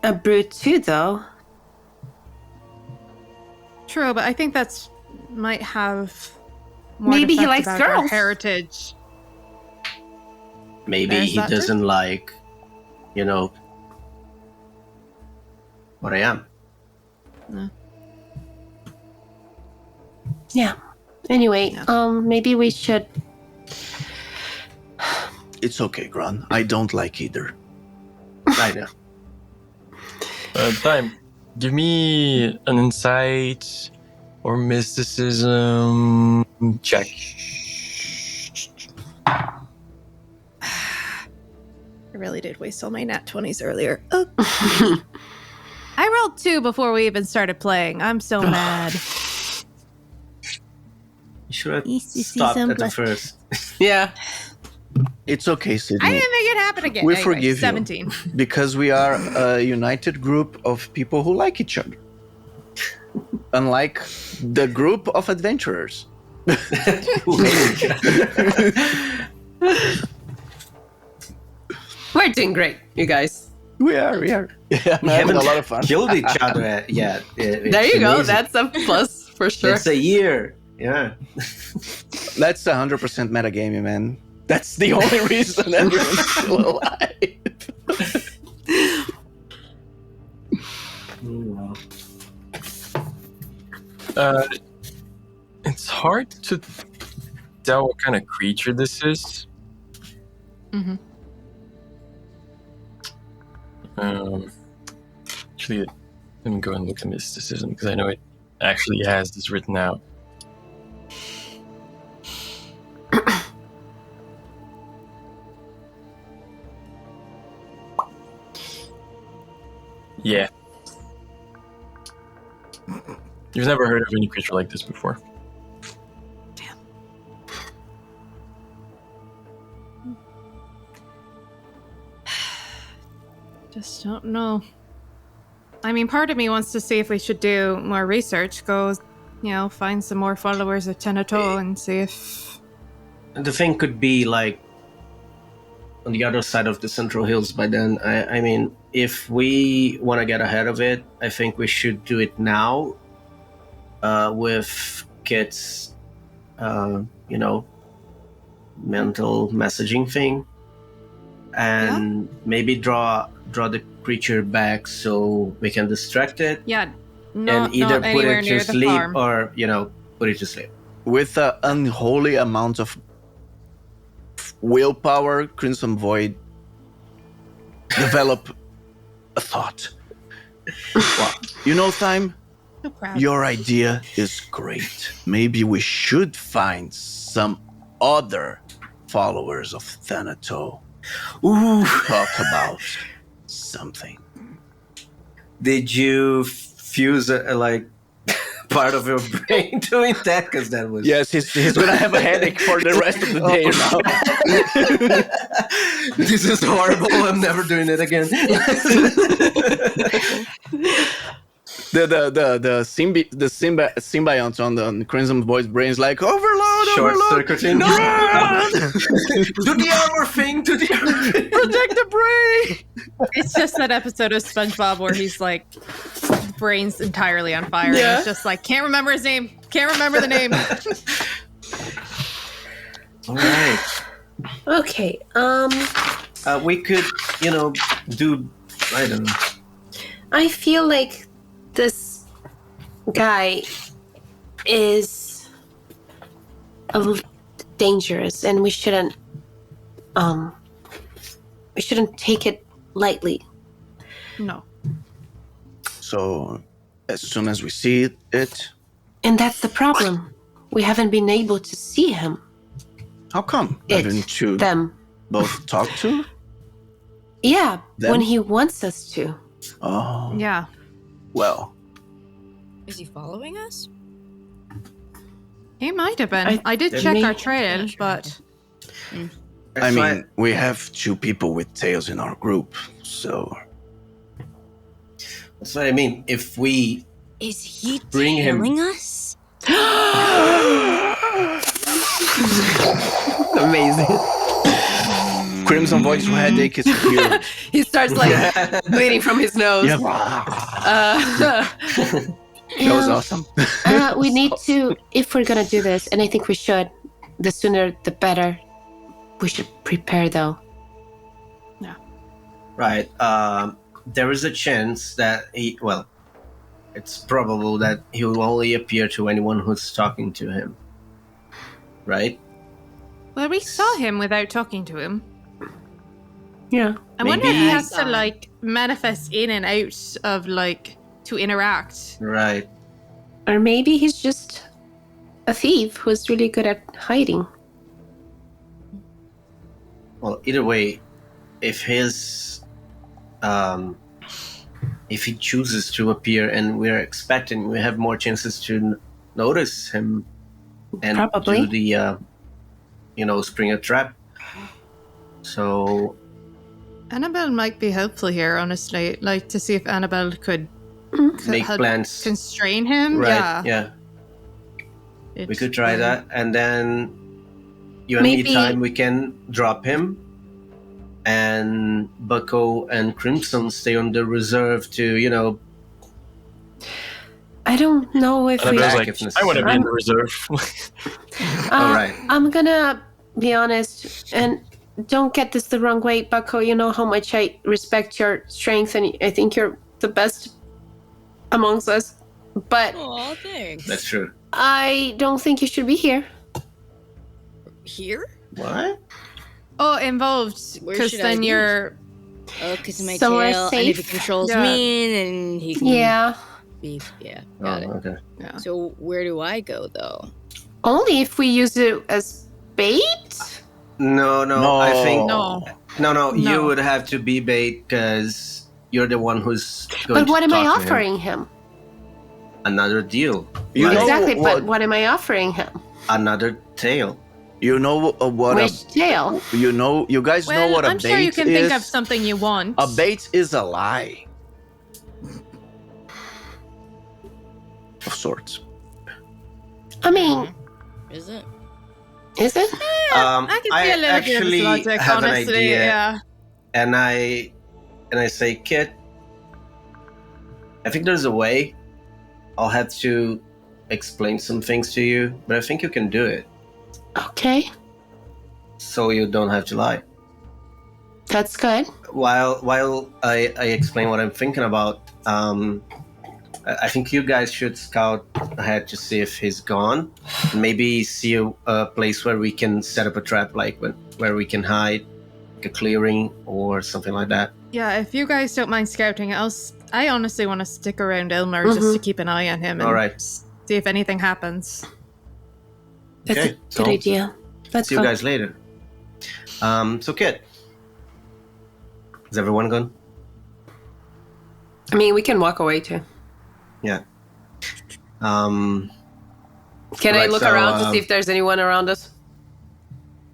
Speaker 10: a brute too, though.
Speaker 6: True, but I think that's might have more
Speaker 10: Maybe he
Speaker 6: effect
Speaker 10: likes
Speaker 6: about our
Speaker 10: girls.
Speaker 6: heritage.
Speaker 3: Maybe
Speaker 6: There's
Speaker 3: he
Speaker 6: that too.
Speaker 3: doesn't like, what I am.
Speaker 10: Yeah. Anyway,
Speaker 6: Yeah.
Speaker 10: maybe we should.
Speaker 5: It's okay, Gran. I don't like either.
Speaker 3: I know.
Speaker 1: Time. Give me an insight or mysticism check.
Speaker 6: I really did waste all my nat 20s earlier. Oh. I rolled 2 before we even started playing. I'm so mad.
Speaker 3: You should have
Speaker 2: Used to see
Speaker 3: stopped
Speaker 2: some
Speaker 3: at the
Speaker 2: blood.
Speaker 3: first.
Speaker 4: Yeah.
Speaker 5: It's okay,
Speaker 6: I
Speaker 5: Sydney.
Speaker 6: didn't make it happen again.
Speaker 5: We
Speaker 6: Anyway,
Speaker 5: forgive
Speaker 6: 17.
Speaker 5: you because we are a united group of people who like each other. Unlike the group of adventurers.
Speaker 4: We're doing great, you guys.
Speaker 5: We are. Yeah,
Speaker 3: We
Speaker 5: I'm having
Speaker 3: haven't
Speaker 5: a lot of fun.
Speaker 3: killed each other yet.
Speaker 4: There you go. That's a plus for sure.
Speaker 3: It's a year. Yeah.
Speaker 5: That's 100% metagaming, man. That's the only reason everyone's still alive.
Speaker 1: It's hard to tell what kind of creature this is.
Speaker 6: Mhm.
Speaker 1: Actually, let me go and look at mysticism because I know it actually has this written out. Yeah. You've never heard of any creature like this before.
Speaker 6: Just don't know. I mean, part of me wants to see if we should do more research. Go, find some more followers of Tenato and see if.
Speaker 3: The thing could be like on the other side of the Central Hills by then. I mean, if we want to get ahead of it, I think we should do it now with Kit's, mental messaging thing. And maybe draw the creature back so we can distract it.
Speaker 6: Yeah, not,
Speaker 3: and either
Speaker 6: not
Speaker 3: put
Speaker 6: anywhere
Speaker 3: it
Speaker 6: near
Speaker 3: to
Speaker 6: the
Speaker 3: sleep
Speaker 6: farm.
Speaker 3: or, put it to sleep.
Speaker 5: With an unholy amount of willpower, Crimson Void develop a thought. Well, Time,
Speaker 6: No problem.
Speaker 5: your idea is great. Maybe we should find some other followers of Thanato.
Speaker 3: Ooh.
Speaker 5: Talk about something.
Speaker 3: Did you fuse part of your brain doing that? Because that was
Speaker 5: Yes, he's gonna have a headache for the rest of the day now.
Speaker 3: This is horrible. I'm never doing it again.
Speaker 5: The symbiont on the Crimson Void's brain is like overload.
Speaker 3: short circuiting.
Speaker 5: No!
Speaker 3: Do the armor thing. Do the armor thing.
Speaker 5: Protect the brain!
Speaker 6: It's just that episode of SpongeBob where he's like, brain's entirely on fire.
Speaker 4: Yeah.
Speaker 6: And he's just like, can't remember his name. Can't remember the name.
Speaker 3: All right.
Speaker 10: Okay.
Speaker 3: We could, do. I don't know.
Speaker 10: I feel like this guy is a little dangerous, and we shouldn't take it lightly.
Speaker 6: No.
Speaker 5: So, as soon as we see it,
Speaker 10: And that's the problem. We haven't been able to see him.
Speaker 5: how come?
Speaker 10: It,
Speaker 5: Haven't you
Speaker 10: them.
Speaker 5: both talked to?
Speaker 10: Yeah,
Speaker 5: Them?
Speaker 10: when he wants us to.
Speaker 5: Oh,
Speaker 6: Yeah.
Speaker 5: well.
Speaker 2: Is he following us?
Speaker 6: He might have been. I did check our trail, but
Speaker 5: I mean, we have 2 people with tails in our group, so...
Speaker 3: That's what I mean. If we
Speaker 2: Is he
Speaker 3: Bring him.
Speaker 2: tailing us?
Speaker 4: Amazing.
Speaker 5: Crimson Void's headache is here.
Speaker 4: He starts like bleeding from his nose.
Speaker 5: Yeah. That was awesome.
Speaker 10: We need to, if we're gonna do this, and I think we should, the sooner the better. We should prepare though.
Speaker 3: Right. There is a chance that it's probable that he will only appear to anyone who's talking to him. Right?
Speaker 6: well, we saw him without talking to him.
Speaker 10: Yeah.
Speaker 6: I wonder if he
Speaker 3: Maybe-
Speaker 6: has to like manifest in and out of like to interact.
Speaker 3: Right.
Speaker 10: Or maybe he's just a thief who's really good at hiding.
Speaker 3: Well, either way, if he chooses to appear and we're expecting, we have more chances to notice him and
Speaker 10: Probably.
Speaker 3: do the, spring a trap. So,
Speaker 6: Annabelle might be helpful here, honestly. Like to see if Annabelle could
Speaker 3: make
Speaker 6: help
Speaker 3: plans.
Speaker 6: constrain him.
Speaker 3: Right,
Speaker 6: Yeah.
Speaker 3: We could try that, and then you and
Speaker 10: Maybe-
Speaker 3: me time we can drop him, and Bucko and Crimson stay on the reserve to,
Speaker 10: I don't know if
Speaker 1: And
Speaker 10: we.
Speaker 1: I was
Speaker 3: Back
Speaker 1: like,
Speaker 3: if
Speaker 1: I want to be in
Speaker 10: necessary.
Speaker 1: the reserve.
Speaker 3: All right.
Speaker 10: I'm gonna be honest, and don't get this the wrong way, Bucko. You know how much I respect your strength, and I think you're the best amongst us. But
Speaker 2: Oh, thanks.
Speaker 3: That's true.
Speaker 10: I don't think you should be here.
Speaker 2: Here?
Speaker 3: What?
Speaker 6: Oh, involved.
Speaker 2: Where
Speaker 6: Because
Speaker 2: should I
Speaker 6: then
Speaker 2: be?
Speaker 6: you're.
Speaker 2: Oh, because of my
Speaker 10: Somewhere
Speaker 2: tail. And if he
Speaker 10: safe.
Speaker 2: controls
Speaker 6: Yeah.
Speaker 2: me, then he can
Speaker 10: Yeah,
Speaker 2: be. Yeah,
Speaker 3: Oh,
Speaker 2: got it.
Speaker 3: okay.
Speaker 6: Yeah.
Speaker 2: So where do I go, though?
Speaker 10: only if we use it as bait.
Speaker 3: No, I think
Speaker 6: No.
Speaker 3: no. You
Speaker 6: No.
Speaker 3: would have to be bait because you're the one who's going
Speaker 10: But what
Speaker 3: to
Speaker 10: am I
Speaker 3: talk to him.
Speaker 10: offering him?
Speaker 3: Another deal.
Speaker 5: You
Speaker 3: Like
Speaker 5: know
Speaker 10: Exactly,
Speaker 5: what-
Speaker 10: but what am I offering him?
Speaker 3: another tail.
Speaker 5: You know what
Speaker 10: Which tail?
Speaker 5: you guys know
Speaker 6: Well,
Speaker 5: what a
Speaker 6: I'm
Speaker 5: bait
Speaker 6: sure you can
Speaker 5: is?
Speaker 6: think of something you want.
Speaker 5: A bait is a lie. Of sorts.
Speaker 10: I mean,
Speaker 2: Is it?
Speaker 10: is it?
Speaker 6: I can see a little
Speaker 3: actually
Speaker 6: bit of this logic,
Speaker 3: have an
Speaker 6: honestly.
Speaker 3: idea,
Speaker 6: Yeah.
Speaker 3: and I say, Kit, I think there's a way. I'll have to explain some things to you, but I think you can do it,
Speaker 10: Okay,
Speaker 3: so you don't have to lie.
Speaker 10: that's good.
Speaker 3: While I explain what I'm thinking about, I think you guys should scout ahead to see if he's gone. Maybe see a place where we can set up a trap, like where we can hide, like a clearing or something like that.
Speaker 6: Yeah, if you guys don't mind scouting, I honestly want to stick around Elmer just to keep an eye on him and
Speaker 3: All right.
Speaker 6: see if anything happens.
Speaker 10: That's
Speaker 3: Okay,
Speaker 10: a good
Speaker 3: so
Speaker 10: idea. Let's
Speaker 3: See
Speaker 10: go.
Speaker 3: you guys later. So Kit, is everyone gone?
Speaker 4: I mean, we can walk away too.
Speaker 3: Yeah.
Speaker 4: Can I
Speaker 3: Right,
Speaker 4: look
Speaker 3: so,
Speaker 4: around to see if there's anyone around us?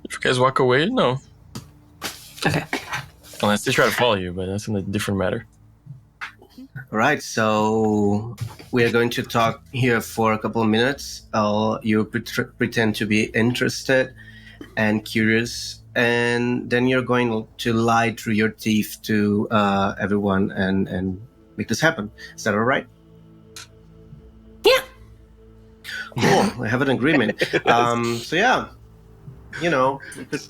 Speaker 1: If you guys walk away, no.
Speaker 4: Okay.
Speaker 1: Unless they try to follow you, but that's a different matter.
Speaker 3: All right, so we are going to talk here for a couple of minutes. You pretend to be interested and curious, and then you're going to lie through your teeth to everyone and make this happen. Is that all right?
Speaker 10: Yeah.
Speaker 3: Cool. I have an agreement. So yeah, you could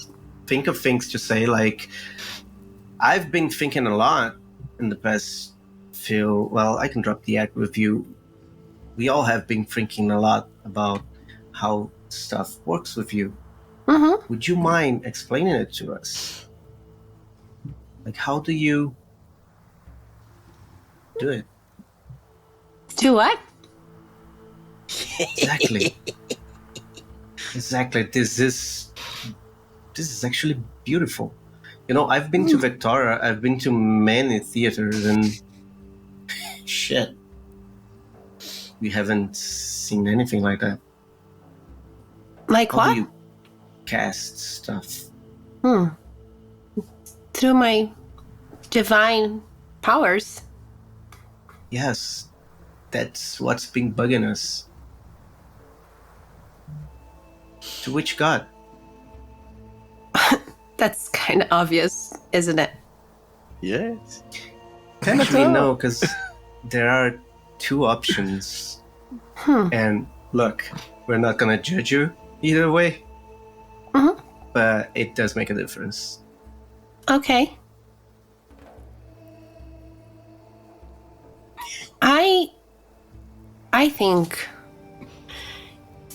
Speaker 3: think of things to say. Like, I've been thinking a lot in the past few. Well, I can drop the act with you. We all have been thinking a lot about how stuff works with you.
Speaker 10: Mm-hmm.
Speaker 3: Would you mind explaining it to us? Like, how do you do it?
Speaker 10: Do what?
Speaker 3: Exactly. Exactly. This is actually beautiful. I've been to Victoria. I've been to many theaters, and shit, we haven't seen anything like that.
Speaker 10: Like
Speaker 3: How
Speaker 10: what?
Speaker 3: do you cast stuff?
Speaker 10: Through my divine powers.
Speaker 3: Yes, that's what's been bugging us. To which god?
Speaker 10: That's kind of obvious, isn't it?
Speaker 5: Yes.
Speaker 3: Actually, no, because there are two options. And look, we're not gonna judge you either way.
Speaker 10: Mhm.
Speaker 3: But it does make a difference.
Speaker 10: Okay. I think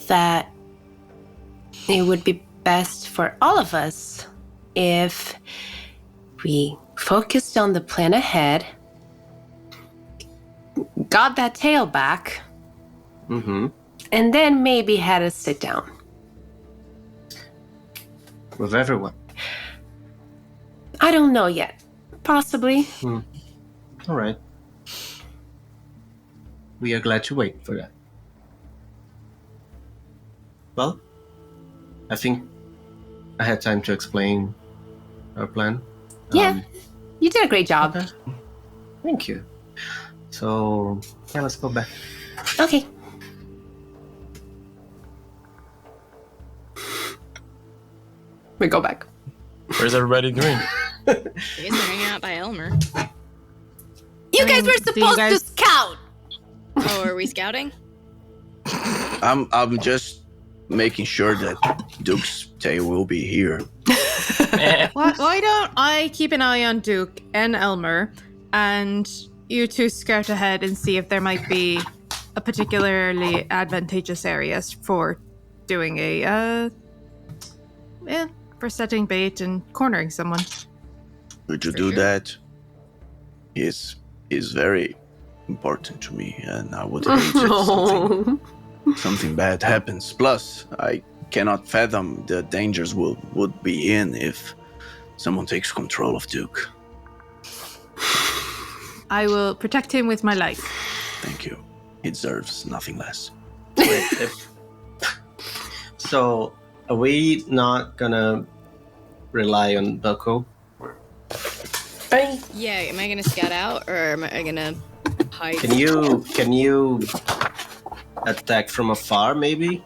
Speaker 10: that it would be best for all of us if we focused on the plan ahead, got that tail back,
Speaker 3: Mm-hmm.
Speaker 10: and then maybe had a sit down.
Speaker 3: With everyone.
Speaker 10: I don't know yet. Possibly.
Speaker 3: All right. We are glad to wait for that. Well, I think I had time to explain our plan.
Speaker 10: Yeah, you did a great job.
Speaker 3: Okay. Thank you. So, yeah, let's go back.
Speaker 10: Okay. We go back.
Speaker 1: Where's everybody doing?
Speaker 2: You guys are hanging out by Elmer.
Speaker 10: You guys were supposed to scout.
Speaker 2: Oh, are we scouting?
Speaker 5: I'm just making sure that Duke's tail will be here.
Speaker 6: Why don't I keep an eye on Duke and Elmer, and you two scout ahead and see if there might be a particularly advantageous areas for doing for setting bait and cornering someone.
Speaker 5: Would you
Speaker 2: For
Speaker 5: do
Speaker 2: sure.
Speaker 5: that? He's very important to me, and I would hate if something bad happens. Plus, I cannot fathom the dangers would be in if someone takes control of Duke.
Speaker 6: I will protect him with my life.
Speaker 5: Thank you. He deserves nothing less.
Speaker 3: So, are we not gonna rely on Bucko?
Speaker 2: Yeah, am I gonna scout out or am I gonna hide?
Speaker 3: Can you attack from afar, maybe?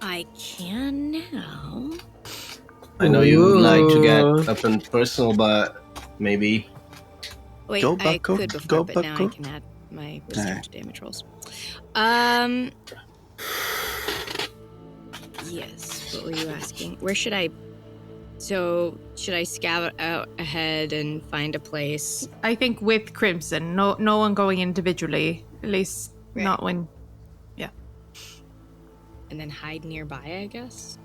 Speaker 2: I can now.
Speaker 3: I know you would like to get up and personal, but maybe.
Speaker 2: Wait,
Speaker 5: Go,
Speaker 2: I
Speaker 5: Bucko.
Speaker 2: could before,
Speaker 5: Go,
Speaker 2: but now I
Speaker 5: Bucko.
Speaker 2: can add my
Speaker 5: Nah.
Speaker 2: wisdom to damage rolls. Yes. What were you asking? Where should I? So should I scout out ahead and find a place?
Speaker 6: I think with Crimson, no one going individually. At least
Speaker 2: Right.
Speaker 6: not when.
Speaker 2: And then hide nearby, I guess.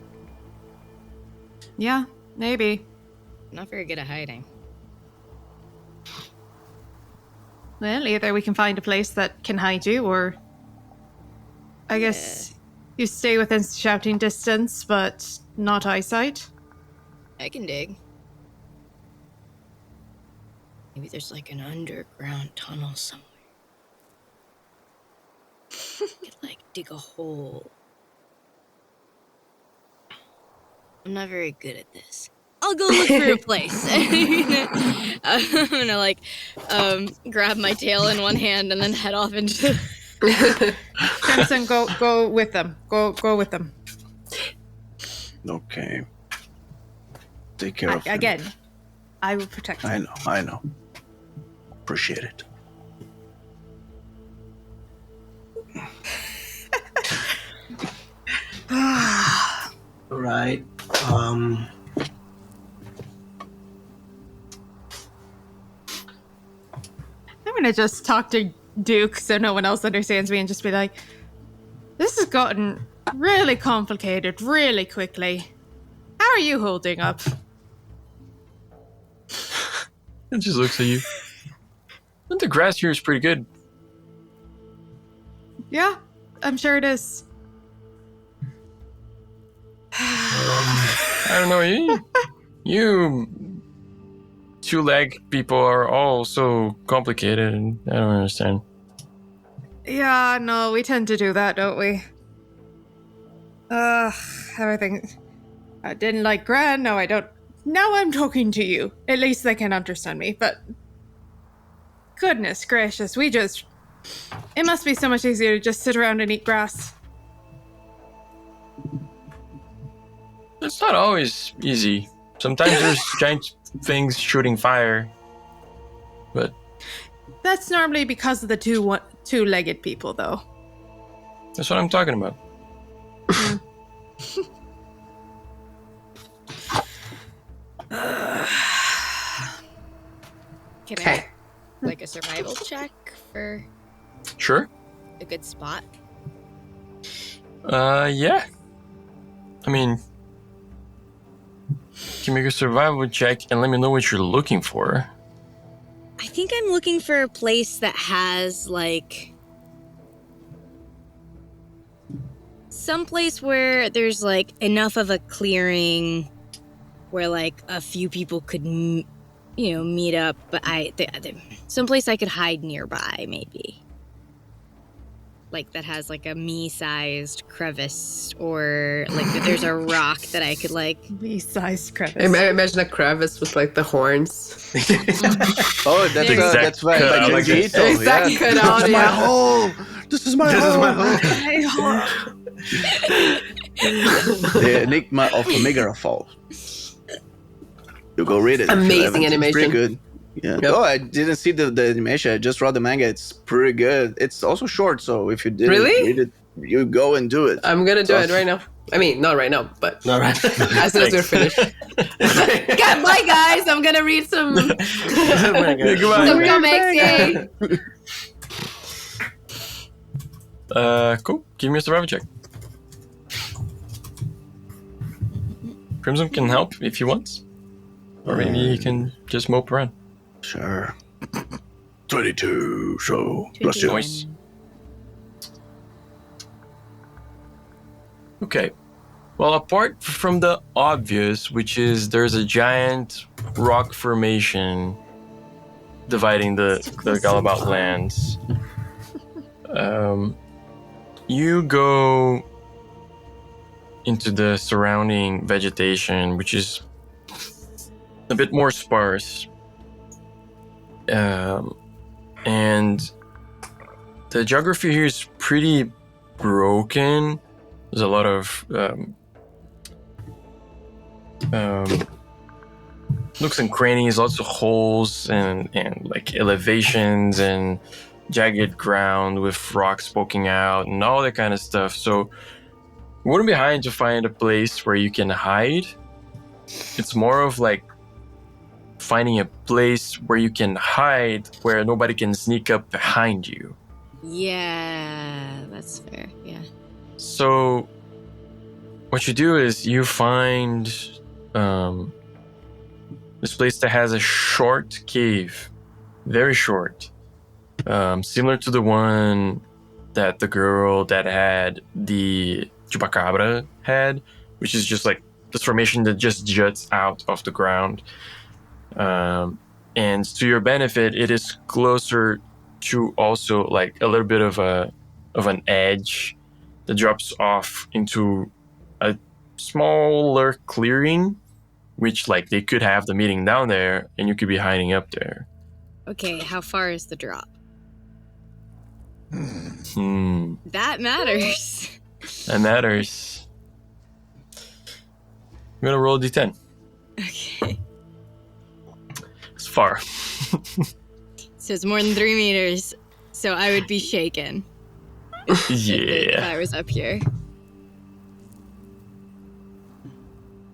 Speaker 6: Yeah, maybe.
Speaker 2: I'm not very good at hiding.
Speaker 6: Well, either we can find a place that can hide you, or I guess you stay within shouting distance, but not eyesight.
Speaker 2: I can dig. Maybe there's like an underground tunnel somewhere. Could like dig a hole. I'm not very good at this. I'll go look for a place. I'm gonna like grab my tail in one hand and then head off into.
Speaker 6: Crimson, go with them. Go with them.
Speaker 5: Okay. Take care of him.
Speaker 6: Again, I will protect him.
Speaker 5: I know. Appreciate it.
Speaker 3: Right.
Speaker 6: I'm gonna just talk to Duke so no one else understands me and just be like, this has gotten really complicated really quickly. How are you holding up?
Speaker 1: It just looks at you. And the grass here is pretty good.
Speaker 6: Yeah, I'm sure it is.
Speaker 1: I don't know. You two-leg people are all so complicated, and I don't understand.
Speaker 6: Yeah, no, we tend to do that, don't we? Everything. I didn't like Gran, no, I don't. Now I'm talking to you. At least they can understand me, but... Goodness gracious, it must be so much easier to just sit around and eat grass.
Speaker 1: It's not always easy. Sometimes there's giant things shooting fire, but
Speaker 6: That's normally because of the two-legged people, though.
Speaker 1: that's what I'm talking about.
Speaker 2: Can I like a survival check for
Speaker 1: Sure.
Speaker 2: a good spot?
Speaker 1: Yeah. I mean, you can make a survival check and let me know what you're looking for.
Speaker 2: I think I'm looking for a place that has like some place where there's like enough of a clearing where like a few people could meet up, but someplace I could hide nearby, maybe. Like that has like a me-sized crevice, or like that there's a rock that I could like.
Speaker 6: Me-sized crevice.
Speaker 4: I imagine a crevice with like the horns.
Speaker 5: Oh, that's right. Like
Speaker 1: like
Speaker 5: Vegito,
Speaker 1: this.
Speaker 4: Exactly cut out.
Speaker 5: This is my hole. This is my hole. The Enigma of Megarafall. You go read it.
Speaker 4: Amazing
Speaker 5: It's
Speaker 4: animation.
Speaker 5: pretty good. Yeah.
Speaker 4: Yep.
Speaker 5: Oh, I didn't see the animation. I just read the manga. It's pretty good. It's also short, so if you didn't
Speaker 4: Really?
Speaker 5: read it, you go and do it.
Speaker 4: I'm gonna do it right now. I mean, not right now, but
Speaker 3: All right.
Speaker 4: as soon as we're finished. Bye, guys. I'm gonna read some
Speaker 1: Goodbye.
Speaker 4: some comics. Yay.
Speaker 1: Cool. Give me a survival check. Crimson can help if he wants. Or maybe he can just mope around.
Speaker 5: Sure. 22, so plus 2.
Speaker 1: Nice. Okay. Well, apart from the obvious, which is there's a giant rock formation dividing the Galabout lands, you go into the surrounding vegetation, which is a bit more sparse. And the geography here is pretty broken. There's a lot of nooks and crannies, lots of holes and like elevations and jagged ground with rocks poking out and all that kind of stuff. So you wouldn't be hiding to find a place where you can hide. It's more of like finding a place where you can hide where nobody can sneak up behind you.
Speaker 2: Yeah, that's fair. Yeah.
Speaker 1: So what you do is you find this place that has a short cave, very short, similar to the one that the girl that had the chupacabra had, which is just like this formation that just juts out of the ground. And to your benefit, it is closer to also like a little bit of an edge that drops off into a smaller clearing which like they could have the meeting down there, and you could be hiding up there.
Speaker 2: Okay, how far is the drop?
Speaker 1: That
Speaker 2: matters.
Speaker 1: That matters. I'm gonna roll a d10.
Speaker 2: Okay.
Speaker 1: It's far.
Speaker 2: So it's more than 3 meters. So I would be shaken. If I was up here.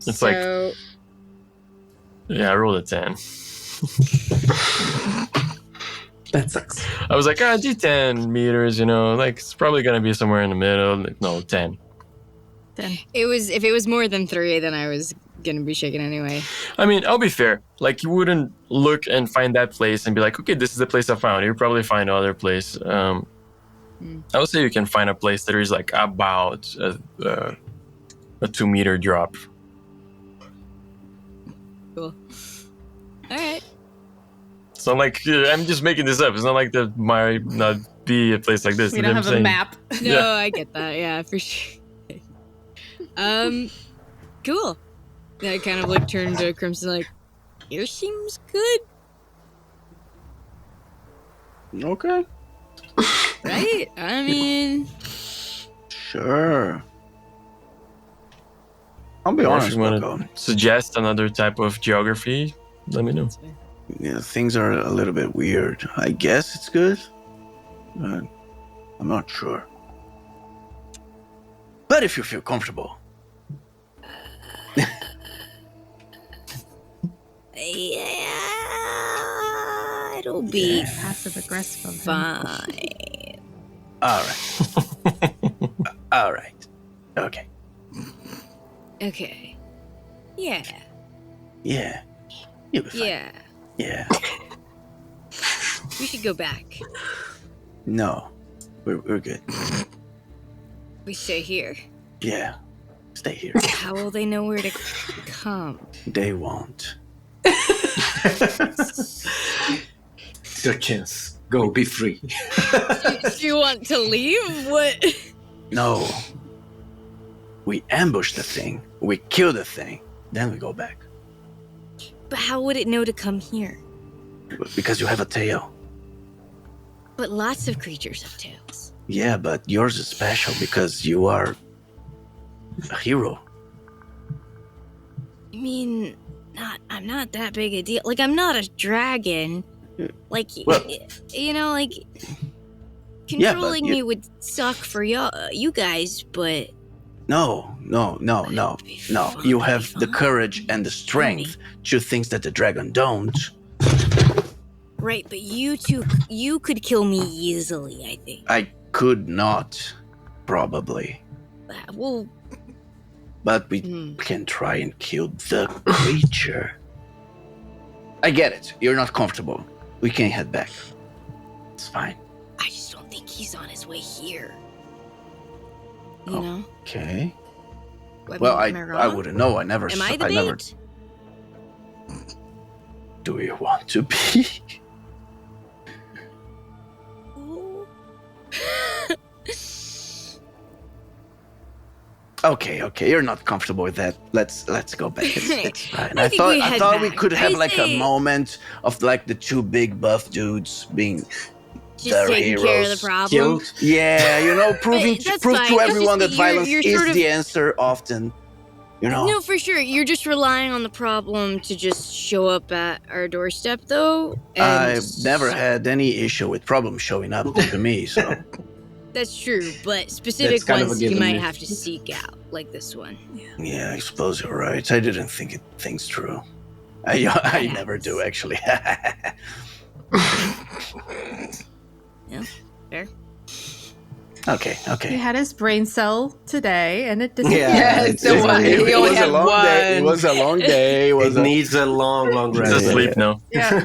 Speaker 1: It's like, yeah, I rolled a 10.
Speaker 3: That sucks.
Speaker 1: I was like, d10 meters, like it's probably gonna be somewhere in the middle. Like, no, 10.
Speaker 6: 10.
Speaker 2: If it was more than 3, then I was gonna be shaken anyway.
Speaker 1: I mean, I'll be fair. Like, you wouldn't look and find that place and be like, okay, this is the place I found. You'll probably find another place. I would say you can find a place that is like about a 2-meter drop.
Speaker 2: Cool. All right.
Speaker 1: It's not like I'm just making this up. It's not like there might not be a place like this.
Speaker 6: We don't have a map.
Speaker 2: No, I get that. Yeah, for sure. Cool. Then I kind of like turned to Crimson like, here seems good.
Speaker 5: Okay.
Speaker 2: Right? I mean...
Speaker 5: Sure. I'll be
Speaker 1: Or
Speaker 5: honest,
Speaker 1: if you want
Speaker 5: Bucko.
Speaker 1: to suggest another type of geography, let me know.
Speaker 5: Yeah, things are a little bit weird. I guess it's good, but I'm not sure. But if you feel comfortable.
Speaker 2: Yeah, it'll be
Speaker 6: passive aggressive.
Speaker 2: fine.
Speaker 5: All right. All right. Okay.
Speaker 2: Okay. Yeah.
Speaker 5: Yeah. You'll be fine.
Speaker 2: Yeah.
Speaker 5: Yeah.
Speaker 2: We should go back.
Speaker 5: No. We're good.
Speaker 2: We stay here.
Speaker 5: Yeah. Stay here.
Speaker 2: How will they know where to come?
Speaker 5: They won't.
Speaker 3: It's your chance. Go, be free.
Speaker 2: Do you want to leave? What?
Speaker 5: No. We ambush the thing. We kill the thing. Then we go back.
Speaker 2: But how would it know to come here?
Speaker 5: Because you have a tail.
Speaker 2: But lots of creatures have tails.
Speaker 5: Yeah, but yours is special because you are a hero.
Speaker 2: I mean, I'm not that big a deal. Like, I'm not a dragon. Like,
Speaker 5: Well-
Speaker 2: like, controlling me would suck for you guys, but...
Speaker 5: No. You have the courage and the strength to things that the dragon don't.
Speaker 2: Right, but you could kill me easily, I think.
Speaker 5: I could not, probably.
Speaker 2: Well...
Speaker 5: But we can try and kill the creature. I get it. You're not comfortable. We can head back. It's fine.
Speaker 2: I just don't think he's on his way here. You know?
Speaker 5: Okay.
Speaker 2: Well,
Speaker 5: I wouldn't know. I never.
Speaker 2: Am I the bait?
Speaker 5: Do you want to be? Okay. You're not comfortable with that. Let's go back. It's fine. I thought we could have a moment of like the two big buff dudes being
Speaker 2: just taking
Speaker 5: heroes.
Speaker 2: care of the problem.
Speaker 3: Killed.
Speaker 5: Yeah, prove
Speaker 2: fine.
Speaker 5: to everyone that violence
Speaker 2: you're
Speaker 5: is
Speaker 2: sort of...
Speaker 5: the answer often.
Speaker 2: No, for sure. You're just relying on the problem to just show up at our doorstep, though.
Speaker 5: I've never had any issue with problems showing up to me, so.
Speaker 2: That's true, but specific
Speaker 3: kind of a
Speaker 2: ones you
Speaker 3: given,
Speaker 2: might
Speaker 3: yeah.
Speaker 2: have to seek out, like this one.
Speaker 5: Yeah, I suppose you're right. I didn't think things through. I never do, actually.
Speaker 2: Yeah, fair.
Speaker 5: Okay.
Speaker 6: He had his brain cell today, and it disappeared.
Speaker 3: Yeah,
Speaker 4: Yes, the one. He only
Speaker 5: was a
Speaker 4: had
Speaker 5: long day. It
Speaker 4: one.
Speaker 5: was a long day.
Speaker 3: It needs a long
Speaker 1: He's
Speaker 3: rest.
Speaker 1: asleep now.
Speaker 6: Yeah.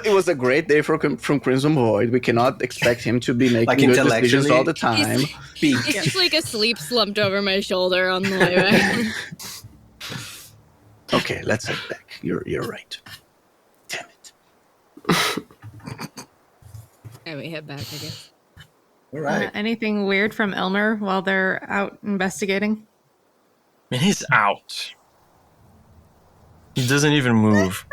Speaker 5: It was a great day from Crimson Void. We cannot expect him to be making
Speaker 3: Like
Speaker 5: good decisions
Speaker 3: intellectually.
Speaker 5: all the time.
Speaker 2: It's just like asleep slumped over my shoulder on the way back.
Speaker 5: Okay, let's head back. You're right. Damn it.
Speaker 2: And we head back, I guess.
Speaker 3: All right.
Speaker 6: Anything weird from Elmer while they're out investigating?
Speaker 1: Man, he's out. He doesn't even move.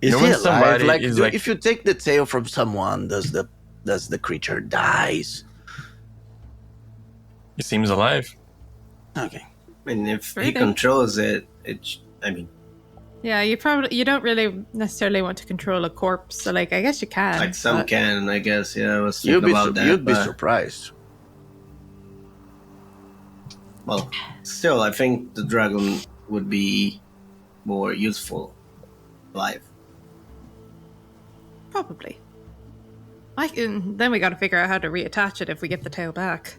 Speaker 5: Is
Speaker 1: know
Speaker 5: he
Speaker 1: when
Speaker 5: alive?
Speaker 1: somebody
Speaker 5: Like,
Speaker 1: is like-
Speaker 5: if you take the tail from someone, does the creature dies?
Speaker 1: He seems alive.
Speaker 5: Okay.
Speaker 3: And if he
Speaker 6: Really?
Speaker 3: controls it,
Speaker 6: Yeah, you don't really necessarily want to control a corpse. So, like, I guess you can.
Speaker 3: like some
Speaker 6: but-
Speaker 3: can, I guess. Yeah, I was thinking about that.
Speaker 5: You'd be
Speaker 3: but,
Speaker 5: surprised.
Speaker 3: well, still, I think the dragon would be more useful alive.
Speaker 6: Probably. Then we got to figure out how to reattach it if we get the tail back.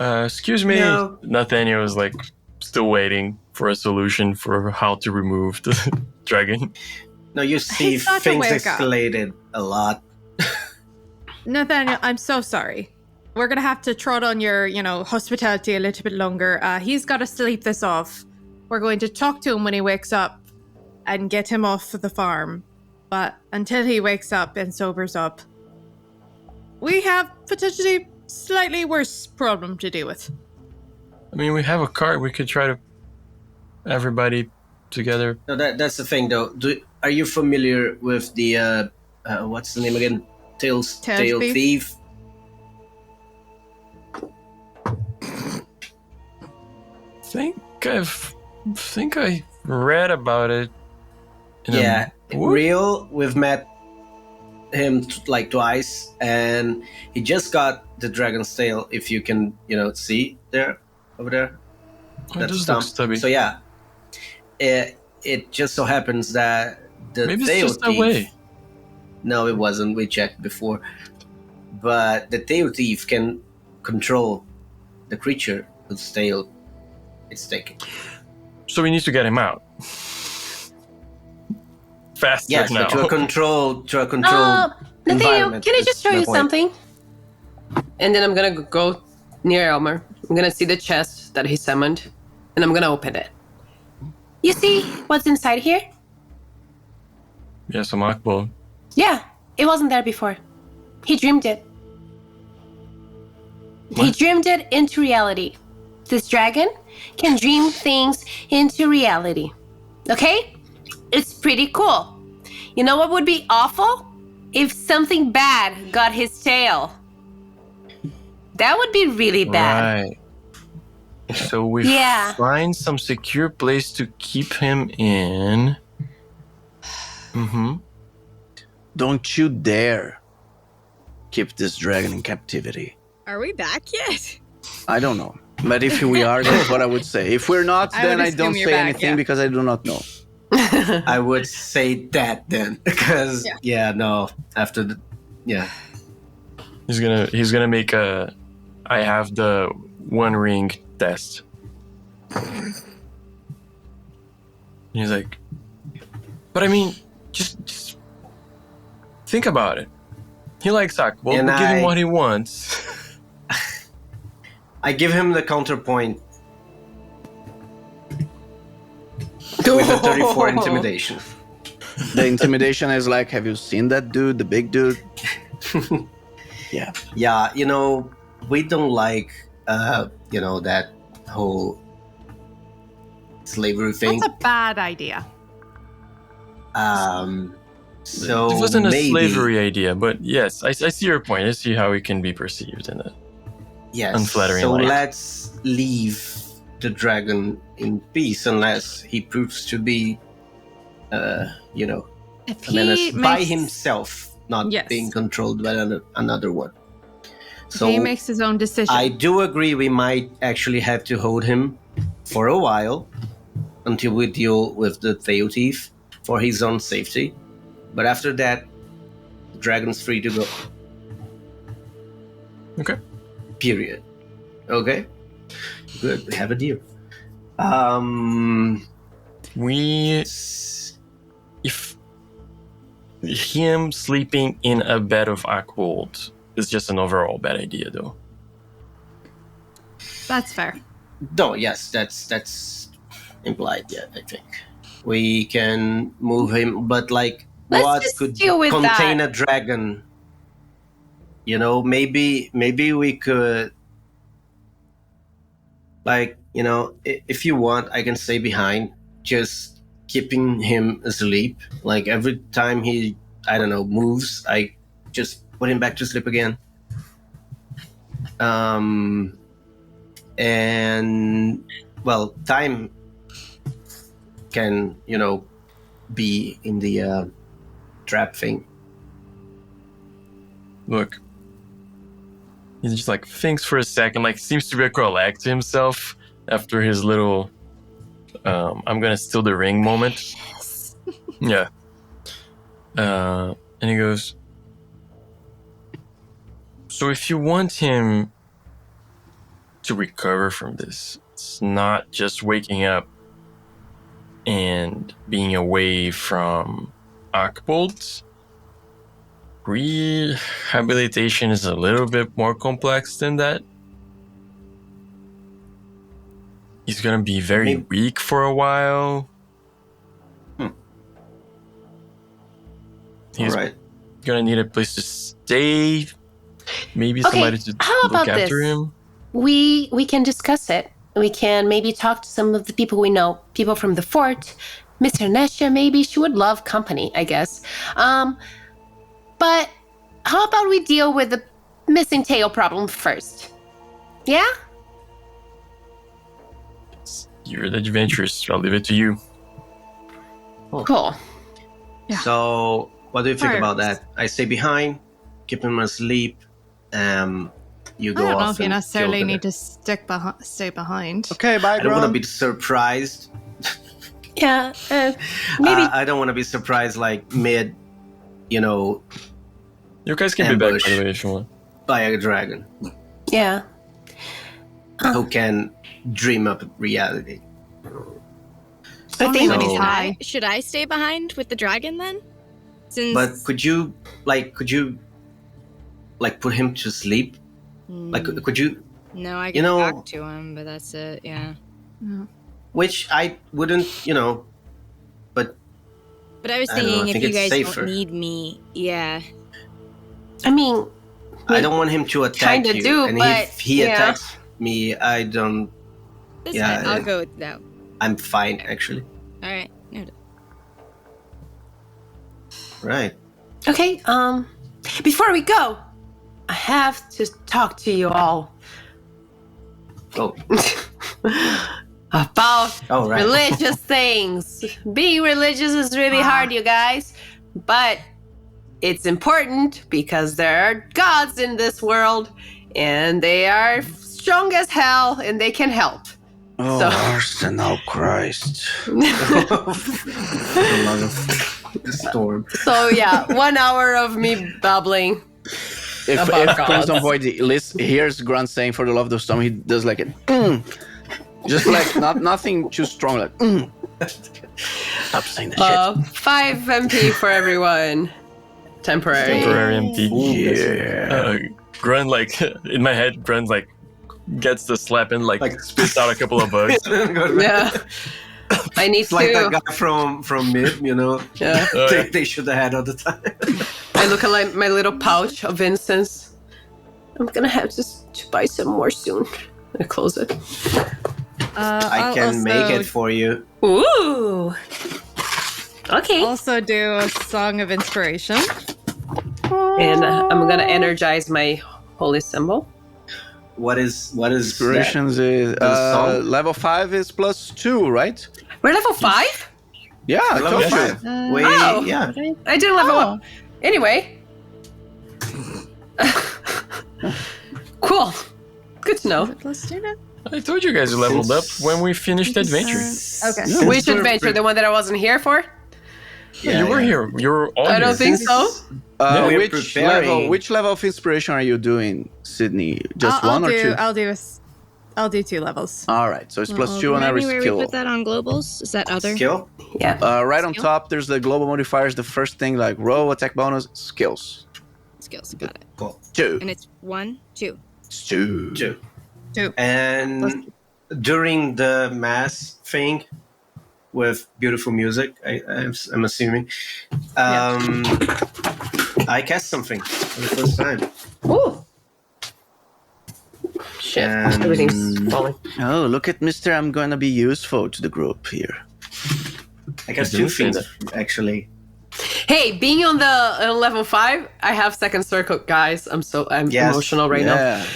Speaker 1: Excuse me.
Speaker 3: No.
Speaker 1: Nathaniel was like still waiting for a solution for how to remove the dragon.
Speaker 3: No, you see,
Speaker 6: He's not
Speaker 3: things
Speaker 6: aware, guy.
Speaker 3: escalated a lot.
Speaker 6: Nathaniel, I'm so sorry. We're gonna have to trot on your, hospitality a little bit longer. He's got to sleep this off. We're going to talk to him when he wakes up and get him off the farm. But until he wakes up and sobers up, we have potentially slightly worse problem to deal with.
Speaker 1: I mean, we have a cart. We could try to everybody together.
Speaker 3: No, that's the thing, though. Are you familiar with the what's the name again? Tail
Speaker 6: Thief?
Speaker 3: Thief?
Speaker 1: Think I read about it. in a
Speaker 3: Yeah,
Speaker 1: book?
Speaker 3: real. We've met him like twice, and he just got the dragon's tail. If you can, see there, over there.
Speaker 1: Oh, it
Speaker 3: That
Speaker 1: does
Speaker 3: stump.
Speaker 1: look stubby.
Speaker 3: So yeah, it just so happens that the
Speaker 1: Maybe it's
Speaker 3: tail
Speaker 1: just that
Speaker 3: thief.
Speaker 1: way.
Speaker 3: No, it wasn't. We checked before, but the tail thief can control the creature whose tail it's taken.
Speaker 1: So we need to get him out. Faster
Speaker 3: Yes,
Speaker 1: now.
Speaker 3: but to a control
Speaker 4: Nathaniel,
Speaker 3: environment
Speaker 4: can I
Speaker 3: is
Speaker 4: just show
Speaker 3: my
Speaker 4: you
Speaker 3: point.
Speaker 4: something? And then I'm gonna go near Elmer. I'm gonna see the chest that he summoned, and I'm gonna open it.
Speaker 10: You see what's inside here?
Speaker 1: Yes, a mock bull.
Speaker 10: Yeah, it wasn't there before. He dreamed it. He
Speaker 1: What?
Speaker 10: dreamed it into reality. This dragon can dream things into reality. Okay? It's pretty cool. You know what would be awful? If something bad got his tail. That would be really bad.
Speaker 1: Right. So we
Speaker 10: Yeah.
Speaker 1: find some secure place to keep him in. Mm-hmm.
Speaker 5: Don't you dare keep this dragon in captivity.
Speaker 2: Are we back yet?
Speaker 5: I don't know. But if we are, that's what I would say. If we're not,
Speaker 6: I
Speaker 5: then
Speaker 6: would
Speaker 5: I don't
Speaker 6: assume you're
Speaker 5: say
Speaker 6: back,
Speaker 5: anything
Speaker 6: yeah.
Speaker 5: because I do not know.
Speaker 3: I would say that then, because after the
Speaker 1: He's gonna make a I have the one ring test. He's like, but I mean, just think about it. He likes Ak. Well,
Speaker 3: And
Speaker 1: we'll give him
Speaker 3: I-
Speaker 1: what he wants.
Speaker 3: I give him the counterpoint with a 34 intimidation.
Speaker 5: The intimidation is like, have you seen that dude, the big dude? Yeah.
Speaker 3: Yeah, we don't like that whole slavery thing.
Speaker 6: That's a bad idea.
Speaker 3: So
Speaker 1: It wasn't a
Speaker 3: maybe,
Speaker 1: slavery idea, but yes, I see your point. I see how it can be perceived in it.
Speaker 3: Yes.
Speaker 1: unflattering
Speaker 3: So
Speaker 1: light.
Speaker 3: let's leave the dragon in peace, unless he proves to be,
Speaker 6: If
Speaker 3: a menace
Speaker 6: he
Speaker 3: by
Speaker 6: makes,
Speaker 3: himself, not
Speaker 6: Yes.
Speaker 3: being controlled by another one.
Speaker 6: if
Speaker 3: So
Speaker 6: he makes his own decision.
Speaker 3: I do agree we might actually have to hold him for a while until we deal with the tail thief for his own safety. But after that, the dragon's free to go.
Speaker 1: Okay.
Speaker 3: Period. Okay? Good, we have a deal.
Speaker 1: We if him sleeping in a bed of Akwold is just an overall bad idea, though.
Speaker 6: That's fair.
Speaker 3: No, yes, that's implied, yeah, I think. We can move him, but
Speaker 10: Let's
Speaker 3: what
Speaker 10: just
Speaker 3: could
Speaker 10: deal with
Speaker 3: contain
Speaker 10: that.
Speaker 3: a dragon? Maybe we could, if you want, I can stay behind just keeping him asleep. Like every time he, I don't know, moves, I just put him back to sleep again. And well, time can, be in the trap thing.
Speaker 1: Look, he just like thinks for a second, like seems to recollect himself after his little I'm gonna steal the ring moment.
Speaker 2: Yes.
Speaker 1: Yeah. And he goes, so if you want him to recover from this, it's not just waking up and being away from Archbold. Rehabilitation is a little bit more complex than that. He's gonna be very weak for a while. He's gonna need a place to stay. Maybe somebody to look after him.
Speaker 10: We can discuss it. We can maybe talk to some of the people we know, people from the fort. Mr. Nesha, maybe she would love company, I guess. But how about we deal with the missing tail problem first? Yeah?
Speaker 1: You're the adventurous. I'll leave it to you.
Speaker 10: Cool.
Speaker 6: Yeah.
Speaker 3: So, what do you think about that? I stay behind, keep him asleep. You go
Speaker 6: I don't know
Speaker 3: off
Speaker 6: if you
Speaker 3: and
Speaker 6: necessarily
Speaker 3: kill
Speaker 6: need to stay behind.
Speaker 5: Okay, bye,
Speaker 3: I don't want to
Speaker 5: Grom.
Speaker 3: be surprised.
Speaker 10: Yeah, maybe.
Speaker 3: I don't want to be surprised, like mid,
Speaker 1: You guys can be back, by the way, if you want.
Speaker 3: by a dragon
Speaker 10: Yeah.
Speaker 3: who can dream up reality.
Speaker 10: I think
Speaker 6: when he's
Speaker 3: So-
Speaker 6: high.
Speaker 2: Should I stay behind with the dragon then? Since
Speaker 3: But could you put him to sleep? Like, could you?
Speaker 2: no, I
Speaker 3: you
Speaker 2: can
Speaker 3: know-
Speaker 2: talk to him, but that's it. Yeah.
Speaker 3: Which I wouldn't, but
Speaker 2: But I was
Speaker 3: I don't know,
Speaker 2: thinking
Speaker 3: I
Speaker 2: if
Speaker 3: think
Speaker 2: you
Speaker 3: it's
Speaker 2: guys
Speaker 3: safer.
Speaker 2: don't need me, yeah.
Speaker 10: I mean,
Speaker 3: I don't want him to attack
Speaker 10: Kinda
Speaker 3: you.
Speaker 10: do,
Speaker 3: and
Speaker 10: but,
Speaker 3: if he
Speaker 10: yeah.
Speaker 3: attacks me, I don't.
Speaker 2: That's
Speaker 3: Yeah,
Speaker 2: fine. I'll go with that.
Speaker 3: I'm fine, actually.
Speaker 2: All right. Noted.
Speaker 3: Right.
Speaker 10: okay, before we go, I have to talk to you all
Speaker 3: Oh,
Speaker 10: about
Speaker 3: oh, right.
Speaker 10: religious things. Being religious is really hard, you guys, but it's important because there are gods in this world and they are strong as hell and they can help.
Speaker 7: Oh,
Speaker 10: So-
Speaker 7: Arsenal Christ.
Speaker 3: I love the storm.
Speaker 10: So yeah, 1 hour of me babbling.
Speaker 5: If
Speaker 10: About gods.
Speaker 5: Crimson Void hears Grunt saying "for the love of the storm," he does like a just like nothing too strong, like
Speaker 7: Stop saying that shit.
Speaker 10: 5 MP for everyone. Temporary.
Speaker 1: Temporary empty.
Speaker 7: Yeah.
Speaker 1: Grun, like, in my head, Grun, like, gets the slap and, like spits out a couple of bugs.
Speaker 10: Yeah. I need
Speaker 3: It's like
Speaker 10: to.
Speaker 3: that guy from Mid,
Speaker 10: Yeah.
Speaker 3: they should have had all the time.
Speaker 10: I look at my little pouch of incense. I'm gonna have to buy some more soon. I close it.
Speaker 3: I can make it for you.
Speaker 10: Ooh. Okay.
Speaker 6: Also do a song of inspiration.
Speaker 10: And I'm gonna energize my holy symbol.
Speaker 3: What is
Speaker 5: inspirations is
Speaker 3: song?
Speaker 5: level 5 is +2, right?
Speaker 10: We're level 5?
Speaker 5: Yeah, I
Speaker 3: Level
Speaker 5: told you.
Speaker 3: 5. Wait,
Speaker 10: Oh.
Speaker 3: yeah.
Speaker 10: I didn't level up. Anyway. Cool. Good to know.
Speaker 6: Let's do that.
Speaker 1: I told you guys you leveled up when we finished the adventure.
Speaker 6: Okay.
Speaker 3: Since
Speaker 10: Which
Speaker 3: we're
Speaker 10: adventure? The one that I wasn't here for?
Speaker 1: You were here. You were all
Speaker 10: I don't
Speaker 1: here.
Speaker 10: think so.
Speaker 1: Yeah,
Speaker 3: we're
Speaker 5: Which level of inspiration are you doing, Sydney? Just
Speaker 6: I'll
Speaker 5: one or
Speaker 6: do,
Speaker 5: two?
Speaker 6: I'll do 2 levels.
Speaker 5: All right, so it's +2 on
Speaker 2: Remind
Speaker 5: every
Speaker 2: me where
Speaker 5: skill.
Speaker 2: we put that on globals? Is that other?
Speaker 3: Skill?
Speaker 10: Yeah.
Speaker 5: Right on
Speaker 2: Skill?
Speaker 5: top, there's the global modifiers. The first thing, like roll, attack bonus, skills.
Speaker 2: Skills. Got it.
Speaker 3: Cool.
Speaker 5: 2.
Speaker 2: And it's 1, 2.
Speaker 5: It's 2.
Speaker 3: 2.
Speaker 6: 2.
Speaker 3: And during the mass thing with beautiful music, I'm assuming, I cast something for the first time.
Speaker 10: Ooh. Shit.
Speaker 3: And-
Speaker 10: Everything's falling.
Speaker 5: Oh, look at Mr. I'm gonna be useful to the group here.
Speaker 3: I guess
Speaker 1: I
Speaker 3: two
Speaker 1: didn't say
Speaker 3: things, actually.
Speaker 4: Hey, being on the level 5, I have second circle, guys. I'm
Speaker 3: Yes.
Speaker 4: emotional right now.
Speaker 5: Yeah.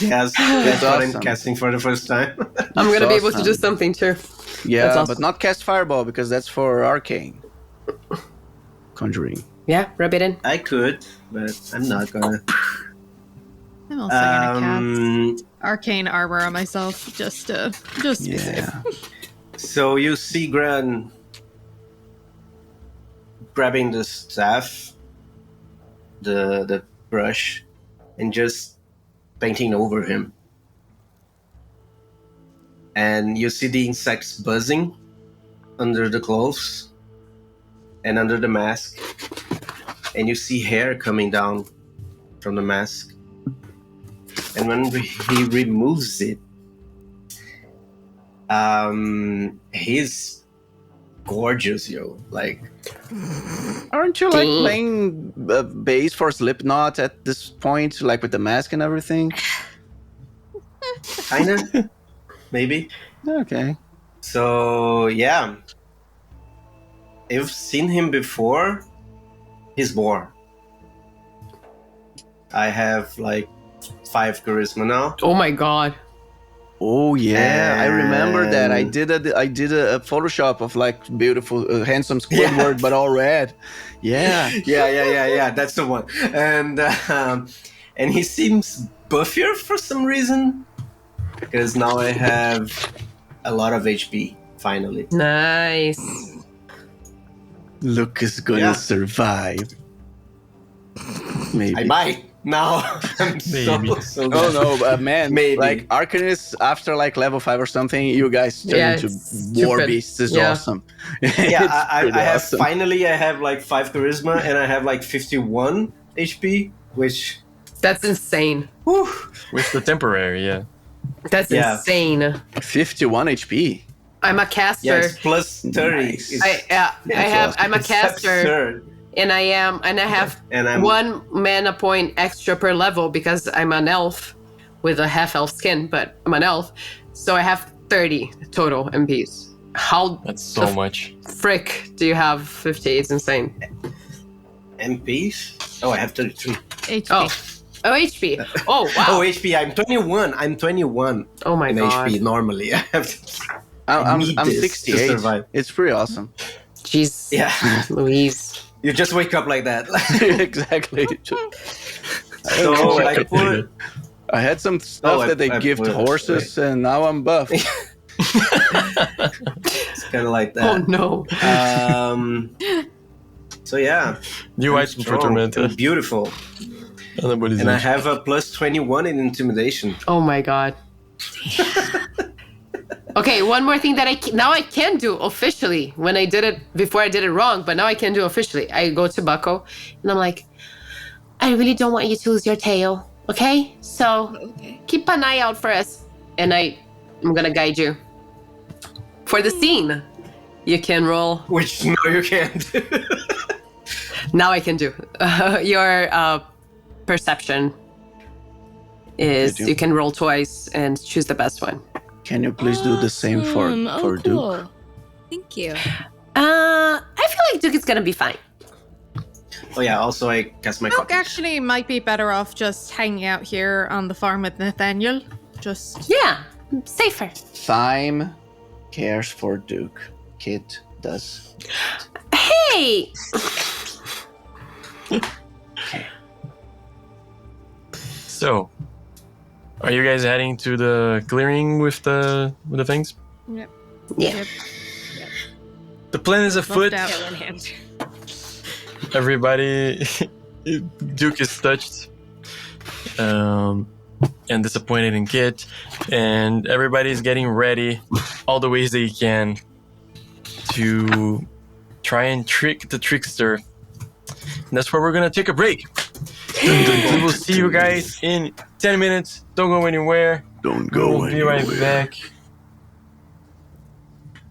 Speaker 3: Yes, that's what I'm
Speaker 5: awesome.
Speaker 3: casting for the first time.
Speaker 4: I'm gonna be able to do
Speaker 5: awesome.
Speaker 4: something too.
Speaker 5: Yeah,
Speaker 4: That's awesome.
Speaker 5: but not cast Fireball because that's for Arcane. Conjuring.
Speaker 4: Yeah, rub it in.
Speaker 3: I could, but I'm not gonna.
Speaker 6: I'm also gonna
Speaker 3: Um,
Speaker 6: cast arcane armor on myself just to be safe.
Speaker 5: Yeah.
Speaker 3: So you see Gran grabbing the staff, the brush, and just painting over him. And you see the insects buzzing under the clothes and under the mask. And you see hair coming down from the mask. And when he removes it, he's gorgeous, yo. Like,
Speaker 5: Aren't you like playing bass for Slipknot at this point, like with the mask and everything?
Speaker 3: kinda, maybe.
Speaker 5: Okay.
Speaker 3: So yeah, you've seen him before. He's more. I have like 5 charisma now.
Speaker 4: Oh my god.
Speaker 5: Oh yeah, I remember that. I
Speaker 3: And-
Speaker 5: did a Photoshop of like beautiful, handsome Squidward, but all red. Yeah.
Speaker 3: Yeah. That's the one. And he seems buffier for some reason. Because now I have a lot of HP. Finally.
Speaker 4: Nice.
Speaker 5: Luke is gonna
Speaker 3: Yeah.
Speaker 5: survive. Maybe.
Speaker 3: I might now. I'm
Speaker 1: Maybe.
Speaker 3: so
Speaker 5: Oh
Speaker 3: good.
Speaker 5: no, man!
Speaker 3: Maybe.
Speaker 5: Like Arcanist after like level 5 or something, you guys turn
Speaker 4: Yeah,
Speaker 5: into
Speaker 4: it's
Speaker 5: war
Speaker 4: stupid.
Speaker 5: beasts. Is
Speaker 4: Yeah.
Speaker 5: awesome.
Speaker 3: Yeah,
Speaker 5: It's
Speaker 3: I
Speaker 5: pretty
Speaker 3: have
Speaker 5: awesome.
Speaker 3: finally. I have like 5 charisma and I have like 51 HP, which.
Speaker 4: That's insane.
Speaker 3: Whew,
Speaker 1: With the temporary, yeah.
Speaker 4: That's
Speaker 3: Yeah.
Speaker 4: insane.
Speaker 5: 51 HP.
Speaker 4: I'm a caster.
Speaker 3: yeah, it's plus 30.
Speaker 5: Nice.
Speaker 3: It's-
Speaker 4: I'm a
Speaker 3: it's
Speaker 4: caster,
Speaker 3: absurd.
Speaker 4: and I have
Speaker 3: And I'm
Speaker 4: 1 mana point extra per level because I'm an elf with a half elf skin, but I'm an elf, so I have 30 total MPs. How
Speaker 1: That's so much.
Speaker 4: frick do you have 50? It's insane.
Speaker 3: MPs. Oh, I have 33.
Speaker 6: HP.
Speaker 4: Oh, HP. Oh wow.
Speaker 3: Oh, HP. I'm 21. I'm 21
Speaker 4: Oh my
Speaker 3: in
Speaker 4: god.
Speaker 3: HP normally. I have to,
Speaker 5: I'm
Speaker 3: need this to
Speaker 5: 68.
Speaker 3: survive.
Speaker 5: It's pretty awesome.
Speaker 4: Jeez.
Speaker 3: Yeah.
Speaker 4: Louise.
Speaker 3: You just wake up like that.
Speaker 5: Exactly.
Speaker 3: So I put.
Speaker 5: I had some stuff
Speaker 3: I-
Speaker 5: that they
Speaker 3: I
Speaker 5: give
Speaker 3: put
Speaker 5: to
Speaker 3: it
Speaker 5: horses, and now I'm buff.
Speaker 3: It's kind of like
Speaker 4: Oh
Speaker 3: that.
Speaker 4: no.
Speaker 3: So yeah.
Speaker 1: New
Speaker 3: I'm
Speaker 1: item for
Speaker 3: strong
Speaker 1: Tormenta.
Speaker 3: and beautiful.
Speaker 1: Anybody's
Speaker 3: And I
Speaker 1: in.
Speaker 3: have a plus 21 in intimidation.
Speaker 4: Oh my god. Okay, one more thing that now I can do officially. When I did it before, I did it wrong, but now I can do officially. I go to Bucko and I'm like, I really don't want you to lose your tail. Okay, so
Speaker 2: Okay.
Speaker 4: keep an eye out for us, and I'm gonna guide you for the scene. You can roll.
Speaker 3: Which no, you can't.
Speaker 4: Now I can do your perception is you can roll twice and choose the best one.
Speaker 5: Can you please do the same for
Speaker 2: Awesome.
Speaker 5: Duke?
Speaker 2: Cool. Thank you.
Speaker 4: I feel like Duke is gonna be fine.
Speaker 3: Oh yeah. Also, I cast my.
Speaker 6: Luke
Speaker 3: copy.
Speaker 6: actually might be better off just hanging out here on the farm with Nathaniel. Just
Speaker 4: Yeah, safer.
Speaker 5: Thyme cares for Duke. Kit does.
Speaker 4: Hey,
Speaker 1: So, are you guys heading to the clearing with the things?
Speaker 6: yep.
Speaker 4: Yeah.
Speaker 6: Yep.
Speaker 1: The plan is afoot.
Speaker 6: Left out.
Speaker 2: Tail in hand.
Speaker 1: Everybody, Duke is touched, and disappointed in Kit, and everybody's getting ready all the ways they can to try and trick the trickster. And that's where we're gonna take a break. We will see you guys in 10 minutes. Don't go anywhere.
Speaker 7: Don't
Speaker 1: We'll
Speaker 7: go
Speaker 1: be right
Speaker 7: anywhere.
Speaker 1: back.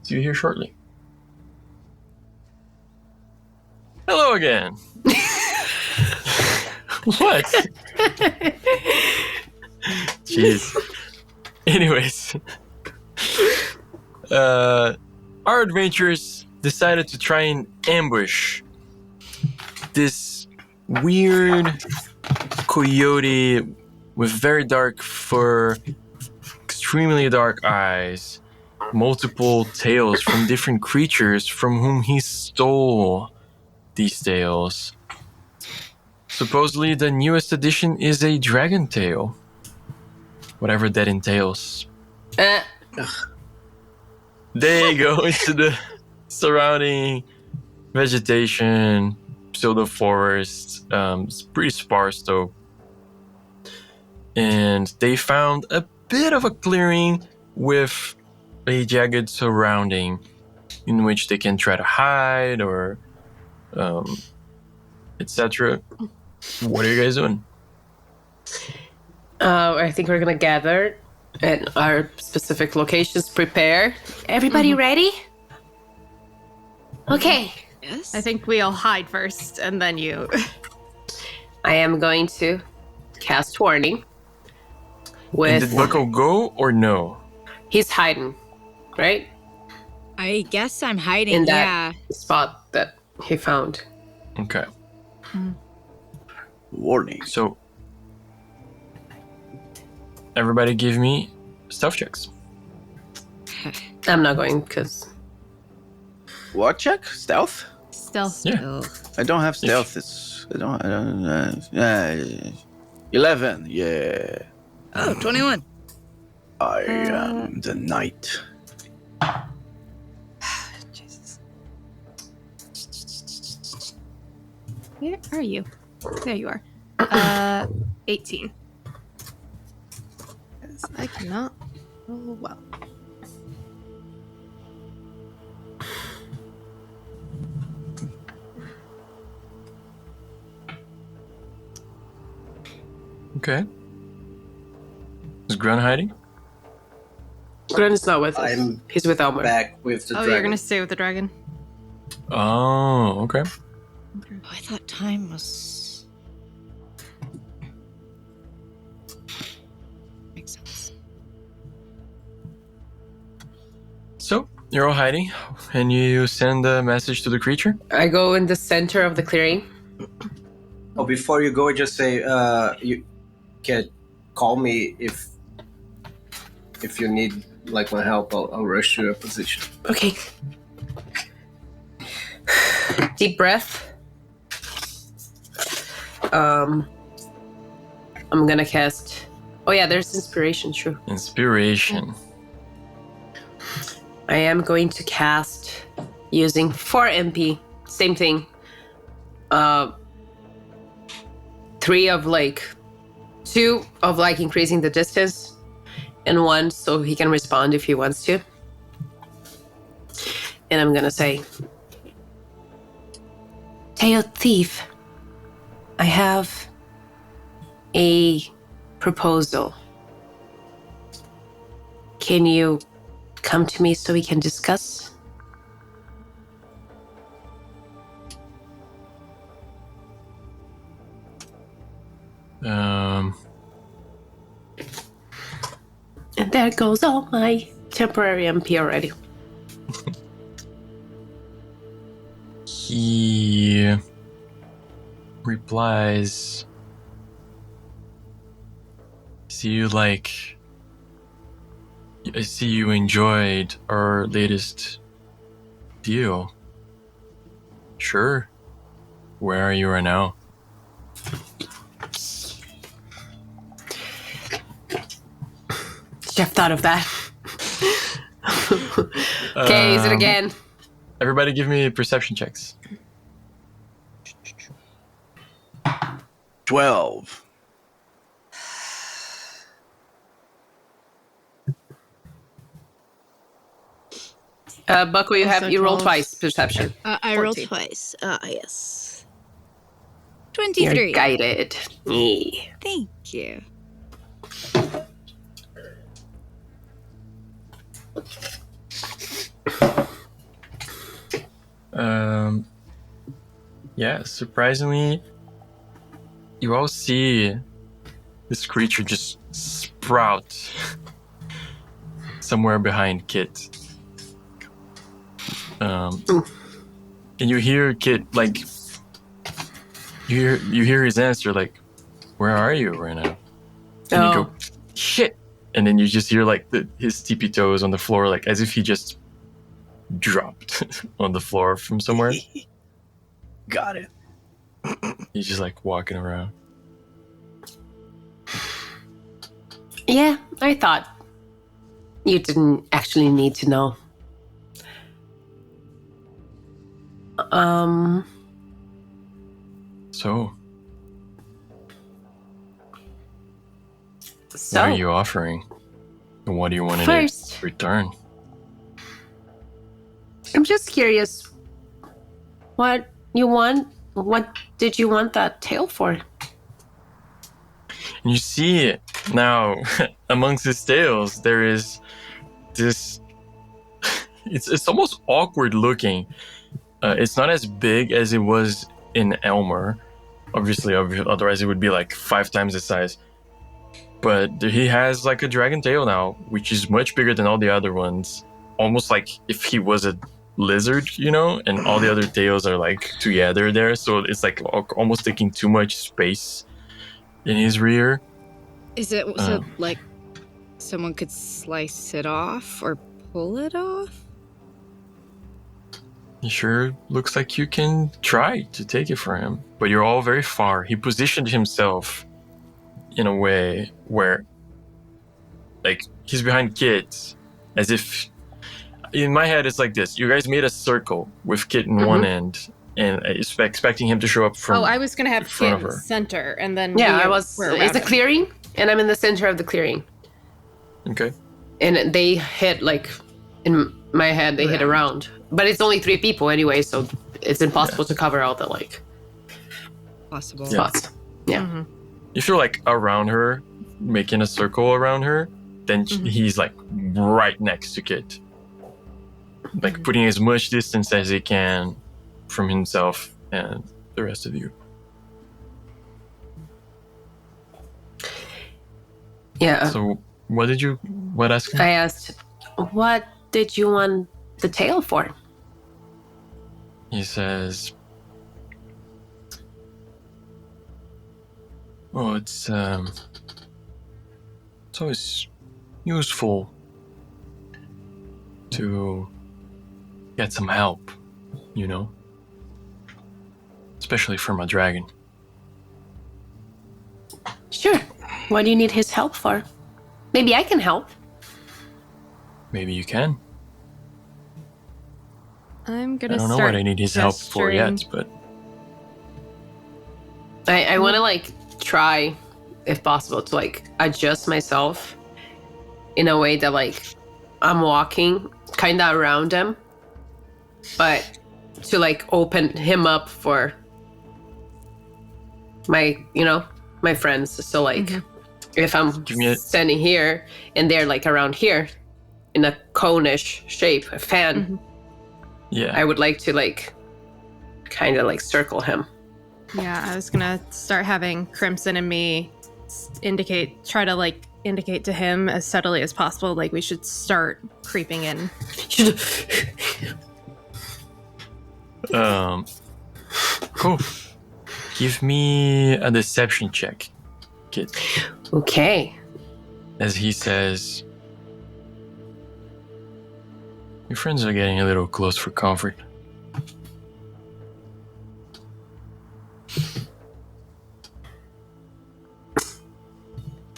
Speaker 1: See you here shortly. Hello again. What? Jeez. Anyways. our adventurers decided to try and ambush this weird coyote with very dark fur, extremely dark eyes, multiple tails from different creatures from whom he stole these tails. Supposedly, the newest addition is a dragon tail. Whatever that entails. They go into the surrounding vegetation, pseudo forest. It's pretty sparse though. And they found a bit of a clearing with a jagged surrounding in which they can try to hide or etc. What are you guys doing?
Speaker 4: I think we're gonna gather at our specific locations, prepare. Everybody ready? Okay.
Speaker 2: Yes.
Speaker 6: I think we'll hide first, and then you.
Speaker 4: I am going to cast warning.
Speaker 1: And did Bucko go or no?
Speaker 4: He's hiding, right?
Speaker 2: I guess I'm hiding,
Speaker 4: In
Speaker 2: yeah.
Speaker 4: that spot that he found.
Speaker 1: Okay.
Speaker 5: Warning.
Speaker 1: So, everybody give me stealth checks.
Speaker 4: I'm not going because
Speaker 5: What check? Stealth?
Speaker 6: Stealth.
Speaker 1: Yeah.
Speaker 2: Oh.
Speaker 5: I don't have stealth. It's I don't 11. Yeah.
Speaker 2: Oh, 21.
Speaker 5: I am the knight.
Speaker 6: Jesus. Where are you? There you are. 18. 'Cause I cannot. Oh well.
Speaker 1: Okay. Is Grun hiding?
Speaker 4: Grun is not with us.
Speaker 3: I'm
Speaker 4: He's with Elmer.
Speaker 3: back with the
Speaker 6: Oh,
Speaker 3: dragon.
Speaker 6: you're gonna stay with the dragon.
Speaker 1: Oh, okay.
Speaker 2: Oh, I thought time was. Makes sense.
Speaker 1: So, you're all hiding, and you send a message to the creature?
Speaker 4: I go in the center of the clearing.
Speaker 3: Oh, before you go, just say you can call me if you need like my help. I'll rush to your position.
Speaker 4: Okay. Deep breath. I'm gonna cast. Oh yeah, there's inspiration. True.
Speaker 1: Inspiration.
Speaker 4: I am going to cast using 4 MP. Same thing. 3 of like 2 of like increasing the distance, and 1 so he can respond if he wants to. And I'm gonna say, Tail Thief, I have a proposal. Can you come to me so we can discuss? And there goes all my temporary MP already.
Speaker 1: He replies, I see you enjoyed our latest deal. Sure. Where are you right now?
Speaker 4: Jeff thought of that. Okay, use it again.
Speaker 1: Everybody give me perception checks.
Speaker 5: 12.
Speaker 4: Bucko, you
Speaker 6: Also
Speaker 4: you rolled
Speaker 6: 12.
Speaker 4: twice perception.
Speaker 2: I rolled
Speaker 6: 14.
Speaker 2: twice. Yes.
Speaker 4: You're
Speaker 2: 23.
Speaker 4: guided. Yeah.
Speaker 2: Thank you.
Speaker 1: Yeah, surprisingly, you all see this creature just sprout somewhere behind Kit. And you hear Kit like you hear his answer like, "Where are you right now?" And you go, "Shit!" And then you just hear like his tippy toes on the floor, like as if he just dropped on the floor from somewhere.
Speaker 5: Got it.
Speaker 1: He's just like walking around.
Speaker 4: Yeah, I thought you didn't actually need to know.
Speaker 1: So,
Speaker 4: So
Speaker 1: what are you offering? And what do you want in
Speaker 4: first,
Speaker 1: return?
Speaker 4: I'm just curious what you want. What did you want that tail for?
Speaker 1: And you see now, amongst his tails, there is this. It's almost awkward looking. It's not as big as it was in Elmer. Obviously, otherwise it would be like 5 times the size. But he has like a dragon tail now, which is much bigger than all the other ones. Almost like if he was a lizard, you know, and all the other tails are like together there. So it's like almost taking too much space in his rear.
Speaker 2: Is it so like someone could slice it off or pull it off?
Speaker 1: He sure looks like you can try to take it for him, but you're all very far. He positioned himself in a way where, like, he's behind Kit, as if, in my head, it's like this. You guys made a circle with Kit in one end, and expecting him to show up from.
Speaker 6: Oh, I was gonna have
Speaker 1: front
Speaker 6: Kit
Speaker 1: of
Speaker 6: in the
Speaker 1: her.
Speaker 6: center, and then
Speaker 4: Yeah, I was.
Speaker 6: we're
Speaker 4: It's
Speaker 6: around
Speaker 4: a
Speaker 6: him.
Speaker 4: clearing, and I'm in the center of the clearing.
Speaker 1: Okay.
Speaker 4: And they hit like in my head. They hit around, but it's only 3 people anyway, so it's impossible to cover all the like
Speaker 2: Possible.
Speaker 4: spots. Yeah.
Speaker 6: Mhm.
Speaker 1: If you're like around her, making a circle around her, then he's like right next to Kit, like putting as much distance as he can from himself and the rest of you.
Speaker 4: Yeah.
Speaker 1: So what asked
Speaker 4: I asked, what did you want the tail for?
Speaker 1: He says, "Oh, it's always useful to get some help, you know, especially from a dragon."
Speaker 4: Sure. What do you need his help for? Maybe I can help.
Speaker 1: Maybe you can.
Speaker 6: I'm
Speaker 1: I
Speaker 6: gonna
Speaker 1: don't know
Speaker 6: start
Speaker 1: what I need his help for yet, but
Speaker 4: I want to like try, if possible, to like adjust myself in a way that like I'm walking kind of around him, but to like open him up for my, my friends. So like if I'm standing here and they're like around here in a cone-ish shape, a fan,
Speaker 1: yeah,
Speaker 4: I would like to like kind of like circle him.
Speaker 6: Yeah, I was gonna start having Crimson and me try to like indicate to him as subtly as possible, like we should start creeping in.
Speaker 1: Cool. Give me a deception check, Kit.
Speaker 4: Okay.
Speaker 1: As he says, "Your friends are getting a little close for comfort."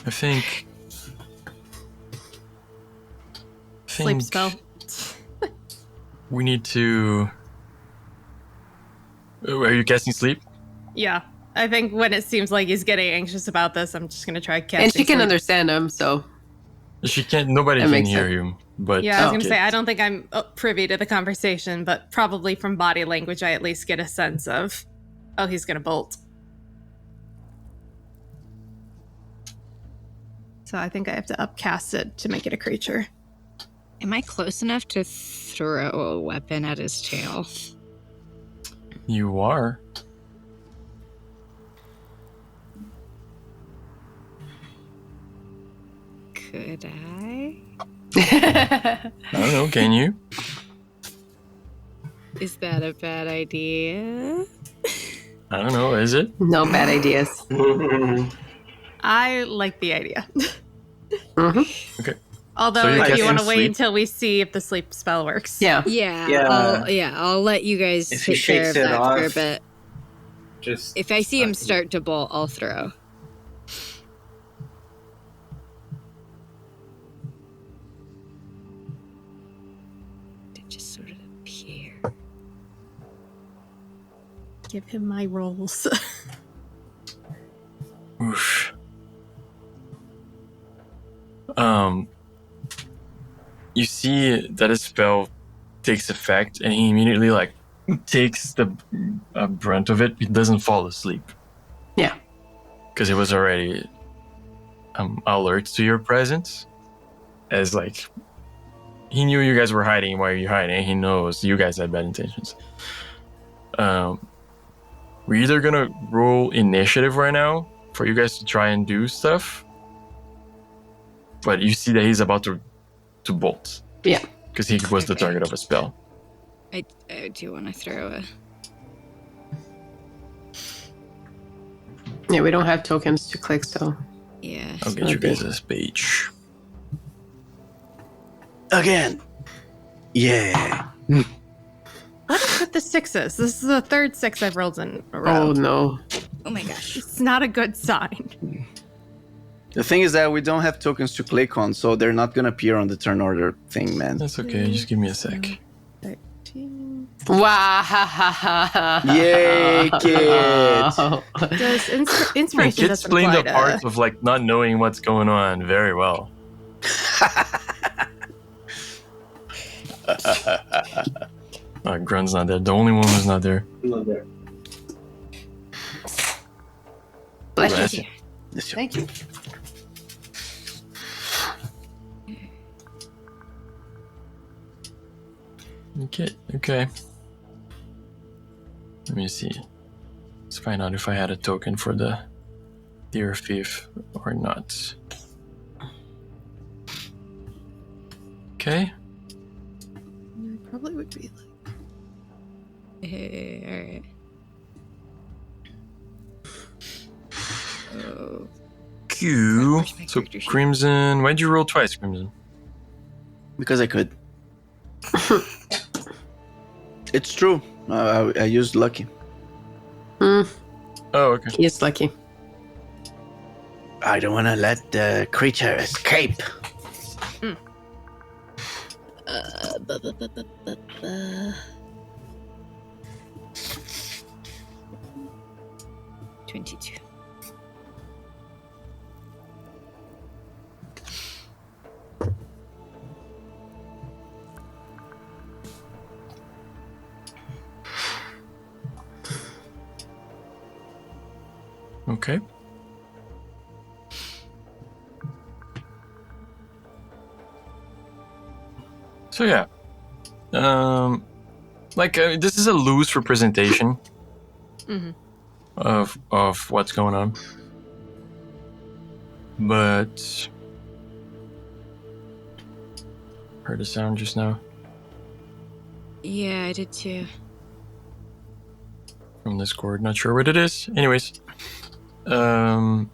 Speaker 1: I think
Speaker 6: Sleep spell.
Speaker 1: we need to. Are you casting sleep?
Speaker 6: Yeah, I think when it seems like he's getting anxious about this, I'm just gonna try casting.
Speaker 4: And she can
Speaker 6: sleep.
Speaker 4: understand him, so
Speaker 1: She can't. Nobody
Speaker 4: That
Speaker 1: can
Speaker 4: makes
Speaker 1: hear
Speaker 4: sense.
Speaker 1: you. But
Speaker 6: Yeah, I was gonna
Speaker 1: Kit.
Speaker 6: say I don't think I'm privy to the conversation, but probably from body language, I at least get a sense of, oh, he's gonna bolt. So I think I have to upcast it to make it a creature.
Speaker 2: Am I close enough to throw a weapon at his tail?
Speaker 1: You are.
Speaker 2: Could I?
Speaker 1: I don't know. Can you?
Speaker 2: Is that a bad idea?
Speaker 1: I don't know, is it?
Speaker 4: No bad ideas.
Speaker 6: I like the idea.
Speaker 1: Okay.
Speaker 6: Although,
Speaker 1: So you're
Speaker 6: if you
Speaker 1: casting
Speaker 6: want to wait
Speaker 1: sleep?
Speaker 6: until we see if the sleep spell works.
Speaker 4: Yeah.
Speaker 2: Yeah. I'll let you guys
Speaker 3: If he
Speaker 2: take care
Speaker 3: shakes
Speaker 2: of
Speaker 3: it
Speaker 2: that for a
Speaker 3: off,
Speaker 2: bit.
Speaker 3: Just
Speaker 2: If I see him start to bolt, I'll throw. They just sort of appear.
Speaker 6: Give him my rolls.
Speaker 1: Oof. You see that a spell takes effect, and he immediately takes the brunt of it. He doesn't fall asleep.
Speaker 4: Yeah.
Speaker 1: Because he was already alert to your presence, as he knew you guys were hiding. Why are you hiding? He knows you guys had bad intentions. We're either gonna roll initiative right now for you guys to try and do stuff, but you see that he's about to bolt.
Speaker 4: Yeah.
Speaker 1: Because he was the
Speaker 2: Okay.
Speaker 1: target of a spell.
Speaker 2: I do want to throw a.
Speaker 4: Yeah, we don't have tokens to click, so.
Speaker 2: Yeah.
Speaker 1: I'll get you guys this page.
Speaker 5: Again. Yeah.
Speaker 6: What is with the sixes? This is the third 6 I've rolled in a row.
Speaker 4: Oh, no.
Speaker 2: Oh my gosh.
Speaker 6: It's not a good sign.
Speaker 5: The thing is that we don't have tokens to click on, so they're not gonna appear on the turn order thing, man.
Speaker 1: That's okay, just give me a sec.
Speaker 6: 13.
Speaker 4: Wow. Ha, ha, ha, ha,
Speaker 5: Yay, kid.
Speaker 6: Does
Speaker 1: I mean,
Speaker 6: inspiration
Speaker 1: kids
Speaker 6: doesn't
Speaker 1: playing the
Speaker 6: quite,
Speaker 1: part of not knowing what's going on very well. Grun's not there. The only one who's not there.
Speaker 4: Bless you.
Speaker 6: Thank you.
Speaker 1: Okay. Let me see. Let's find out if I had a token for the deer thief or not. Okay.
Speaker 6: Probably would be
Speaker 2: Alright. Oh.
Speaker 1: Q.
Speaker 2: Where's my
Speaker 1: So
Speaker 2: character sheet?
Speaker 1: Crimson. Why'd you roll twice, Crimson?
Speaker 5: Because I could. It's true. I used lucky.
Speaker 1: Oh, okay.
Speaker 4: He is lucky.
Speaker 5: I don't want to let the creature escape.
Speaker 2: Ba, ba, ba, ba, ba, ba. 22.
Speaker 1: Okay. So yeah, this is a loose representation of what's going on, but heard a sound just now
Speaker 2: Yeah, I did too.
Speaker 1: from Discord. Not sure what it is. Anyways, I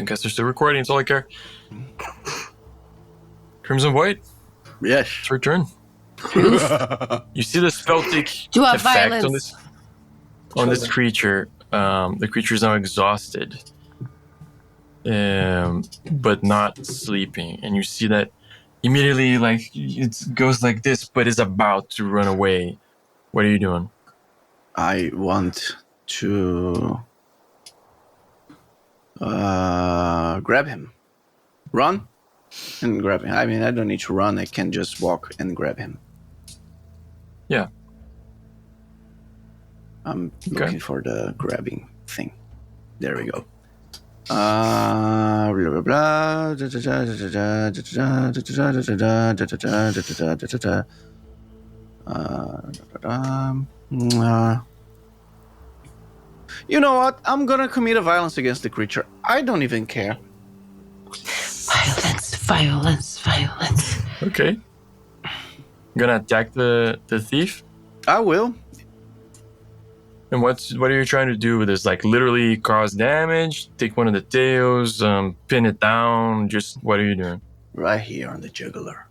Speaker 1: guess they're still recording. It's all I care. Crimson White,
Speaker 5: Yes.
Speaker 1: it's your turn. You see the spell take
Speaker 4: Do a
Speaker 1: effect
Speaker 4: violence.
Speaker 1: on this creature. The creature is now exhausted, but not sleeping, and you see that immediately, it goes like this, but is about to run away. What are you doing?
Speaker 5: I want to grab him. Run and grab him. I mean, I don't need to run. I can just walk and grab him.
Speaker 1: Yeah.
Speaker 5: I'm
Speaker 1: Okay.
Speaker 5: looking for the grabbing thing. There we go. Blah, blah, blah. You know what? I'm gonna commit a violence against the creature. I don't even care.
Speaker 4: Violence, violence, violence.
Speaker 1: Okay. Gonna attack the thief?
Speaker 5: I will.
Speaker 1: And what are you trying to do with this? Like literally cause damage, take one of the tails, pin it down, just what are you doing?
Speaker 5: Right here on the jugular.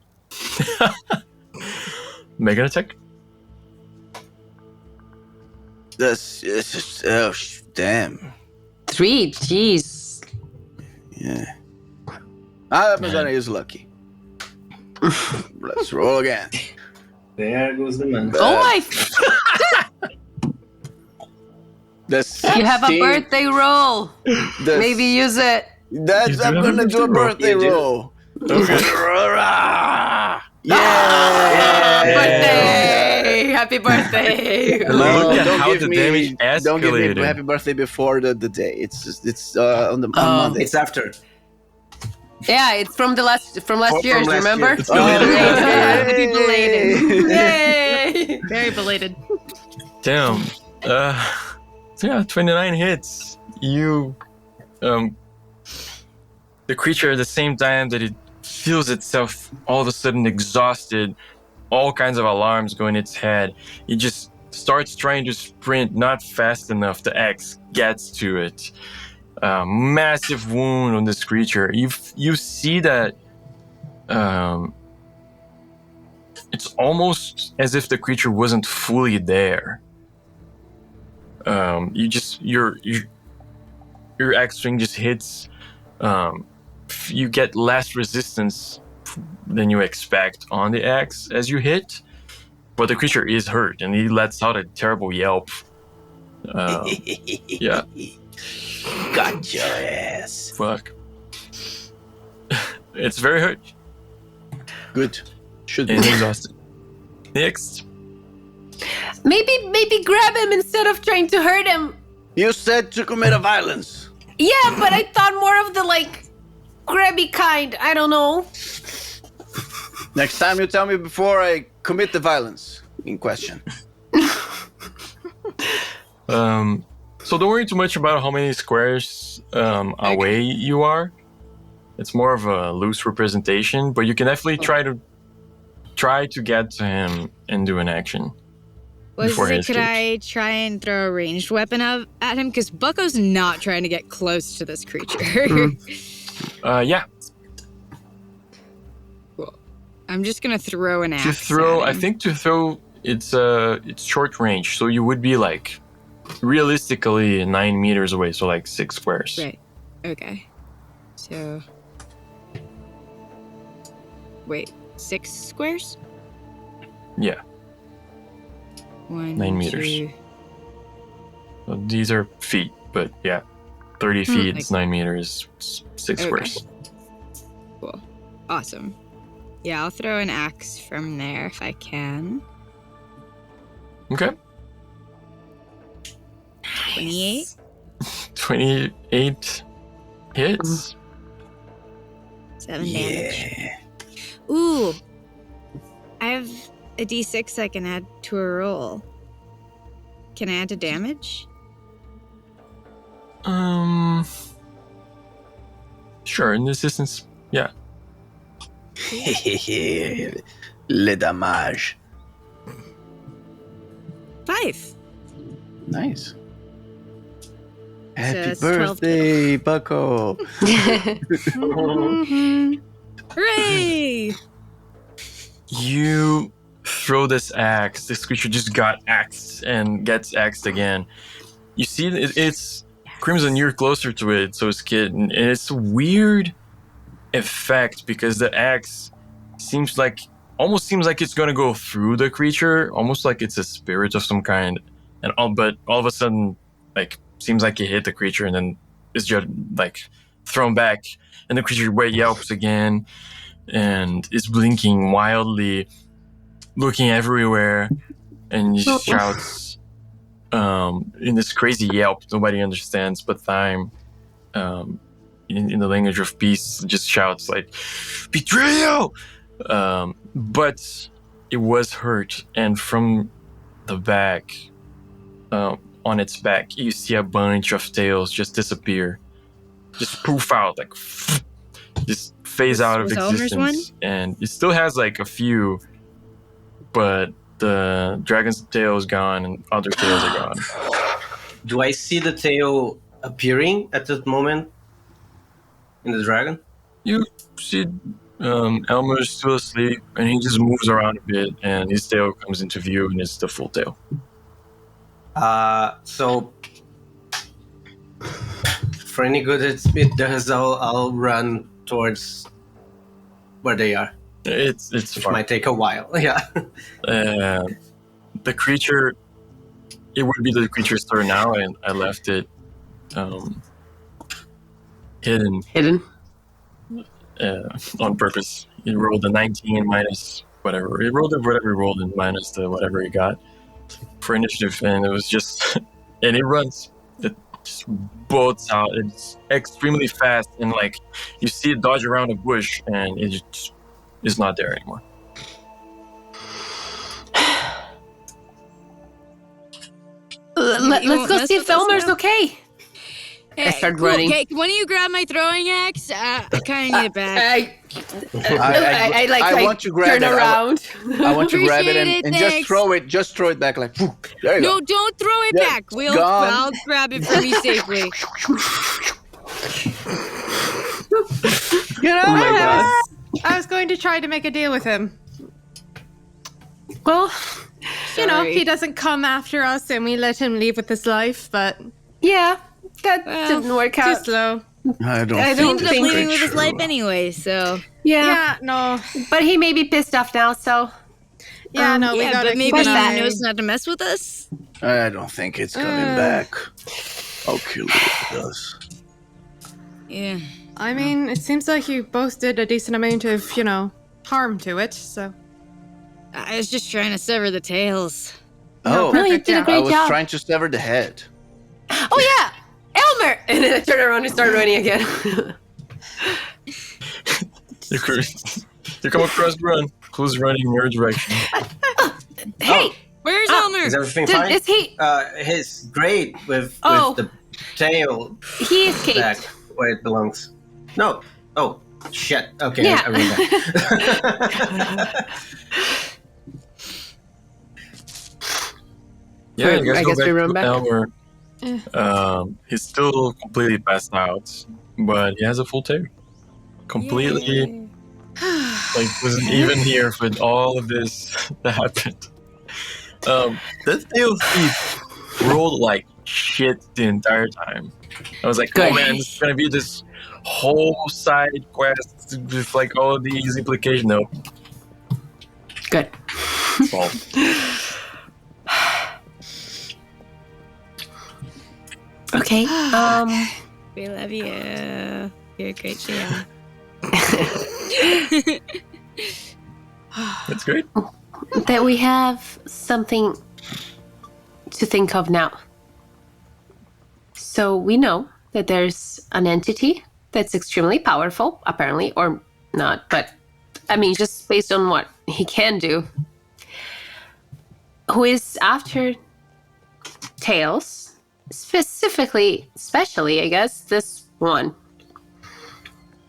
Speaker 1: Make an attack.
Speaker 5: Damn.
Speaker 4: 3, jeez.
Speaker 5: Yeah. I'm gonna use lucky. Let's roll again.
Speaker 3: There goes the man.
Speaker 4: Oh my!
Speaker 5: The
Speaker 4: You have a
Speaker 5: 16.
Speaker 4: birthday roll.
Speaker 5: The-
Speaker 4: Maybe use it.
Speaker 5: That's
Speaker 1: You
Speaker 5: I'm
Speaker 1: do have a
Speaker 5: gonna do a birthday
Speaker 3: birthday roll.
Speaker 5: roll.
Speaker 1: Okay.
Speaker 5: Yeah!
Speaker 4: Birthday! Happy birthday!
Speaker 1: Look at
Speaker 5: don't
Speaker 1: how
Speaker 5: give
Speaker 1: the
Speaker 5: me-
Speaker 1: damage
Speaker 5: Don't give me
Speaker 1: escalated.
Speaker 5: happy birthday before the day. It's on
Speaker 4: Oh.
Speaker 5: Monday.
Speaker 3: It's after.
Speaker 4: Yeah, it's from last
Speaker 3: From
Speaker 4: year's.
Speaker 3: last
Speaker 4: Remember?
Speaker 3: year.
Speaker 1: It's belated.
Speaker 6: Happy belated.
Speaker 4: Yay!
Speaker 6: Very belated.
Speaker 1: Damn. Yeah, 29 hits. You, the creature at the same time that it feels itself all of a sudden exhausted, all kinds of alarms go in its head. It just starts trying to sprint, not fast enough. The axe gets to it. Massive wound on this creature. You see that it's almost as if the creature wasn't fully there. Your axe swing just hits. You get less resistance than you expect on the axe as you hit, but the creature is hurt and he lets out a terrible yelp. Yeah.
Speaker 5: Got your ass.
Speaker 1: Fuck. It's very hurt.
Speaker 5: Good. Should be.
Speaker 1: And exhausted. Next.
Speaker 4: Maybe grab him instead of trying to hurt him.
Speaker 5: You said to commit a violence.
Speaker 4: Yeah, but I thought more of the grabby kind. I don't know.
Speaker 5: Next time you tell me before I commit the violence in question.
Speaker 1: So don't worry too much about how many squares away you are. It's more of a loose representation, but you can definitely try to get to him and do an action. before he
Speaker 2: Could
Speaker 1: escapes.
Speaker 2: I try and throw a ranged weapon at him? Because Bucko's not trying to get close to this creature.
Speaker 1: Yeah.
Speaker 2: I'm just gonna throw an axe.
Speaker 1: To throw,
Speaker 2: at
Speaker 1: I
Speaker 2: him.
Speaker 1: think to throw, it's short range, so you would be realistically 9 meters away, so 6 squares.
Speaker 2: Right. Okay. So. Wait, 6 squares?
Speaker 1: Yeah.
Speaker 2: 1,
Speaker 1: 9 meters.
Speaker 2: 2.
Speaker 1: So these are feet, but yeah, 30 feet is 9 meters, 6
Speaker 2: Okay.
Speaker 1: squares.
Speaker 2: Cool. Awesome. Yeah, I'll throw an axe from there if I can.
Speaker 1: Okay.
Speaker 2: 28.
Speaker 1: 28 hits.
Speaker 2: 7 damage. Ooh. I have a d6 I can add to a roll. Can I add to damage?
Speaker 1: Sure, in this instance, yeah.
Speaker 5: Le damage.
Speaker 2: 5.
Speaker 5: Nice. Happy
Speaker 2: it's 12
Speaker 5: birthday, Bucko.
Speaker 2: Hooray!
Speaker 1: You throw this axe. This creature just got axed and gets axed again. You see, it's Crimson. You're closer to it, so it's Kid, and it's a weird effect because the axe almost seems like it's gonna go through the creature, almost like it's a spirit of some kind, but all of a sudden, seems like it hit the creature and then it's just thrown back, and the creature yelps again and is blinking wildly, looking everywhere, and shouts in this crazy yelp nobody understands but Thyme, in the language of peace, just shouts betrayal, but it was hurt, and from the back, on its back, you see a bunch of tails just disappear, just poof out, just phase out of
Speaker 2: was Elmer's
Speaker 1: existence. And it still has a few but the dragon's tail is gone and other tails are gone.
Speaker 3: Do I see the tail appearing at that moment in the dragon?
Speaker 1: You see Elmer's still asleep, and he just moves around a bit, and his tail comes into view, and it's the full tail.
Speaker 3: So for any good it does, I'll run towards where they are.
Speaker 1: It's
Speaker 3: Which
Speaker 1: fine.
Speaker 3: might take a while. Yeah.
Speaker 1: The creature, it would be the creature's turn now, and I left it hidden on purpose. He rolled a 19 minus whatever. He rolled whatever he rolled and minus the whatever he got for initiative, and it was just, and it runs. It just bolts out. It's extremely fast, and like you see it dodge around a bush, and it just is not there anymore.
Speaker 10: Let's go see if Elmer's okay.
Speaker 4: I start running.
Speaker 2: Okay, when you grab my throwing axe, I kind of need it back.
Speaker 10: I
Speaker 8: want to grab
Speaker 10: turn
Speaker 8: it.
Speaker 10: around.
Speaker 8: I want to grab it
Speaker 2: Appreciate
Speaker 8: and
Speaker 2: it,
Speaker 8: just
Speaker 2: thanks.
Speaker 8: throw it. Just throw it back like. Phew, there you
Speaker 2: No,
Speaker 8: go.
Speaker 2: don't throw it
Speaker 8: Yeah,
Speaker 2: back.
Speaker 8: gone.
Speaker 2: I'll grab it for me safely.
Speaker 6: You know,
Speaker 3: Oh my God.
Speaker 6: I was going to try to make a deal with him.
Speaker 10: Well,
Speaker 6: You know,
Speaker 2: Sorry.
Speaker 6: he doesn't come after us and we let him leave with his life, but
Speaker 10: yeah, that
Speaker 2: Well,
Speaker 10: didn't work
Speaker 6: too
Speaker 10: out.
Speaker 6: slow.
Speaker 8: I don't.
Speaker 10: I
Speaker 2: He
Speaker 10: don't
Speaker 2: ended up
Speaker 10: think
Speaker 2: leaving with his
Speaker 8: true.
Speaker 2: life anyway, so.
Speaker 10: Yeah,
Speaker 6: No.
Speaker 10: but he may be pissed off now, so
Speaker 6: Yeah, no, we
Speaker 2: Yeah,
Speaker 6: gotta
Speaker 2: but maybe
Speaker 6: keep
Speaker 2: he
Speaker 6: an eye.
Speaker 2: knows not to mess with us.
Speaker 8: I don't think it's coming back. I'll kill it if it does.
Speaker 2: Yeah.
Speaker 6: I mean, it seems like you both did a decent amount of, harm to it, so.
Speaker 2: I was just trying to sever the tails.
Speaker 6: No,
Speaker 8: Oh,
Speaker 10: no, you
Speaker 6: perfect,
Speaker 10: did
Speaker 6: yeah.
Speaker 10: a
Speaker 8: I
Speaker 10: great
Speaker 8: was
Speaker 10: job.
Speaker 8: trying to sever the head.
Speaker 10: Oh yeah, Elmer! And then I turn around and start running again.
Speaker 1: You come across Run. Who's running in your direction?
Speaker 10: Hey,
Speaker 2: Where's
Speaker 10: Oh,
Speaker 2: Elmer?
Speaker 3: Is everything
Speaker 10: did,
Speaker 3: fine?
Speaker 10: is he?
Speaker 3: He's great with
Speaker 10: Oh.
Speaker 3: the tail
Speaker 10: He escaped.
Speaker 3: back where it belongs. No. Oh, shit. Okay,
Speaker 10: Yeah.
Speaker 3: I read that.
Speaker 1: Yeah, you guys
Speaker 10: I
Speaker 1: go
Speaker 10: guess we run
Speaker 1: to
Speaker 10: back.
Speaker 1: Elmer. He's still completely passed out, but he has a full tail. Completely, like, wasn't even here with all of this that happened. The tail thief rolled like shit the entire time. I was like,
Speaker 10: Good.
Speaker 1: oh man, it's gonna be this whole side quest with like all of these implications. No,
Speaker 10: Good.
Speaker 1: well,
Speaker 10: Okay.
Speaker 2: We love you. You're a great GM.
Speaker 1: that's great.
Speaker 10: That we have something to think of now. So we know that there's an entity that's extremely powerful, apparently, or not, but I mean, just based on what he can do, who is after tails, especially, I guess, this one.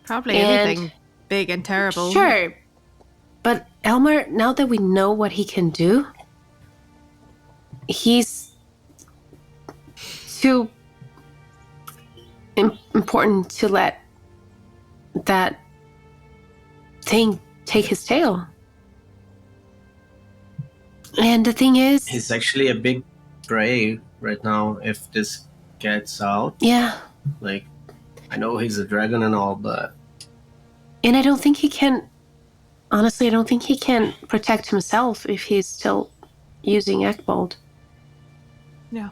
Speaker 6: Probably
Speaker 10: And-
Speaker 6: anything big and terrible.
Speaker 10: Sure. But Elmer, now that we know what he can do, he's too important to let that thing take his tail. And the thing is,
Speaker 3: He's actually a big prey right now if this gets out.
Speaker 10: yeah,
Speaker 3: Like, I know he's a dragon and all, but
Speaker 10: and I don't think he can, honestly, I don't think he can protect himself if he's still using Ekbold.
Speaker 2: Yeah.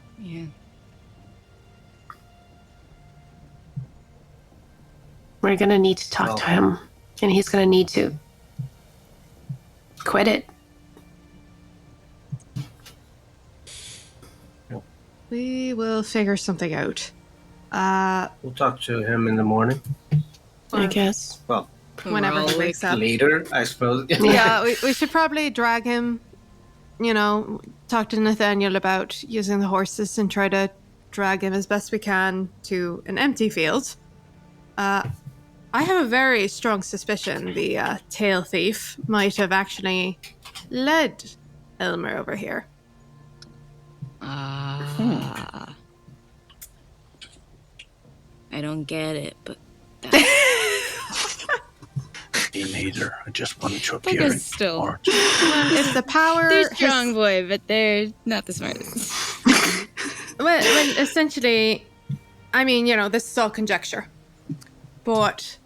Speaker 10: We're gonna need to talk to him, and he's gonna need to quit it.
Speaker 6: We will figure something out.
Speaker 3: we'll talk to him in the morning.
Speaker 10: I guess.
Speaker 3: Well,
Speaker 6: Whenever he wakes up.
Speaker 3: later, I suppose.
Speaker 6: Yeah, we should probably drag him, talk to Nathaniel about using the horses and try to drag him as best we can to an empty field. I have a very strong suspicion the tail thief might have actually led Elmer over here.
Speaker 2: I don't get it, but
Speaker 7: Me neither. I just wanted to appear
Speaker 2: Bucko's
Speaker 7: in
Speaker 2: still-
Speaker 7: art.
Speaker 6: If the power
Speaker 2: they're
Speaker 6: has-
Speaker 2: strong boy, but they're not the smartest.
Speaker 6: well, essentially, I mean, this is all conjecture. But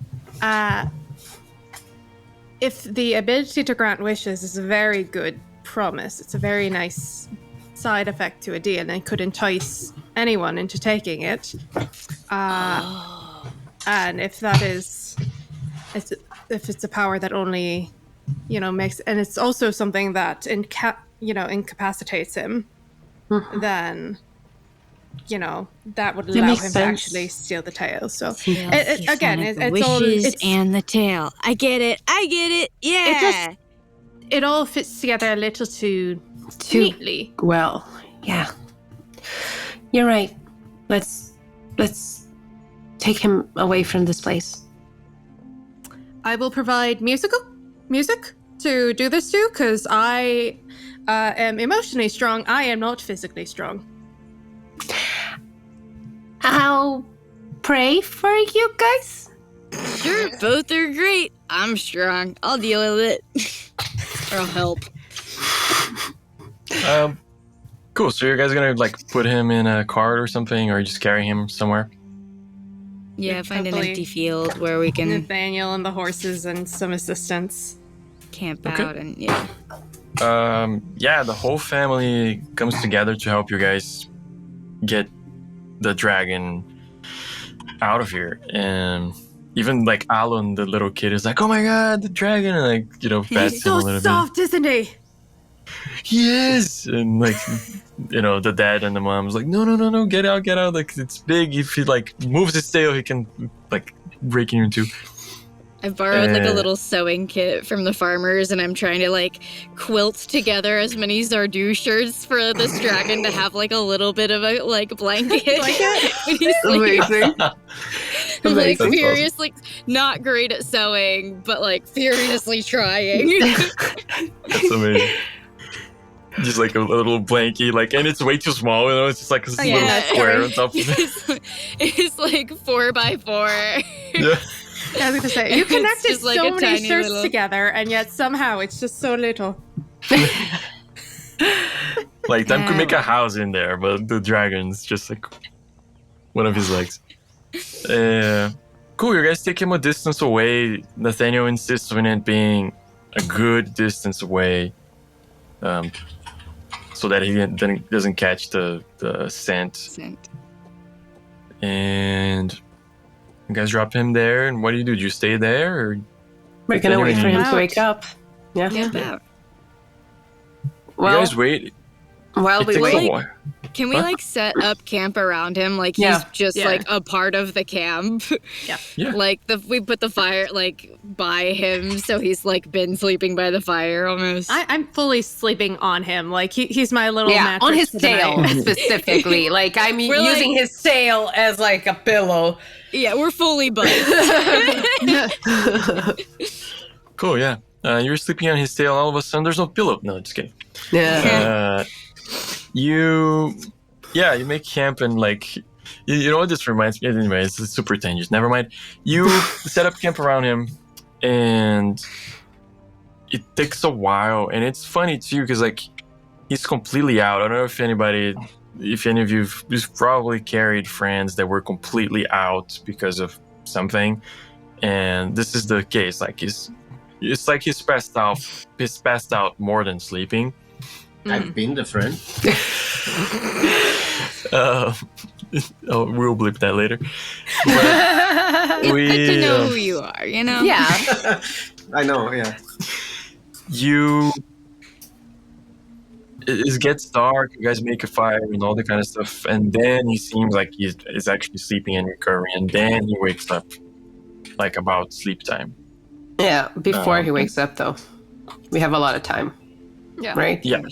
Speaker 6: if the ability to grant wishes is a very good promise, it's a very nice side effect to a deal and could entice anyone into taking it. And if that is, if it's a power that only, makes, and it's also something that incapacitates him, then, that would allow him
Speaker 10: makes
Speaker 6: to
Speaker 10: sense.
Speaker 6: actually steal the tail. So
Speaker 2: Again,
Speaker 6: it's all
Speaker 2: wishes
Speaker 6: it's,
Speaker 2: and the tail. I get it. Yeah.
Speaker 6: it all fits together a little too neatly.
Speaker 10: Well, yeah. You're right. Let's take him away from this place.
Speaker 6: I will provide music to do this to, because I am emotionally strong. I am not physically strong.
Speaker 10: I'll pray for you guys.
Speaker 2: Sure, both are great. I'm strong. I'll deal with it. Or I'll help.
Speaker 1: Cool. So you guys gonna put him in a cart or something, or just carry him somewhere?
Speaker 2: Yeah, find an
Speaker 6: Hopefully
Speaker 2: empty field where we can
Speaker 6: Nathaniel and the horses and some assistance.
Speaker 2: camp
Speaker 1: Okay.
Speaker 2: out and yeah.
Speaker 1: Yeah, the whole family comes together to help you guys get the dragon out of here. And even Alan, the little kid, is like, "Oh my god, the dragon!" And pats
Speaker 6: He's
Speaker 1: him a
Speaker 6: so
Speaker 1: little
Speaker 6: soft, isn't he?
Speaker 1: bit. Yes, and the dad and the mom's like, "No, get out! It's big. If he moves his tail, he can break you in two."
Speaker 2: I borrowed a
Speaker 1: Uh,
Speaker 2: little sewing kit from the farmers, and I'm trying to quilt together as many Zardu shirts for this dragon to have a little bit of a blanket. When he's
Speaker 4: Amazing.
Speaker 1: That's awesome.
Speaker 2: furiously not great at sewing, but furiously trying.
Speaker 1: That's amazing. Just a little blankie, and it's way too small. It's just this
Speaker 6: Oh, yeah,
Speaker 1: little
Speaker 6: that's
Speaker 1: square
Speaker 6: great.
Speaker 1: on top of it.
Speaker 2: it's 4x4.
Speaker 1: Yeah.
Speaker 6: I was going to say, you
Speaker 2: It's
Speaker 6: connected
Speaker 2: just
Speaker 6: so
Speaker 2: a
Speaker 6: many
Speaker 2: tiny
Speaker 6: shirts
Speaker 2: little-
Speaker 6: together, and yet somehow it's just so little.
Speaker 1: Them could make a house in there, but the dragon's just one of his legs. Cool, you guys take him a distance away. Nathaniel insists on it being a good distance away, so that he then doesn't catch the scent. And you guys drop him there, and what do? Do you stay there, or
Speaker 4: We're gonna wait for him
Speaker 6: Out.
Speaker 4: to wake up. Yeah.
Speaker 2: Camp out.
Speaker 1: you
Speaker 4: Well,
Speaker 1: guys wait?
Speaker 4: while
Speaker 1: It
Speaker 4: we
Speaker 1: takes
Speaker 4: wait,
Speaker 1: a while.
Speaker 2: Can we
Speaker 1: Huh?
Speaker 2: set up camp around him? He's
Speaker 4: Yeah.
Speaker 2: just
Speaker 6: Yeah.
Speaker 2: a part of the camp.
Speaker 1: Yeah.
Speaker 2: We put the fire by him, so he's been sleeping by the fire almost.
Speaker 6: I'm fully sleeping on him. He's my little
Speaker 4: yeah,
Speaker 6: mattress
Speaker 4: on his
Speaker 6: for the
Speaker 4: tail
Speaker 6: night.
Speaker 4: specifically. I'm
Speaker 2: We're
Speaker 4: using his tail as a pillow.
Speaker 2: Yeah, we're fully buzzed.
Speaker 1: Cool, yeah. You're sleeping on his tail. All of a sudden, there's no pillow. No, just kidding.
Speaker 4: Yeah.
Speaker 1: You make camp and you know what this reminds me. Anyway, it's super tangent. Never mind. You set up camp around him, and it takes a while. And it's funny too because he's completely out. I don't know if any of you've probably carried friends that were completely out because of something, and this is the case. He's passed out. He's passed out more than sleeping.
Speaker 3: I've been the friend.
Speaker 1: We'll blip that later.
Speaker 2: It's
Speaker 1: We,
Speaker 2: good to know who you are,
Speaker 4: Yeah.
Speaker 3: I know, yeah.
Speaker 1: It gets dark. You guys make a fire and all that kind of stuff, and then he seems like he's actually sleeping and recovering, and then he wakes up about sleep time.
Speaker 4: Yeah. Before he wakes up, though, we have a lot of time.
Speaker 6: Yeah.
Speaker 4: Right?
Speaker 1: Yeah.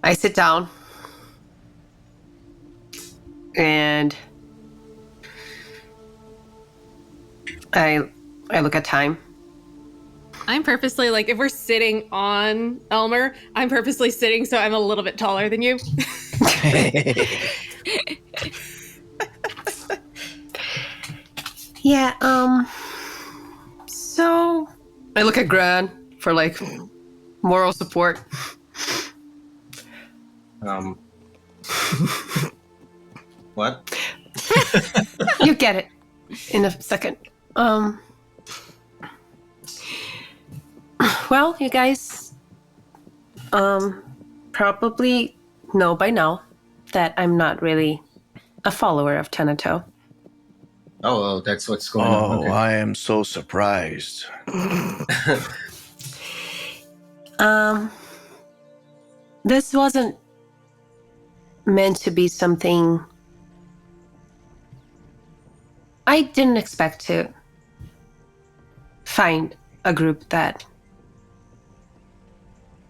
Speaker 4: I sit down and I look at time
Speaker 6: I'm purposely, like, if we're sitting on Elmer, I'm purposely sitting so I'm a little bit taller than you.
Speaker 4: Yeah, so I look at Gran for like moral support.
Speaker 3: What?
Speaker 4: You get it in a second. Well, you guys probably know by now that I'm not really a follower of Tenato.
Speaker 3: Oh, that's what's going on.
Speaker 5: Oh,
Speaker 3: Okay.
Speaker 5: I am so surprised.
Speaker 10: This wasn't meant to be something I didn't expect to find a group that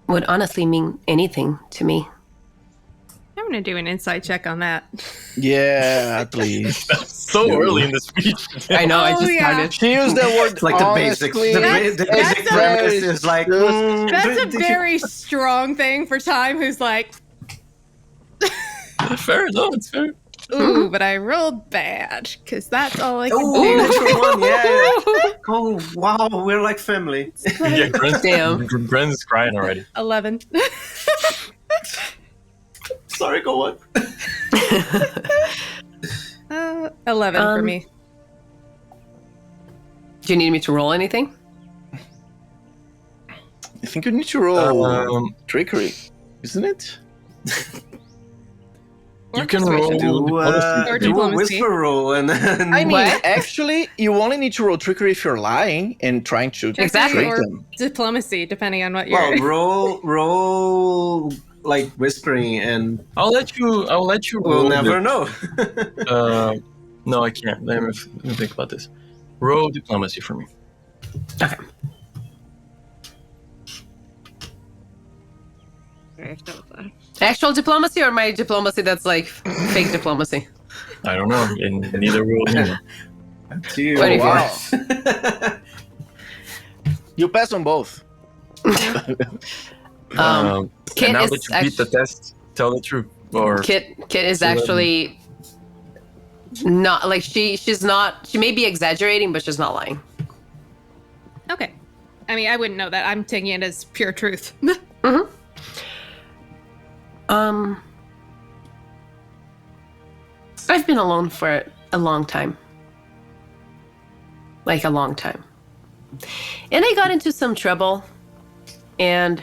Speaker 10: would honestly mean anything to me.
Speaker 6: I'm going to do an insight check on that.
Speaker 5: Yeah, please.
Speaker 1: So early in the speech.
Speaker 4: I know, I
Speaker 6: Oh,
Speaker 4: just
Speaker 6: yeah.
Speaker 4: started.
Speaker 5: She used that word
Speaker 3: It's like the basics.
Speaker 5: honestly.
Speaker 3: The
Speaker 6: That's-
Speaker 3: basic
Speaker 6: that's
Speaker 3: premise is like.
Speaker 6: That's a very strong thing for Time, who's like,
Speaker 1: Fair, no, it's fair.
Speaker 6: ooh, but I rolled bad, because that's all I can
Speaker 3: Oh,
Speaker 6: do.
Speaker 3: natural one, yeah. Oh, wow, we're like family.
Speaker 1: Yeah, Gren's,
Speaker 4: Damn.
Speaker 1: Gren's crying already.
Speaker 6: 11.
Speaker 3: Sorry, go on.
Speaker 6: 11 for me.
Speaker 4: Do you need me to roll anything?
Speaker 5: I think you need to roll trickery, isn't it?
Speaker 1: You can
Speaker 6: persuasion.
Speaker 1: roll
Speaker 3: Do,
Speaker 1: diplomacy.
Speaker 6: Or
Speaker 3: do a
Speaker 6: diplomacy.
Speaker 3: whisper roll and then.
Speaker 5: I mean,
Speaker 4: What?
Speaker 5: actually, you only need to roll trickery if you're lying and trying to
Speaker 4: Exactly.
Speaker 5: trick
Speaker 6: Or
Speaker 5: them.
Speaker 6: diplomacy, depending on what you're...
Speaker 3: Well, roll like whispering, and
Speaker 1: I'll let you
Speaker 3: we'll
Speaker 1: roll
Speaker 3: never know.
Speaker 1: no, I can't. Let me think about this. Roll diplomacy for me.
Speaker 4: Okay. Actual diplomacy or my diplomacy that's like fake diplomacy?
Speaker 1: I don't know. In neither roll. Anymore.
Speaker 3: Dude,
Speaker 4: 24.
Speaker 3: wow.
Speaker 5: You pass on both.
Speaker 4: Kit
Speaker 1: And now
Speaker 4: is
Speaker 1: that you beat the test, tell the truth. Or
Speaker 4: Kit is
Speaker 1: So then-
Speaker 4: actually not like she's not. She may be exaggerating, but she's not lying.
Speaker 6: Okay. I mean, I wouldn't know that. I'm taking it as pure truth.
Speaker 10: I've been alone for a long time. Like a long time. And I got into some trouble, and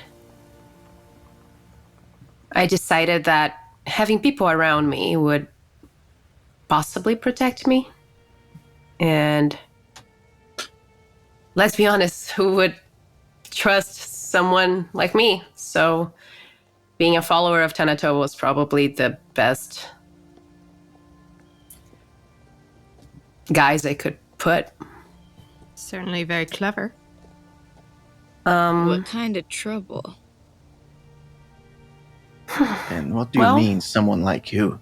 Speaker 10: I decided that having people around me would possibly protect me. And let's be honest, who would trust someone like me? So being a follower of Tenato was probably the best guise I could put.
Speaker 6: Certainly very clever.
Speaker 2: What kind of trouble?
Speaker 5: And what do you
Speaker 10: Well-
Speaker 5: mean, someone like you?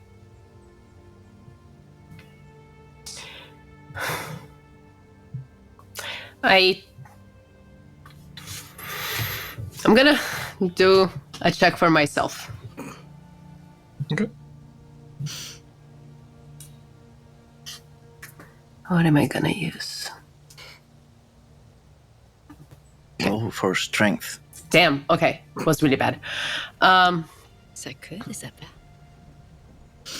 Speaker 4: I'm gonna do a check for myself.
Speaker 1: okay.
Speaker 10: What am I gonna use?
Speaker 5: Roll for strength.
Speaker 4: Damn. Okay, was really bad.
Speaker 2: Is that good? Is that bad?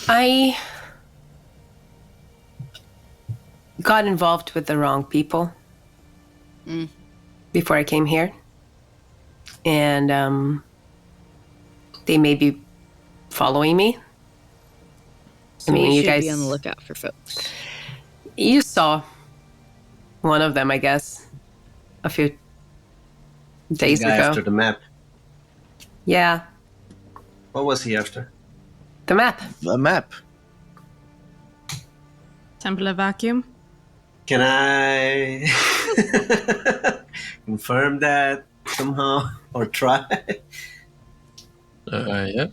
Speaker 10: I got involved with the wrong people before I came here. And they may be following me.
Speaker 2: So
Speaker 10: I mean,
Speaker 2: we
Speaker 10: you
Speaker 2: should
Speaker 10: guys
Speaker 2: be on the lookout for folks.
Speaker 10: You saw one of them, I guess, a few days
Speaker 3: The guy
Speaker 10: ago.
Speaker 3: after the map.
Speaker 10: Yeah,
Speaker 3: What was he after?
Speaker 10: the map.
Speaker 5: The map.
Speaker 6: Temple of Vacuum.
Speaker 3: Can I confirm that somehow or try?
Speaker 1: Yeah.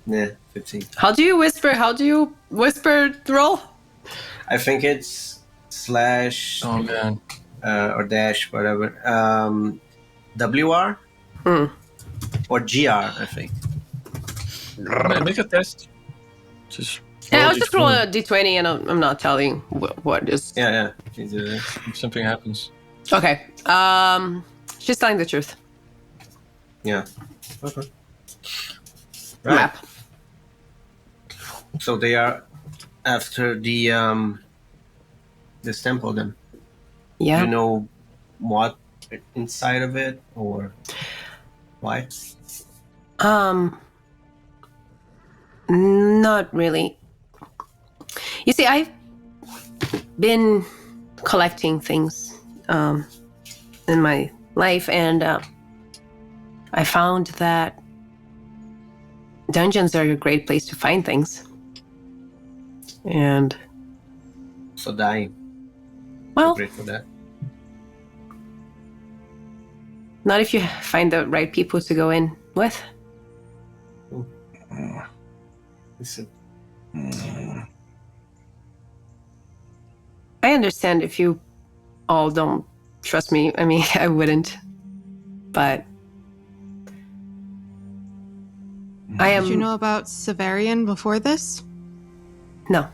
Speaker 3: Yeah, 15.
Speaker 4: How do you whisper? How do you whisper roll?
Speaker 3: I think it's slash
Speaker 1: Oh man.
Speaker 3: or dash, whatever. WR or GR, I think.
Speaker 1: Make a test. Just
Speaker 4: Yeah,
Speaker 1: roll
Speaker 4: I'll just roll
Speaker 1: D20.
Speaker 4: a d20 and I'm not telling what is.
Speaker 3: Yeah. You do that.
Speaker 1: If something happens.
Speaker 4: Okay. She's telling the truth.
Speaker 3: Yeah. Okay. Right.
Speaker 4: Map.
Speaker 3: So they are after the this temple then.
Speaker 4: Yeah.
Speaker 3: Do you know what inside of it or why?
Speaker 4: Not really. You see, I've been collecting things in my life, and I found that dungeons are a great place to find things. And
Speaker 3: So dying.
Speaker 4: well,
Speaker 3: Great for that.
Speaker 4: not if you find the right people to go in with.
Speaker 3: Listen.
Speaker 4: I understand if you all don't trust me. I mean, I wouldn't. But I am.
Speaker 6: Did you know about Severian before this?
Speaker 4: No.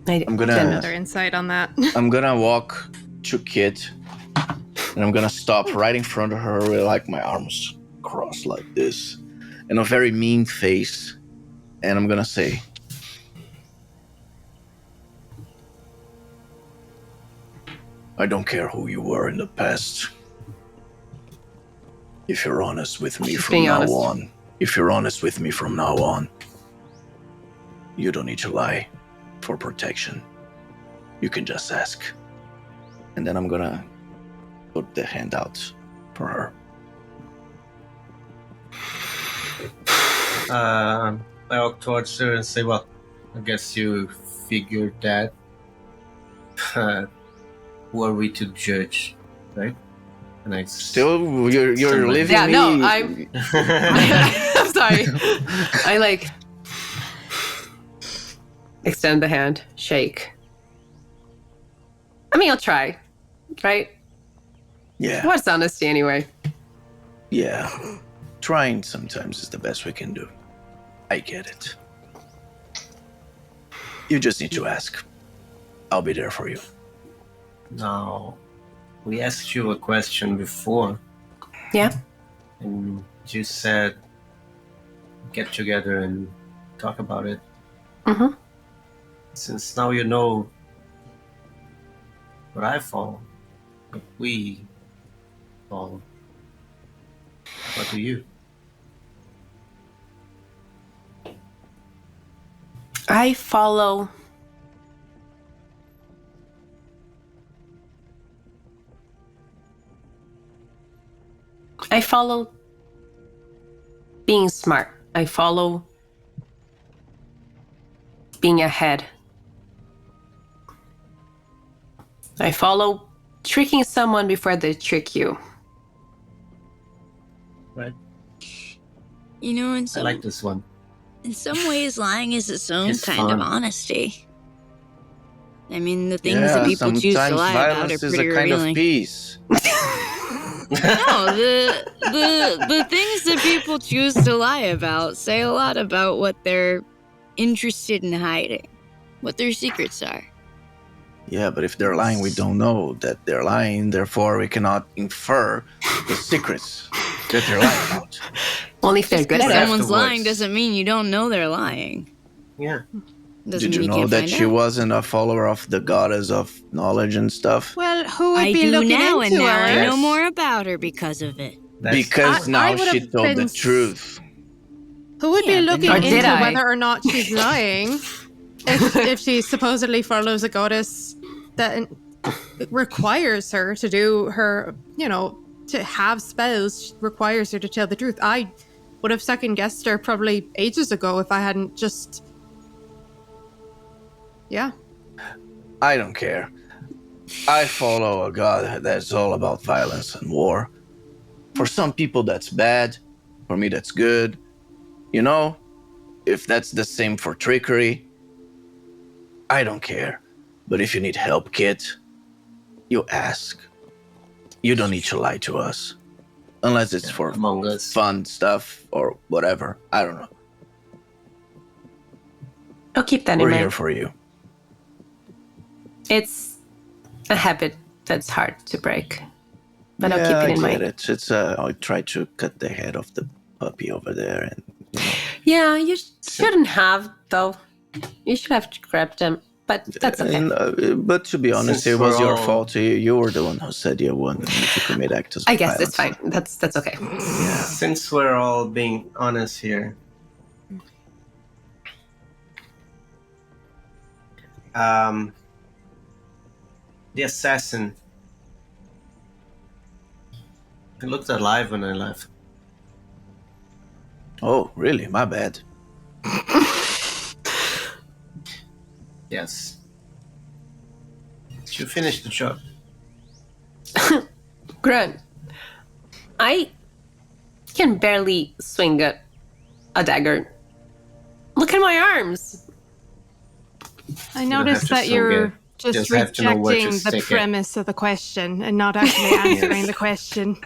Speaker 5: I'm
Speaker 6: Get
Speaker 5: gonna
Speaker 6: another insight on that.
Speaker 5: I'm gonna walk to Kit, and I'm gonna stop right in front of her with like my arms crossed like this, and a very mean face, and I'm gonna say, I don't care who you were in the past. If you're honest with me
Speaker 4: She's
Speaker 5: from
Speaker 4: being
Speaker 5: now
Speaker 4: honest.
Speaker 5: on, if you're honest with me from now on, you don't need to lie for protection. You can just ask. And then I'm gonna put the hand out for her.
Speaker 3: I walk towards her and say, well, I guess you figured that. Who are we to judge, right? And I
Speaker 5: Still, you're living
Speaker 4: Yeah,
Speaker 5: me.
Speaker 4: no, I'm sorry. I like extend the hand, shake. I mean, I'll try, right?
Speaker 5: Yeah,
Speaker 4: What's honesty anyway?
Speaker 5: yeah. Trying sometimes is the best we can do. I get it. You just need to ask. I'll be there for you.
Speaker 3: Now, we asked you a question before,
Speaker 4: Yeah.
Speaker 3: and you said get together and talk about it.
Speaker 4: Mm-hmm.
Speaker 3: Since now you know what I follow, what we follow, what do you?
Speaker 4: I follow being smart. I follow being ahead. I follow tricking someone before they trick you.
Speaker 3: Right?
Speaker 2: You know, in
Speaker 3: I
Speaker 2: some
Speaker 3: like this one.
Speaker 2: ways, lying is its own
Speaker 3: It's
Speaker 2: kind of
Speaker 3: fun.
Speaker 2: honesty. I mean, the things that people choose to
Speaker 5: sometimes
Speaker 2: lie about are
Speaker 5: violence is
Speaker 2: pretty
Speaker 5: a kind
Speaker 2: revealing.
Speaker 5: of peace.
Speaker 2: No, the things that people choose to lie about say a lot about what they're interested in hiding, what their secrets are.
Speaker 5: Yeah, but if they're lying, we don't know that they're lying. Therefore, we cannot infer the secrets that they're lying about.
Speaker 4: Only if they're
Speaker 2: Just
Speaker 4: good
Speaker 2: because
Speaker 4: at it.
Speaker 2: someone's
Speaker 3: Afterwards.
Speaker 2: lying doesn't mean you don't know they're lying.
Speaker 3: Yeah.
Speaker 2: Doesn't
Speaker 5: Did you
Speaker 2: mean
Speaker 5: know
Speaker 2: can't
Speaker 5: that
Speaker 2: find
Speaker 5: she
Speaker 2: out.
Speaker 5: wasn't a follower of the goddess of knowledge and stuff?
Speaker 6: Well, who would
Speaker 2: I
Speaker 6: be
Speaker 2: do
Speaker 6: looking
Speaker 2: now, and
Speaker 6: into
Speaker 2: now
Speaker 6: her?
Speaker 2: I know
Speaker 3: Yes.
Speaker 2: more about her because of it.
Speaker 3: That's
Speaker 5: Because
Speaker 6: I
Speaker 5: now
Speaker 6: would
Speaker 5: she
Speaker 6: have
Speaker 5: told
Speaker 6: been
Speaker 5: the
Speaker 6: s-
Speaker 5: truth.
Speaker 6: Who would
Speaker 2: Yeah,
Speaker 6: be
Speaker 2: but
Speaker 6: looking
Speaker 2: no-
Speaker 4: Or did
Speaker 6: into
Speaker 4: I?
Speaker 6: whether or not she's lying if she supposedly follows a goddess that requires her to do her, to have spells requires her to tell the truth. I would have second guessed her probably ages ago if I hadn't just. Yeah.
Speaker 5: I don't care. I follow a god that's all about violence and war. For some people, that's bad. For me, that's good. You know, if that's the same for trickery, I don't care. But if you need help, kid, you ask. You don't need to lie to us. Unless it's for
Speaker 3: Among Us.
Speaker 5: fun stuff or whatever. I don't know.
Speaker 10: I'll keep that
Speaker 5: We're
Speaker 10: in
Speaker 5: here
Speaker 10: mind.
Speaker 5: for you.
Speaker 10: It's a habit that's hard to break. But I'll keep it in mind.
Speaker 5: It. It's I tried to cut the head off the puppy over there, and
Speaker 10: Yeah, you shouldn't have, though. You should have grabbed him. But that's okay.
Speaker 5: And, but to be honest,
Speaker 3: Since
Speaker 5: it was
Speaker 3: we're
Speaker 5: your
Speaker 3: all-
Speaker 5: fault. You were the one who said you wanted me to commit acts of
Speaker 10: I guess
Speaker 5: violence.
Speaker 10: it's fine. That's okay.
Speaker 3: Since we're all being honest here, the assassin, he looked alive when I left.
Speaker 5: Oh, really? My bad.
Speaker 3: Yes. You finished the job.
Speaker 10: Grant, I can barely swing a dagger. Look at my arms.
Speaker 6: I
Speaker 3: don't have
Speaker 6: noticed
Speaker 3: to
Speaker 6: that
Speaker 3: swing
Speaker 6: you're
Speaker 3: it.
Speaker 6: just
Speaker 3: Just have to know where to
Speaker 6: rejecting the
Speaker 3: stick it.
Speaker 6: premise of the question and not actually answering the question.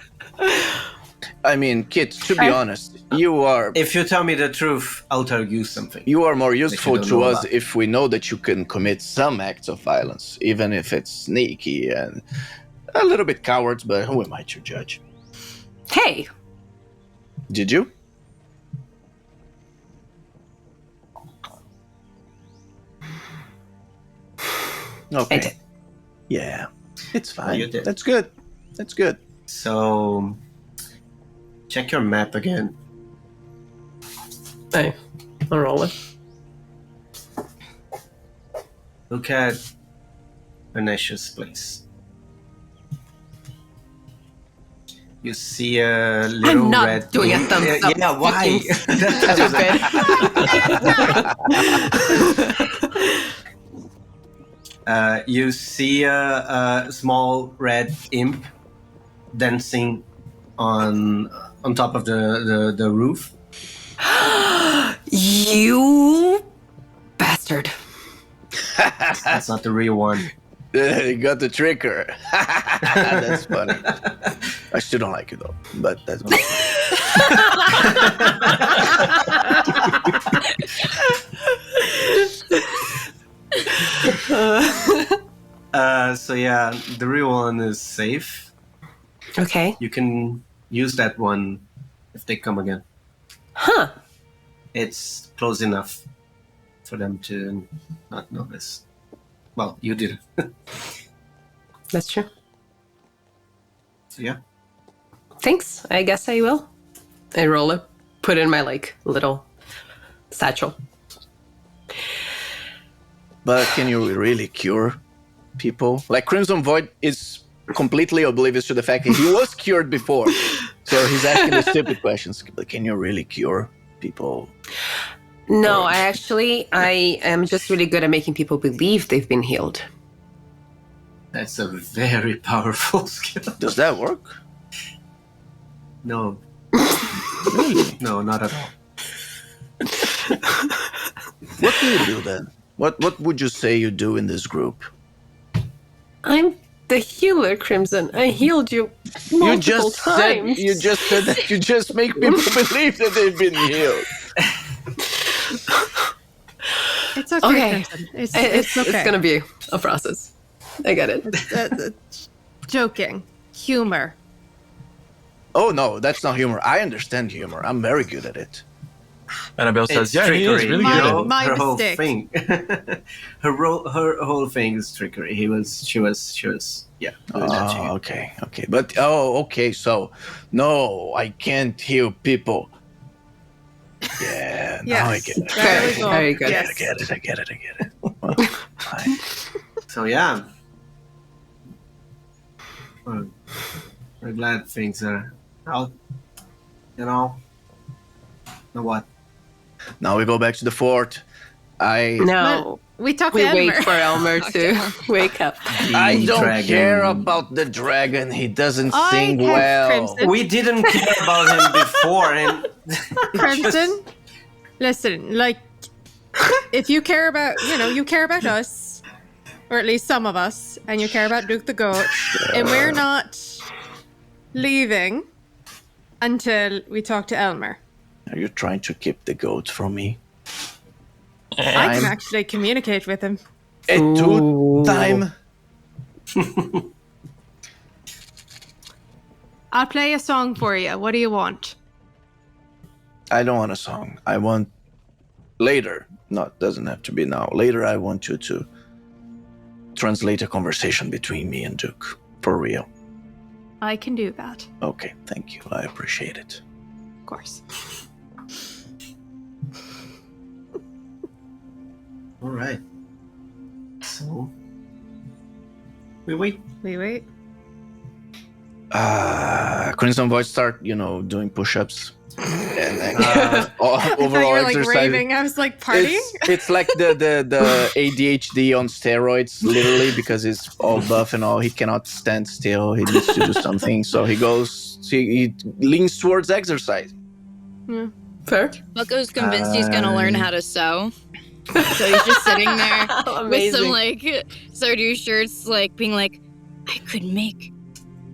Speaker 5: I mean, Kit, to be honest, you are
Speaker 3: If you tell me the truth, I'll tell you something.
Speaker 5: you are more useful
Speaker 3: don't
Speaker 5: to
Speaker 3: know
Speaker 5: us
Speaker 3: about.
Speaker 5: if we know that you can commit some acts of violence, even if it's sneaky and a little bit cowards, but who am I to judge?
Speaker 10: Hey,
Speaker 5: Did you? Okay.
Speaker 10: I did.
Speaker 5: Yeah, it's fine.
Speaker 3: you did.
Speaker 5: That's good. That's good.
Speaker 3: So, check your map again.
Speaker 4: Hey, I'll roll it.
Speaker 3: Look at Vanessa's place. You see a little
Speaker 10: not
Speaker 3: red.
Speaker 10: doing a thumbs up,
Speaker 3: Yeah, why? You see a small red imp dancing on top of the roof.
Speaker 10: You bastard.
Speaker 3: That's not the real one.
Speaker 5: You got the tricker. That's funny. I still don't like it though, but that's
Speaker 3: So yeah, the real one is safe.
Speaker 10: Okay.
Speaker 3: You can use that one if they come again.
Speaker 10: Huh.
Speaker 3: It's close enough for them to not notice. Well, you did.
Speaker 10: That's true.
Speaker 3: So yeah.
Speaker 10: Thanks. I guess I will. I roll it. Put it in my little satchel.
Speaker 5: But can you really cure people? Like Crimson Void is completely oblivious to the fact that he was cured before. So he's asking the stupid questions. But can you really cure people?
Speaker 10: No, I am just really good at making people believe they've been healed.
Speaker 3: That's a very powerful skill.
Speaker 5: Does that work?
Speaker 3: No.
Speaker 5: Really?
Speaker 3: No, not at all.
Speaker 5: What do you do then? What would you say you do in this group?
Speaker 10: I'm the healer, Crimson. I healed you multiple times.
Speaker 5: You just said that you just make people believe that they've been healed.
Speaker 6: It's okay,
Speaker 10: Okay.
Speaker 6: Crimson. It's
Speaker 10: It's
Speaker 6: okay.
Speaker 10: gonna be a process. I get it.
Speaker 6: Joking. Humor.
Speaker 5: Oh no, that's not humor. I understand humor. I'm very good at it.
Speaker 1: Annabelle
Speaker 3: It's
Speaker 1: says, yeah, he is
Speaker 3: trickery,
Speaker 1: really
Speaker 3: you
Speaker 1: good at
Speaker 3: know?
Speaker 1: it.
Speaker 6: My
Speaker 3: her whole
Speaker 6: mistake.
Speaker 3: thing. her whole thing is trickery. She was doing that to you.
Speaker 5: Okay. But okay. So, no, I can't heal people. Yeah, now I
Speaker 6: Yes.
Speaker 5: get it.
Speaker 6: There we go.
Speaker 10: Very good.
Speaker 6: Yes.
Speaker 5: I get it. Well, fine.
Speaker 3: So yeah. Well, we're glad things are out. You know. Know what?
Speaker 5: Now we go back to the fort.
Speaker 10: No,
Speaker 6: We talk
Speaker 10: we
Speaker 6: to Elmer.
Speaker 10: wait for Elmer to wake up.
Speaker 5: I
Speaker 3: The
Speaker 5: don't
Speaker 3: dragon.
Speaker 5: care about the dragon. He doesn't
Speaker 6: I
Speaker 5: sing
Speaker 6: have
Speaker 5: well.
Speaker 6: Crimson.
Speaker 3: We didn't care about him before, and
Speaker 6: Crimson, listen, like, if you care about, you care about us, or at least some of us, and you care about Duke the Goat, and we're not leaving until we talk to Elmer.
Speaker 5: Are you trying to keep the goat from me?
Speaker 6: I can actually communicate with him.
Speaker 5: A two-time.
Speaker 6: I'll play a song for you. What do you want?
Speaker 5: I don't want a song. I want later. No, it doesn't have to be now. Later, I want you to translate a conversation between me and Duke. For real.
Speaker 6: I can do that.
Speaker 5: Okay, thank you. I appreciate it.
Speaker 6: Of course.
Speaker 3: All right. So we wait.
Speaker 6: We wait.
Speaker 5: Crimson Void start, doing push-ups. And
Speaker 6: I thought you
Speaker 5: overall
Speaker 6: were like
Speaker 5: exercise.
Speaker 6: raving. I was like partying.
Speaker 5: It's like the ADHD on steroids, literally, because he's all buff and all. He cannot stand still. He needs to do something. So he leans towards exercise.
Speaker 6: Yeah.
Speaker 4: Fair.
Speaker 2: Bucko's convinced he's gonna learn how to sew. So he's just sitting there with some Sardu shirts, being like, I could make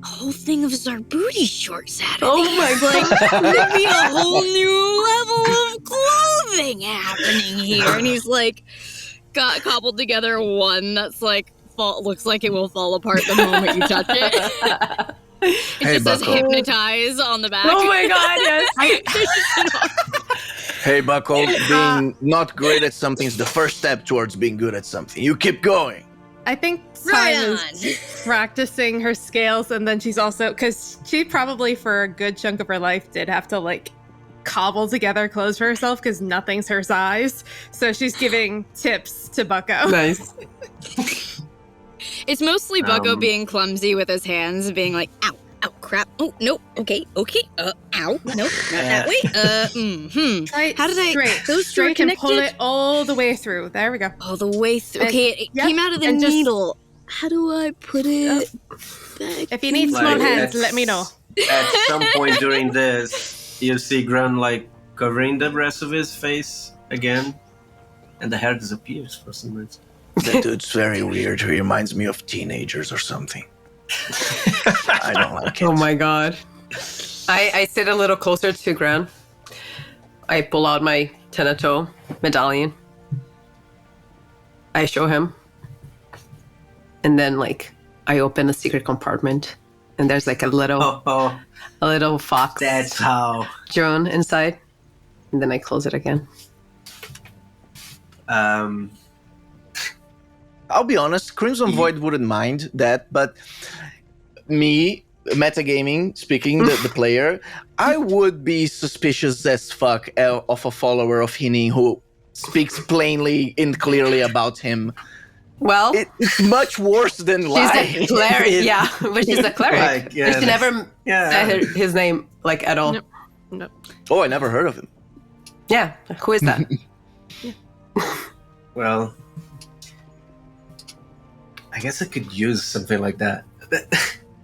Speaker 2: a whole thing of Zarbuti shorts out of these.
Speaker 4: my
Speaker 2: God. There'd be a whole new level of clothing happening here. And he's got cobbled together one that's looks like it will fall apart the moment you touch it. It just says
Speaker 5: Bucko.
Speaker 2: hypnotize on the back.
Speaker 4: Oh my god, yes.
Speaker 5: Hey, Bucko, being not great at something is the first step towards being good at something. You keep going.
Speaker 6: I think
Speaker 2: Right
Speaker 6: Time is practicing her scales, and then she's also, because she probably for a good chunk of her life did have to cobble together clothes for herself because nothing's her size. So she's giving tips to Bucko.
Speaker 4: Nice.
Speaker 2: It's mostly Bucko being clumsy with his hands, being like, ow, ow, crap. Oh, nope, okay, ow, nope, not that way. How did I,
Speaker 6: straight,
Speaker 2: those two are
Speaker 6: straight and
Speaker 2: connected?
Speaker 6: pull it all the way through. There we go.
Speaker 2: All the way through. Okay, it
Speaker 6: Yep,
Speaker 2: came out of the
Speaker 6: and just-
Speaker 2: needle. How do I put it back?
Speaker 6: If you need small hands, let me know.
Speaker 3: At some point during this, you'll see Grun covering the rest of his face again, and the hair disappears for some reason.
Speaker 5: That dude's very weird. He reminds me of teenagers or something. I don't like it.
Speaker 4: Oh my god. I sit a little closer to Gran. I pull out my Tenato medallion. I show him. And then I open a secret compartment and there's a little fox
Speaker 3: That's how.
Speaker 4: drone inside. And then I close it again.
Speaker 3: Um,
Speaker 5: I'll be honest, Crimson Void wouldn't mind that, but me, metagaming, speaking, the player, I would be suspicious as fuck of a follower of Hinin who speaks plainly and clearly about him.
Speaker 4: Well,
Speaker 5: It's much worse than
Speaker 4: she's
Speaker 5: lying.
Speaker 4: a cleric. Yeah, but she's a cleric.
Speaker 3: Like, yeah,
Speaker 4: But she never
Speaker 3: yeah.
Speaker 4: said his name at all.
Speaker 6: Nope. Nope.
Speaker 5: Oh, I never heard of him.
Speaker 4: Yeah, who is that?
Speaker 3: Well, I guess I could use something like that.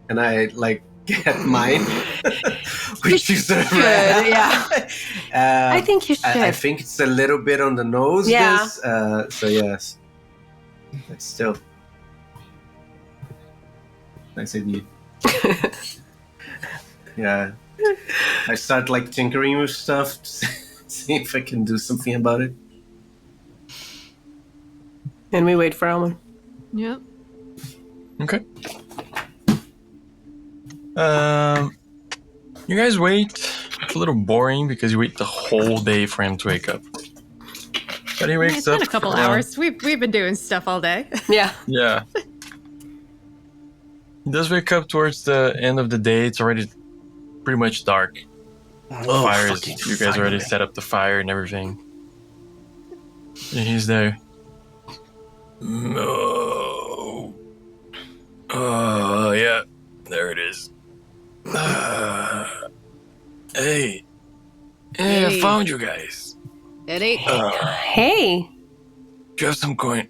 Speaker 3: And I get mine, which is
Speaker 4: should, yeah. I think you should.
Speaker 3: I think it's a little bit on the nose.
Speaker 4: Yeah.
Speaker 3: This, so yes, but still, nice idea. Yeah, I start tinkering with stuff to see if I can do something about it.
Speaker 4: And we wait for Elman.
Speaker 6: Yep.
Speaker 1: Okay. You guys wait. It's a little boring because you wait the whole day for him to wake up. But he wakes
Speaker 6: It's
Speaker 1: up.
Speaker 6: been a couple
Speaker 1: around-
Speaker 6: hours. We've been doing stuff all day.
Speaker 4: Yeah.
Speaker 1: Yeah. He does wake up towards the end of the day. It's already pretty much dark.
Speaker 5: Oh,
Speaker 1: Fire is,
Speaker 5: fucking
Speaker 1: you guys already
Speaker 5: finally.
Speaker 1: set up the fire and everything. And he's there. No. Oh, yeah. There it is. Hey. Hey, I
Speaker 2: Hey.
Speaker 1: found you guys.
Speaker 2: Eddie?
Speaker 4: Hey.
Speaker 1: Do you have some coin?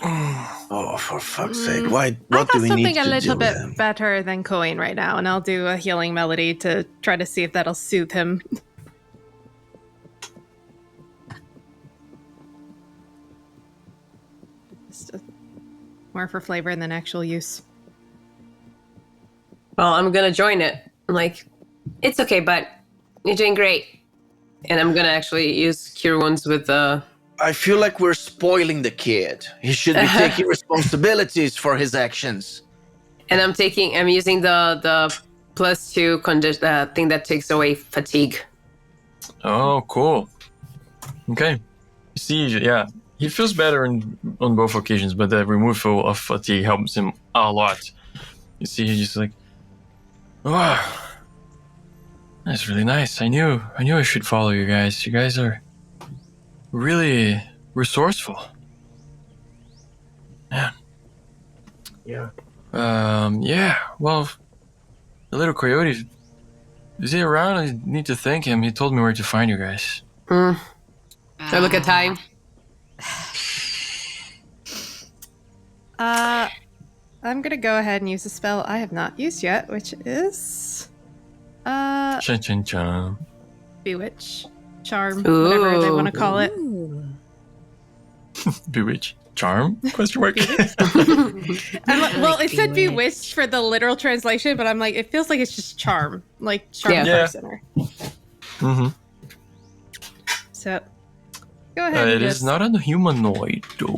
Speaker 5: Oh, for fuck's sake. Why?
Speaker 6: I
Speaker 5: What
Speaker 6: got
Speaker 5: do we need
Speaker 6: something
Speaker 5: to
Speaker 6: a little
Speaker 5: do
Speaker 6: bit
Speaker 5: with him?
Speaker 6: better than coin right now, and I'll do a healing melody to try to see if that'll soothe him. more for flavor than actual use.
Speaker 4: Well, I'm gonna join it. I'm like, it's okay, but you're doing great. And I'm gonna actually use Cure Wounds with the.
Speaker 5: I feel like we're spoiling the kid. He should be taking responsibilities for his actions.
Speaker 4: And I'm using the +2 thing that takes away fatigue.
Speaker 1: Oh, cool. Okay. You see, yeah, he feels better on both occasions, but the removal of fatigue helps him a lot. You see, he's just like, wow, that's really nice. I knew I should follow you guys. You guys are really resourceful. Man.
Speaker 3: Yeah.
Speaker 1: Yeah, well, the little coyote, is he around? I need to thank him. He told me where to find you guys.
Speaker 4: I look at time.
Speaker 6: I'm gonna go ahead and use a spell I have not used yet, which is
Speaker 1: Chun chun chun.
Speaker 6: Bewitch, Charm, whatever they want to call it.
Speaker 1: Bewitch. Charm? Question mark.
Speaker 6: Well, it said bewitched for the literal translation, but I'm like, it feels like it's just charm, like charm
Speaker 4: Yeah.
Speaker 6: person.
Speaker 1: Mm-hmm.
Speaker 6: So, go ahead.
Speaker 1: It
Speaker 6: and
Speaker 1: is
Speaker 6: just...
Speaker 1: not a humanoid, though.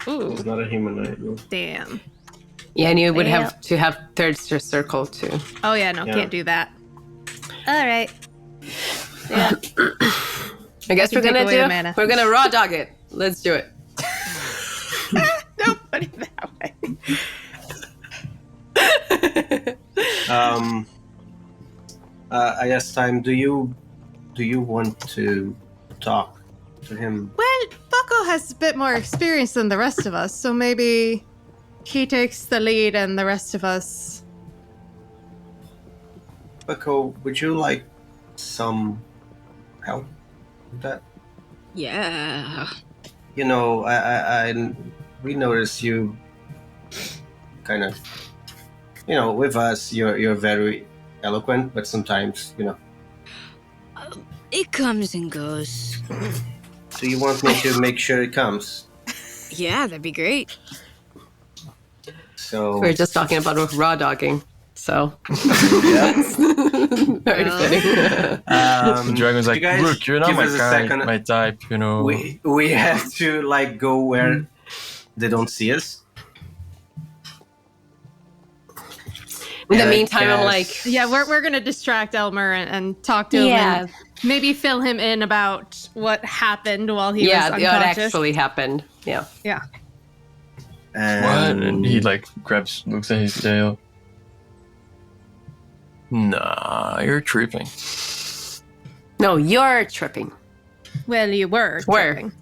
Speaker 6: Ooh,
Speaker 3: It's not a humanoid. No.
Speaker 6: damn.
Speaker 4: Yeah, and you would have to have third circle too.
Speaker 6: Oh yeah, no,
Speaker 3: Yeah.
Speaker 6: can't do that. All right. Yeah.
Speaker 4: I guess
Speaker 6: can
Speaker 4: we're gonna
Speaker 6: take away the mana.
Speaker 4: we're gonna raw dog it. Let's do it.
Speaker 6: Don't put it that way.
Speaker 3: I guess time. Do you want to talk to him?
Speaker 6: Well, Bucko has a bit more experience than the rest of us, so maybe he takes the lead and the rest of us.
Speaker 3: Bucko, would you like some help with that?
Speaker 2: Yeah.
Speaker 3: You know, we noticed you kind of, with us, you're very eloquent, but sometimes,
Speaker 2: It comes and goes.
Speaker 3: So you want me to make sure it comes?
Speaker 2: Yeah, that'd be great.
Speaker 3: So
Speaker 4: We're just talking about raw dogging, so very fitting.
Speaker 1: The dragon's like,
Speaker 3: you guys
Speaker 1: look, you're not
Speaker 3: give
Speaker 1: my
Speaker 3: us a
Speaker 1: kind,
Speaker 3: second.
Speaker 1: my type,
Speaker 3: we have to go where they don't see us.
Speaker 4: In the
Speaker 3: And I
Speaker 4: meantime, I'm
Speaker 3: guess-
Speaker 4: like,
Speaker 6: Yeah, we're gonna distract Elmer and talk to him and maybe fill him in about what happened while he was
Speaker 4: what
Speaker 6: unconscious.
Speaker 4: actually happened. Yeah.
Speaker 6: Yeah.
Speaker 1: What? And he looks at his tail. Nah, you're tripping.
Speaker 4: No, you're tripping.
Speaker 6: Well, you were.
Speaker 4: Where?
Speaker 6: tripping.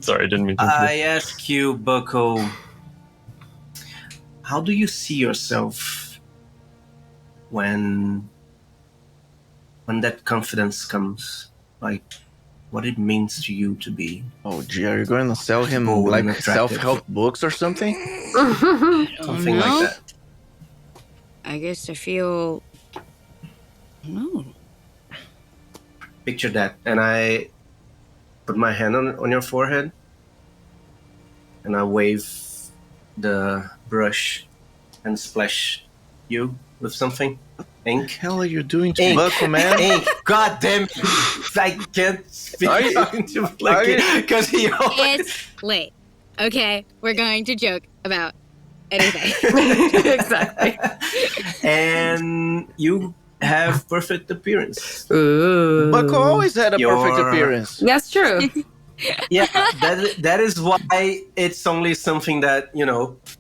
Speaker 1: Sorry, I didn't mean to.
Speaker 3: I ask you, Bucko, how do you see yourself when that confidence comes? Like, what it means to you to be?
Speaker 5: Oh, gee, are you going to sell him
Speaker 3: Bold and
Speaker 5: like
Speaker 3: attractive.
Speaker 5: self-help books or something?
Speaker 3: Something like that.
Speaker 2: I guess I feel. No.
Speaker 3: Picture that, and I put my hand on your forehead, and I wave the brush and splash you with something. Ink.
Speaker 5: What the hell are you doing to
Speaker 3: Ink.
Speaker 5: Bucko, man?
Speaker 3: Ink. God damn it. I can't speak
Speaker 5: Are you-
Speaker 3: talking to Flicky because he always...
Speaker 2: It's late. Okay, we're going to joke about anything.
Speaker 4: Exactly.
Speaker 3: And you have perfect appearance.
Speaker 4: Ooh.
Speaker 5: Bucko always had a perfect
Speaker 3: Your-
Speaker 5: appearance.
Speaker 4: That's true.
Speaker 3: Yeah, that is why it's only something that,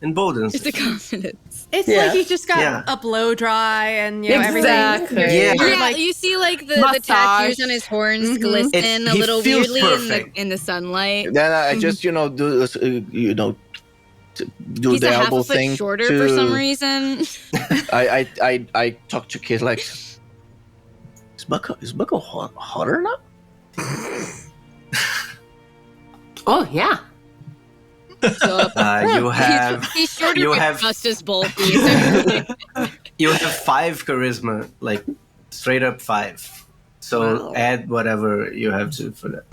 Speaker 3: emboldens.
Speaker 2: It's the confidence.
Speaker 6: It's
Speaker 4: Yeah.
Speaker 6: like he just got
Speaker 3: Yeah.
Speaker 6: a blow dry and
Speaker 4: Exactly.
Speaker 6: everything.
Speaker 3: Yeah.
Speaker 6: Or
Speaker 2: Yeah,
Speaker 6: like,
Speaker 2: you see the
Speaker 4: Massage.
Speaker 2: tattoos on his horns glisten a
Speaker 3: He
Speaker 2: little
Speaker 3: feels
Speaker 2: weirdly
Speaker 3: perfect.
Speaker 2: in the sunlight.
Speaker 5: Then I just, do this, do
Speaker 2: He's
Speaker 5: the
Speaker 2: a half
Speaker 5: elbow
Speaker 2: a foot
Speaker 5: thing.
Speaker 2: shorter
Speaker 5: to,
Speaker 2: for some reason.
Speaker 5: I talk to kid like, is Bucko hot or not?
Speaker 4: Oh yeah.
Speaker 2: So,
Speaker 3: You have
Speaker 2: he's shorter
Speaker 3: you
Speaker 2: but
Speaker 3: have-
Speaker 2: just as bulky. So
Speaker 3: you have 5 charisma, like straight up 5. So
Speaker 2: Wow.
Speaker 3: add whatever you have to for that.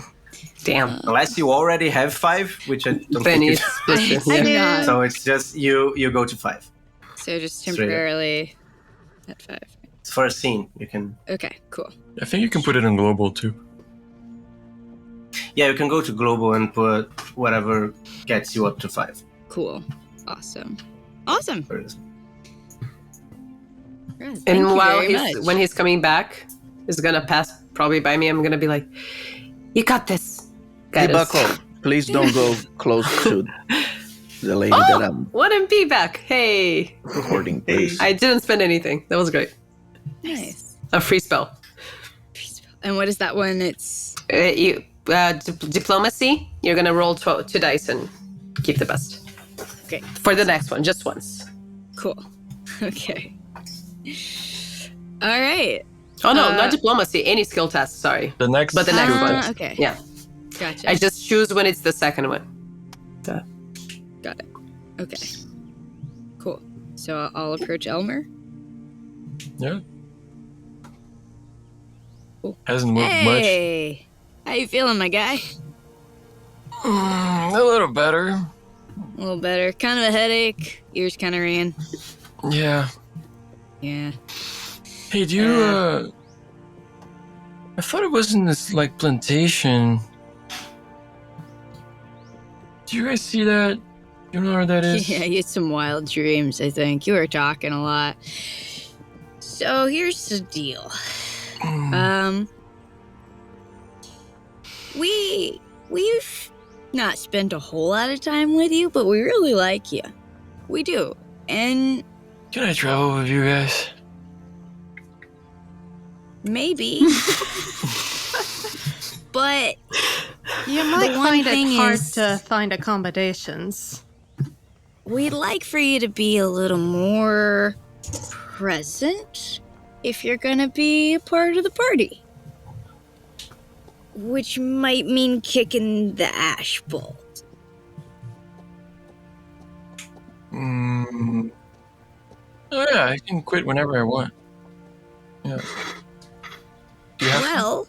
Speaker 4: Damn.
Speaker 3: Unless you already have 5, which I don't
Speaker 4: Then
Speaker 3: think you
Speaker 4: it's just
Speaker 2: I
Speaker 4: yeah.
Speaker 2: do not.
Speaker 3: So it's just you go to 5.
Speaker 2: So just
Speaker 3: Straight up.
Speaker 2: temporarily at 5.
Speaker 3: It's for a scene. You can
Speaker 2: Okay, cool.
Speaker 1: I think you can put it in global too.
Speaker 3: you can go to global and put whatever gets you up to 5.
Speaker 2: Cool. Awesome. Awesome. Yeah, thank
Speaker 4: And
Speaker 2: you
Speaker 4: while
Speaker 2: very much.
Speaker 4: when he's coming back, he's gonna pass probably by me. I'm gonna be like, "You got this."
Speaker 5: Hey,
Speaker 4: Got us.
Speaker 5: Bucko, please don't go close to the lady that I'm
Speaker 4: One MP back. Hey,
Speaker 5: courting, please.
Speaker 4: I didn't spend anything. That was great.
Speaker 2: Nice.
Speaker 4: A free spell.
Speaker 2: And what is that one? It's
Speaker 4: Diplomacy. You're gonna roll 2 dice and keep the best.
Speaker 2: okay.
Speaker 4: For the next one, just once.
Speaker 2: Cool. Okay. All right.
Speaker 4: Oh no, not diplomacy. Any skill test. Sorry,
Speaker 1: The next
Speaker 4: but the next
Speaker 1: skill
Speaker 4: one.
Speaker 1: test.
Speaker 2: Okay.
Speaker 4: Yeah,
Speaker 2: Gotcha.
Speaker 4: I just choose when it's the second one.
Speaker 2: Got it. Okay. Cool. So I'll approach Elmer.
Speaker 1: Yeah.
Speaker 2: Cool.
Speaker 1: Hasn't moved
Speaker 2: Hey, how you feeling, my guy?
Speaker 1: much. A little better.
Speaker 2: A little better. Kind of a headache. Ears kind of ringing.
Speaker 1: Yeah.
Speaker 2: Yeah.
Speaker 1: Hey, do you, I thought it was in this, like, plantation. Do you guys see that? You know where that is?
Speaker 2: Yeah, you had some wild dreams, I think. You were talking a lot. So here's the deal. We've not spent a whole lot of time with you, but we really like you. We do. And
Speaker 1: Can I travel with you guys?
Speaker 2: maybe. But
Speaker 6: You might
Speaker 2: one
Speaker 6: find
Speaker 2: thing
Speaker 6: it hard
Speaker 2: is-
Speaker 6: to find accommodations.
Speaker 2: we'd like for you to be a little more present if you're gonna be a part of the party. Which might mean kicking the ash bowl.
Speaker 1: Oh yeah, I can quit whenever I want. Yeah. Do you have
Speaker 2: Well,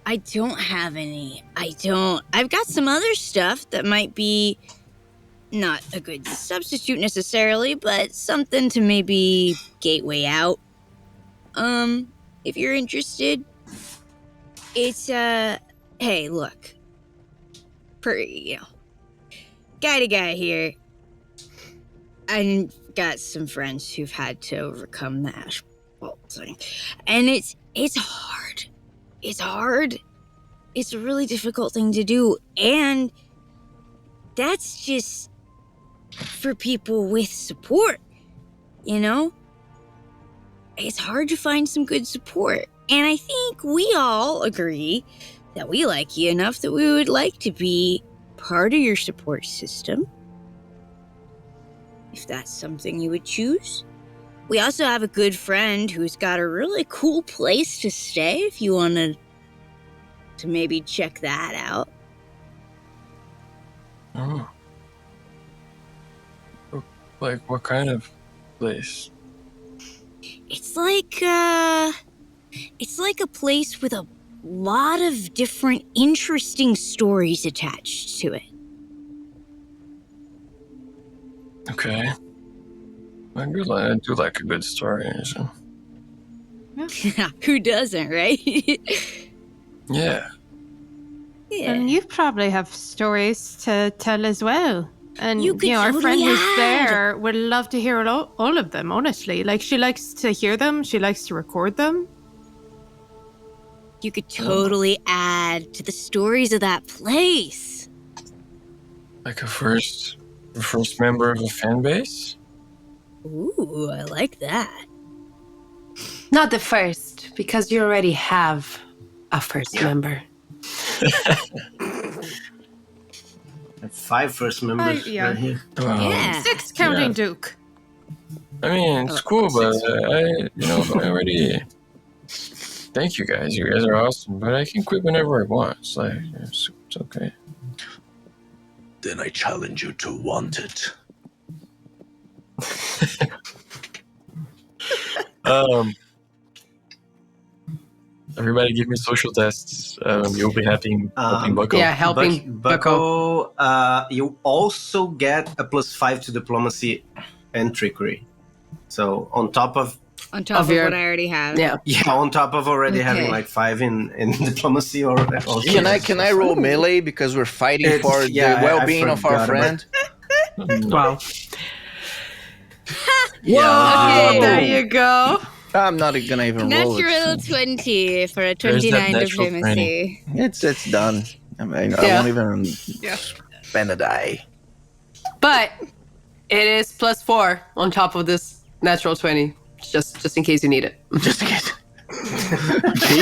Speaker 2: I don't have any. I've got some other stuff that might be not a good substitute necessarily, but something to maybe gateway out. If you're interested, it's hey, look. Guy to guy here. I've got some friends who've had to overcome the ash bowl thing. And it's hard. It's hard. It's a really difficult thing to do. And that's just for people with support, you know? It's hard to find some good support. And I think we all agree that we like you enough that we would like to be part of your support system. If that's something you would choose. We also have a good friend who's got a really cool place to stay if you wanted to maybe check that out.
Speaker 1: Oh. Like what kind of place?
Speaker 2: It's like a place with a lot of different interesting stories attached to it.
Speaker 1: Okay. I do like a good story. So.
Speaker 2: Who doesn't, right?
Speaker 1: Yeah.
Speaker 2: Yeah.
Speaker 6: And you probably have stories to tell as well. And
Speaker 2: You could
Speaker 6: our friend
Speaker 2: totally
Speaker 6: who's
Speaker 2: add.
Speaker 6: there would love to hear all of them, honestly. Like, she likes to hear them, she likes to record them.
Speaker 2: You could totally add to the stories of that place.
Speaker 1: Like a first member of a fan base?
Speaker 2: Ooh, I like that.
Speaker 4: Not the first, because you already have a first member.
Speaker 3: 5 first members
Speaker 6: yeah.
Speaker 3: right here.
Speaker 2: Yeah.
Speaker 6: 6 counting
Speaker 1: yeah.
Speaker 6: Duke.
Speaker 1: I mean, it's cool, but I already. Thank you guys. You guys are awesome, but I can quit whenever I want. It's like it's okay.
Speaker 7: Then I challenge you to want it.
Speaker 1: Everybody, give me social tests. you'll be helping Bucko.
Speaker 4: Yeah, helping
Speaker 3: Bucko. You also get a +5 to diplomacy and trickery. So on top of
Speaker 2: On top of what I already have.
Speaker 4: Yeah.
Speaker 3: on top of already
Speaker 2: Okay.
Speaker 3: having like 5 in diplomacy or also
Speaker 5: Can I roll melee because we're fighting for the well-being of our friend?
Speaker 4: Wow.
Speaker 3: Yeah.
Speaker 4: Okay, there you go.
Speaker 5: I'm not gonna even roll it.
Speaker 2: Natural
Speaker 5: so
Speaker 2: 20 for a
Speaker 1: There's that
Speaker 2: 29
Speaker 1: natural
Speaker 2: diplomacy.
Speaker 5: It's done. I mean, I
Speaker 4: Yeah.
Speaker 5: won't even spend a die.
Speaker 4: But it is +4 on top of this natural 20, just in case you need it.
Speaker 5: Just in case.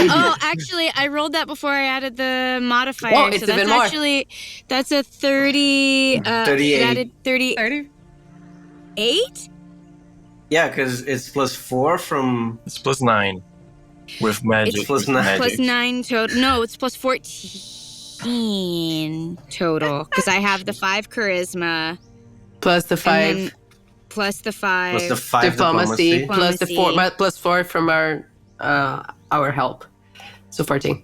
Speaker 2: Oh, actually, I rolled that before I added the modifier.
Speaker 4: Whoa, it's
Speaker 2: so that's
Speaker 4: even more.
Speaker 2: actually, that's a 30.
Speaker 3: 38.
Speaker 2: It added 38?
Speaker 6: 30?
Speaker 3: Yeah, because it's +4 from
Speaker 1: It's +9 with magic.
Speaker 3: It's +9.
Speaker 1: Magic.
Speaker 2: Plus 9 total. No, it's plus 14 total. Because I have the 5 charisma.
Speaker 4: Plus the 5
Speaker 2: And then plus the 5.
Speaker 3: plus the 5
Speaker 4: diplomacy, plus the 4,
Speaker 2: Diplomacy.
Speaker 4: +4 from our help. So 14.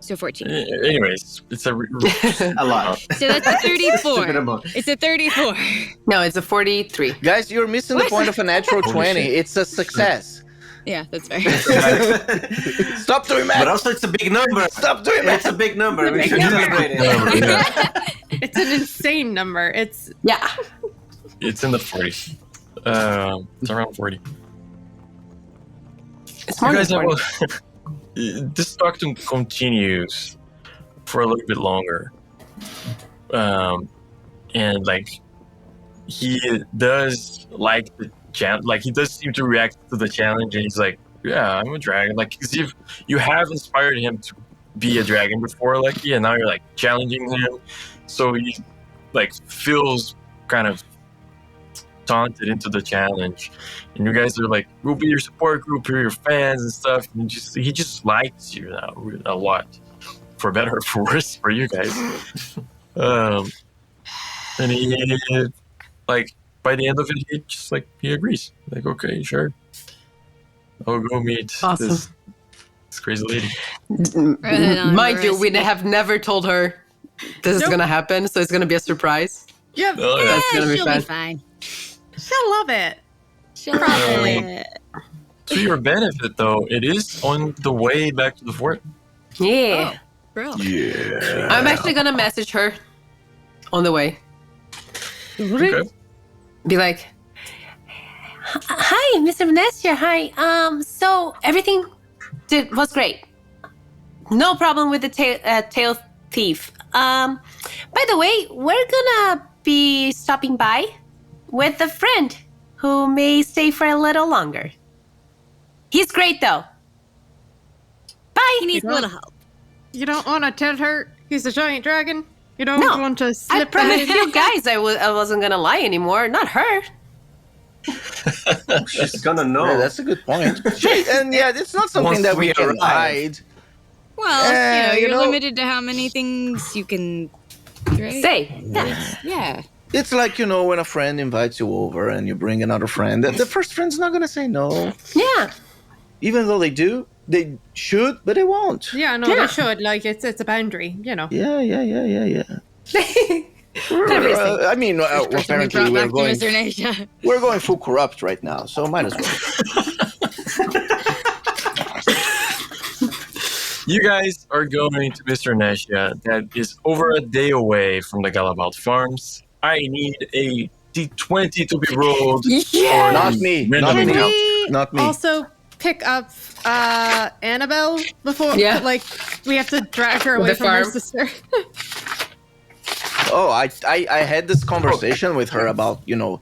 Speaker 2: So 14.
Speaker 1: Anyways, it's a
Speaker 3: A lot.
Speaker 2: So that's a
Speaker 3: Stupid
Speaker 2: 34.
Speaker 3: amount.
Speaker 2: It's a 34.
Speaker 4: No, it's a 43.
Speaker 5: Guys, you're missing the
Speaker 2: What?
Speaker 5: point of a natural
Speaker 1: Holy
Speaker 5: 20.
Speaker 1: shit.
Speaker 5: It's a success.
Speaker 2: Yeah, that's fair.
Speaker 5: Stop doing
Speaker 3: But
Speaker 5: math.
Speaker 3: also it's a big number.
Speaker 5: Stop doing math.
Speaker 3: It's a big number. We
Speaker 6: big
Speaker 3: should
Speaker 6: number.
Speaker 3: celebrate it.
Speaker 6: It's an insane number. It's
Speaker 4: Yeah.
Speaker 1: It's in the 40s. It's around 40.
Speaker 4: It's more
Speaker 1: You
Speaker 4: than
Speaker 1: guys have
Speaker 4: 40.
Speaker 1: this talk continues for a little bit longer. And like he does like the like he does seem to react to the challenge, and he's like, yeah, I'm a dragon. Like as if you have inspired him to be a dragon before, Lucky, and now you're like challenging him. So he like feels kind of taunted into the challenge, and you guys are like, we'll be your support group, we're your fans and stuff, and he just likes you now a lot, for better or for worse for you guys. And he like by the end of it he agrees, like, okay, sure, I'll go meet
Speaker 4: Awesome.
Speaker 1: this crazy lady.
Speaker 4: Mind you, we have never told her this is
Speaker 6: Nope.
Speaker 4: gonna happen, so it's gonna be a surprise.
Speaker 6: yep.
Speaker 1: Oh, yeah.
Speaker 4: That's gonna be
Speaker 2: she'll
Speaker 4: fun.
Speaker 2: be fine.
Speaker 6: She'll love it.
Speaker 2: She'll love it.
Speaker 1: To your benefit, though, it is on the way back to the fort.
Speaker 4: Yeah.
Speaker 2: Bro.
Speaker 7: Yeah.
Speaker 4: I'm actually gonna message her on the way.
Speaker 1: Okay.
Speaker 4: Be like,
Speaker 10: Hi, Mr. Venetia. Hi. So everything was great. No problem with the tail thief. By the way, we're gonna be stopping by with a friend who may stay for a little longer. He's great though. Bye.
Speaker 2: He needs a little help.
Speaker 6: You don't want to tell her he's a giant dragon? You don't
Speaker 10: No,
Speaker 6: want to
Speaker 10: I
Speaker 6: slip
Speaker 10: promised
Speaker 6: that
Speaker 10: you guys I wasn't gonna lie anymore. Not her.
Speaker 3: She's gonna know.
Speaker 5: Yeah, that's a good point. And yeah, it's not something
Speaker 3: Once
Speaker 5: that we
Speaker 3: we
Speaker 5: can
Speaker 3: arrive.
Speaker 5: hide.
Speaker 2: Well,
Speaker 5: you
Speaker 2: you're
Speaker 5: know-
Speaker 2: limited to how many things you can right?
Speaker 4: say.
Speaker 2: Yeah.
Speaker 5: It's like, you know, when a friend invites you over and you bring another friend, the first friend's not going to say no.
Speaker 10: Yeah.
Speaker 5: Even though they do, they should, but they won't.
Speaker 6: Yeah, no,
Speaker 10: Yeah.
Speaker 6: they should. Like, it's a boundary, you know.
Speaker 5: Yeah.
Speaker 4: Interesting.
Speaker 5: I mean, apparently
Speaker 2: Brought back to Mr. Nasha.
Speaker 5: we're going full corrupt right now, so might as well.
Speaker 1: You guys are going to Mr. Nasha, that is over a day away from the Galabout Farms. I need a D20 to be rolled.
Speaker 2: Yeah.
Speaker 5: Not me.
Speaker 1: Random
Speaker 5: Not me.
Speaker 1: encounter.
Speaker 5: Not me.
Speaker 6: Also, pick up Annabelle before,
Speaker 4: Yeah.
Speaker 6: like, we have to drag her
Speaker 4: The
Speaker 6: away from her
Speaker 4: farm.
Speaker 6: sister.
Speaker 5: Oh, I had this conversation with her about, you know,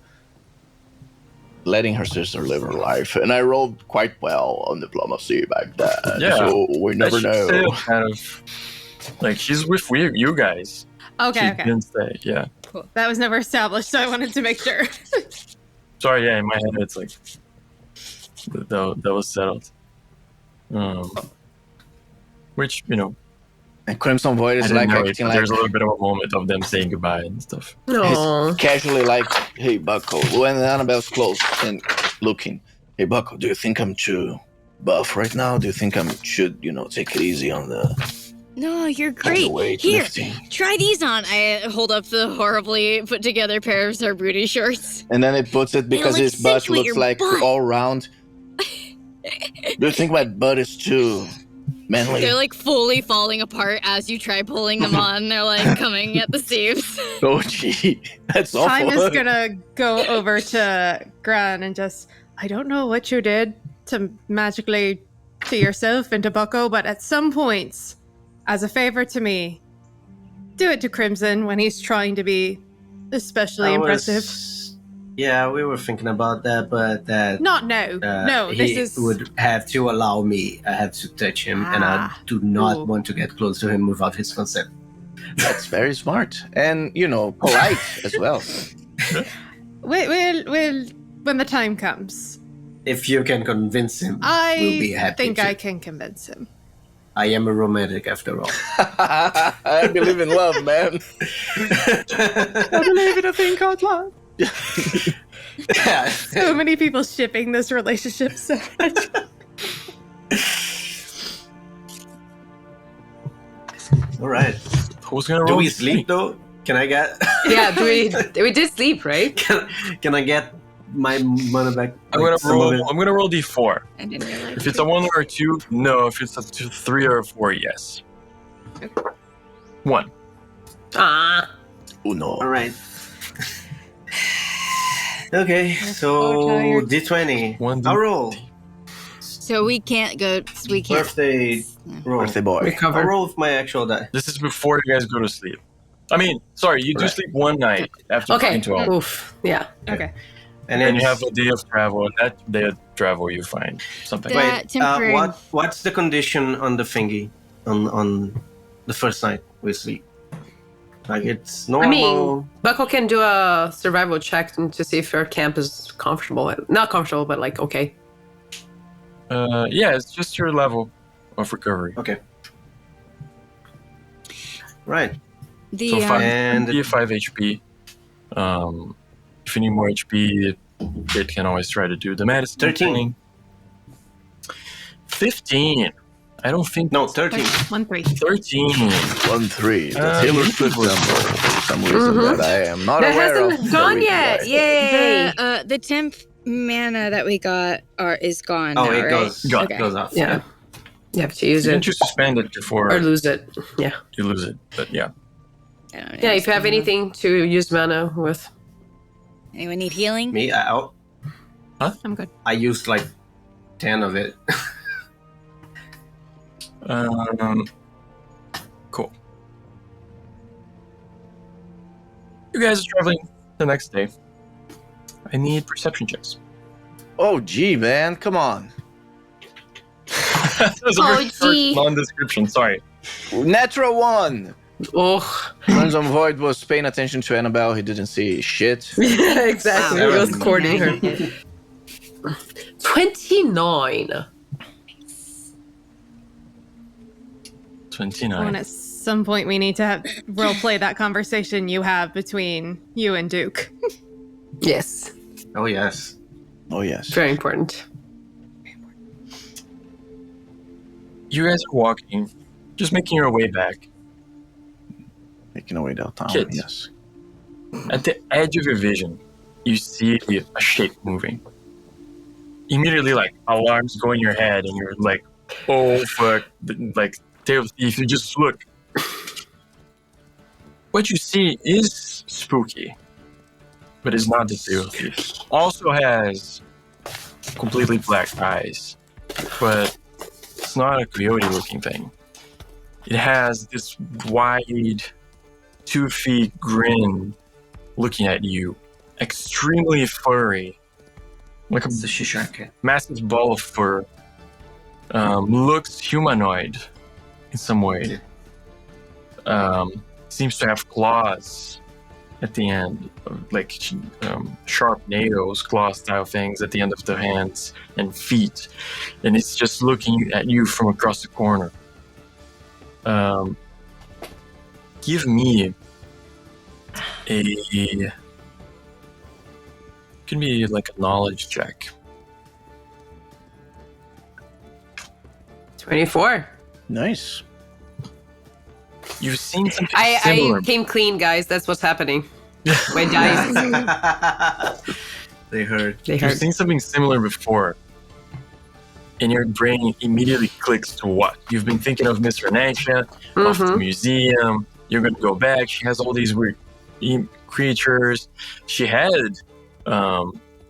Speaker 5: letting her sister live her life, and I rolled quite well on diplomacy back then.
Speaker 1: Yeah.
Speaker 5: So we never
Speaker 1: I should say
Speaker 5: know.
Speaker 1: kind of like she's with you guys.
Speaker 6: Okay,
Speaker 1: She
Speaker 6: okay.
Speaker 1: didn't say, yeah.
Speaker 6: Cool. That was never established, so I wanted to make sure.
Speaker 1: Sorry, yeah, in my head it's like that was settled. Which, you know,
Speaker 5: And Crimson Void
Speaker 1: I
Speaker 5: is
Speaker 1: didn't
Speaker 5: like
Speaker 1: know it,
Speaker 5: acting
Speaker 1: but
Speaker 5: like
Speaker 1: there's a little bit of a moment of them saying goodbye and stuff.
Speaker 4: No.
Speaker 5: he's casually like, "Hey Bucko," when Annabelle's close and looking. "Hey Bucko, do you think I'm too
Speaker 7: buff right now. Do you think I should, take it easy on the
Speaker 2: No, you're
Speaker 7: on the
Speaker 2: great.
Speaker 7: weight
Speaker 2: Here,
Speaker 7: lifting?
Speaker 2: try these on. I hold up the horribly put together pair of Sarbuti shorts.
Speaker 5: And then it puts it because
Speaker 2: like,
Speaker 5: his butt
Speaker 2: accentuate
Speaker 5: looks
Speaker 2: your
Speaker 5: like
Speaker 2: butt.
Speaker 5: all round.
Speaker 7: Do you think my butt is too manly?
Speaker 2: They're like fully falling apart as you try pulling them on. They're like coming at the seams.
Speaker 5: Oh, gee. That's awful.
Speaker 6: Time is gonna go over to Gran and just, I don't know what you did to magically to yourself and to Bucko, but at some points, as a favor to me, do it to Crimson when he's trying to be especially impressive.
Speaker 3: Yeah, we were thinking about that, but that
Speaker 6: Not now. No,
Speaker 3: he
Speaker 6: this is
Speaker 3: would have to allow me. I have to touch him, and I do not
Speaker 6: Ooh.
Speaker 3: want to get close to him without his consent.
Speaker 5: That's very smart. And, polite as well.
Speaker 6: we'll when the time comes.
Speaker 3: If you can convince him, we'll be
Speaker 6: I
Speaker 3: happy.
Speaker 6: think
Speaker 3: to.
Speaker 6: I can convince him.
Speaker 3: I am a romantic after all.
Speaker 5: I believe in love, man. I believe in a thing called love.
Speaker 6: So many people shipping this relationship so much.
Speaker 3: All right.
Speaker 1: Who's gonna
Speaker 3: Do
Speaker 1: roll?
Speaker 3: we sleep though? Can I get?
Speaker 4: Yeah, we did sleep, right?
Speaker 3: Can I get my money back?
Speaker 1: I'm
Speaker 3: Like, some of it?
Speaker 1: gonna roll d4.
Speaker 2: I didn't realize.
Speaker 1: If it's a 1 or a 2, no. If it's a 3 or a 4, yes. 1.
Speaker 4: Ah.
Speaker 7: Uno.
Speaker 3: All right. Okay,
Speaker 6: so
Speaker 3: so
Speaker 6: tired.
Speaker 3: D20.
Speaker 1: One
Speaker 3: I'll roll.
Speaker 2: So we can't go. We can't.
Speaker 3: Birthday roll.
Speaker 5: Birthday boy.
Speaker 3: I'll
Speaker 4: Recover.
Speaker 3: roll with my actual die.
Speaker 1: This is before you guys go to sleep. I mean, sorry, you do
Speaker 3: Right.
Speaker 1: sleep one night after
Speaker 4: Okay.
Speaker 1: playing 12.
Speaker 4: Oof. Yeah.
Speaker 6: Okay.
Speaker 3: And
Speaker 1: And you
Speaker 3: it's-
Speaker 1: have a day of travel, and that day of travel you find something.
Speaker 2: That-
Speaker 3: Wait,
Speaker 2: temporary.
Speaker 3: what's the condition on the thingy on the first night we sleep? Like it's normal.
Speaker 4: I mean, Bucko can do a survival check to see if your camp is comfortable. Not comfortable, but like okay.
Speaker 1: Yeah, it's just your level of recovery.
Speaker 3: Okay. Right.
Speaker 2: The
Speaker 1: So 5,
Speaker 3: And-
Speaker 1: be 5 HP. If you need more HP, it can always try to do the medicine.
Speaker 3: 13.
Speaker 1: thing. 15. I don't think.
Speaker 3: No, 13.
Speaker 6: 1-3.
Speaker 1: 13.
Speaker 5: 1-3. The
Speaker 1: Uh,
Speaker 5: Taylor
Speaker 1: you
Speaker 5: Swift
Speaker 1: would-
Speaker 5: number for some reason
Speaker 4: Mhm.
Speaker 5: that I am not
Speaker 4: That
Speaker 5: aware of.
Speaker 4: hasn't gone yet. Yay!
Speaker 2: the temp mana that we got is gone.
Speaker 3: Oh,
Speaker 2: now,
Speaker 3: it
Speaker 2: right?
Speaker 3: goes
Speaker 2: Okay.
Speaker 3: goes off.
Speaker 4: Yeah. You have to use
Speaker 1: You
Speaker 4: it
Speaker 1: can choose to spend it before
Speaker 4: or lose it. Yeah.
Speaker 1: you lose it. But yeah.
Speaker 2: I don't know
Speaker 4: Yeah.
Speaker 2: what's
Speaker 4: If you have
Speaker 2: going on.
Speaker 4: anything to use mana with.
Speaker 2: Anyone need healing?
Speaker 3: Me,
Speaker 6: I'm good.
Speaker 3: I used like 10 of it.
Speaker 1: Cool. You guys are traveling the next day. I need perception checks.
Speaker 5: Oh, gee, man. Come on.
Speaker 1: That was a very
Speaker 10: Oh,
Speaker 1: short,
Speaker 10: gee.
Speaker 1: long description. Sorry.
Speaker 5: Natural 1.
Speaker 4: Oh.
Speaker 5: Crimson Void was paying attention to Annabelle. He didn't see shit.
Speaker 4: Yeah, exactly.
Speaker 3: Wow.
Speaker 4: He was courting her. 29.
Speaker 1: 29.
Speaker 6: And at some point, we need to have role play that conversation you have between you and Duke.
Speaker 4: Yes.
Speaker 3: Oh yes.
Speaker 5: Oh, yes.
Speaker 4: Very important.
Speaker 1: You guys are walking, just making your way back.
Speaker 5: Making our way downtown.
Speaker 1: Kids.
Speaker 5: Yes.
Speaker 1: At the edge of your vision, you see a shape moving. Immediately, like, alarms go in your head, and you're like, oh, fuck. Like, if you just look. What you see is spooky, but it's not the Tale of Thief. Also has completely black eyes, but it's not a coyote-looking thing. It has this wide, 2-feet grin looking at you, extremely furry, like a
Speaker 3: It's the shisha cat.
Speaker 1: massive ball of fur. Looks humanoid in some way. Seems to have claws at the end, like sharp nails, claw-style things at the end of the hands and feet, and it's just looking at you from across the corner. Give me a. Can be like a knowledge check.
Speaker 4: 24.
Speaker 5: Nice.
Speaker 1: You've seen something
Speaker 4: I
Speaker 1: similar.
Speaker 4: came clean, guys. That's what's happening. My dice.
Speaker 3: They heard.
Speaker 1: You've seen something similar before. And your brain immediately clicks to what? You've been thinking of Mr. Natalia, of the museum. You're going to go back. She has all these weird creatures. She had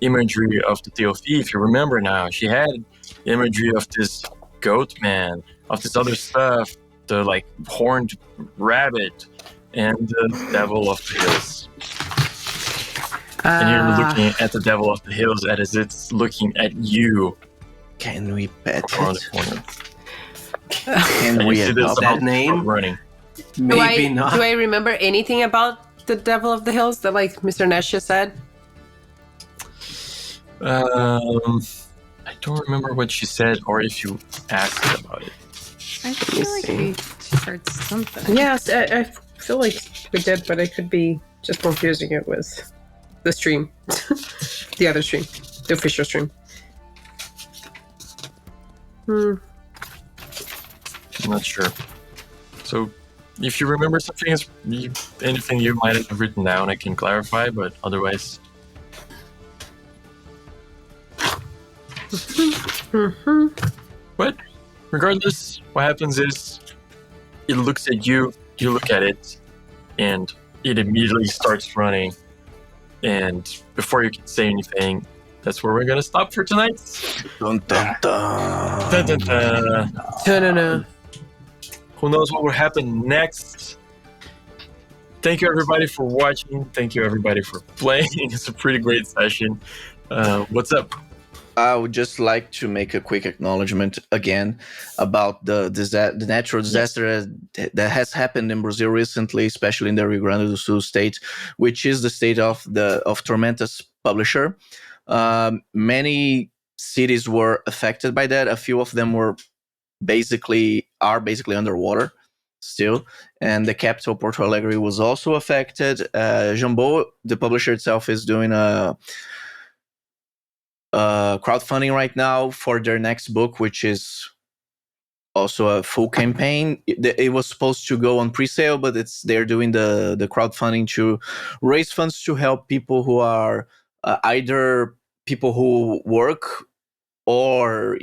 Speaker 1: imagery of the Tail Thief. You remember now. She had imagery of this goat man, of this other stuff, the like horned rabbit, and the devil of the hills. And you're looking at the devil of the hills as it's looking at you.
Speaker 5: Can we pet
Speaker 1: Around
Speaker 5: it?
Speaker 1: the corner.
Speaker 5: Can
Speaker 1: And
Speaker 5: we
Speaker 1: you see this
Speaker 5: adopt
Speaker 3: that
Speaker 1: about
Speaker 3: name?
Speaker 1: running.
Speaker 3: Maybe not.
Speaker 4: Do I remember anything about the Devil of the Hills that like Mr. Nesha said?
Speaker 1: I don't remember what she said or if you asked about it.
Speaker 6: I feel like we heard something.
Speaker 4: Yes, I feel like we did, but I could be just confusing it with the stream. The other stream. The official stream.
Speaker 1: I'm not sure. So, if you remember something, anything you might have written down, I can clarify, but otherwise... But, regardless, what happens is, it looks at you, you look at it, and it immediately starts running. And before you can say anything, that's where we're gonna stop for tonight.
Speaker 5: Dun, dun, dun.
Speaker 1: Dun, dun, dun.
Speaker 4: No.
Speaker 1: Who knows what will happen next? Thank you everybody for watching. Thank you everybody for playing. It's a pretty great session. What's up?
Speaker 5: I would just like to make a quick acknowledgement again about the natural disaster that has happened in Brazil recently, especially in the Rio Grande do Sul state, which is the state of Tormenta's publisher. Many cities were affected by that. A few of them are basically underwater still, and the capital Porto Alegre was also affected. Jumbo, the publisher itself, is doing a crowdfunding right now for their next book, which is also a full campaign. It was supposed to go on pre-sale, but they're doing the crowdfunding to raise funds to help people who are either people who work or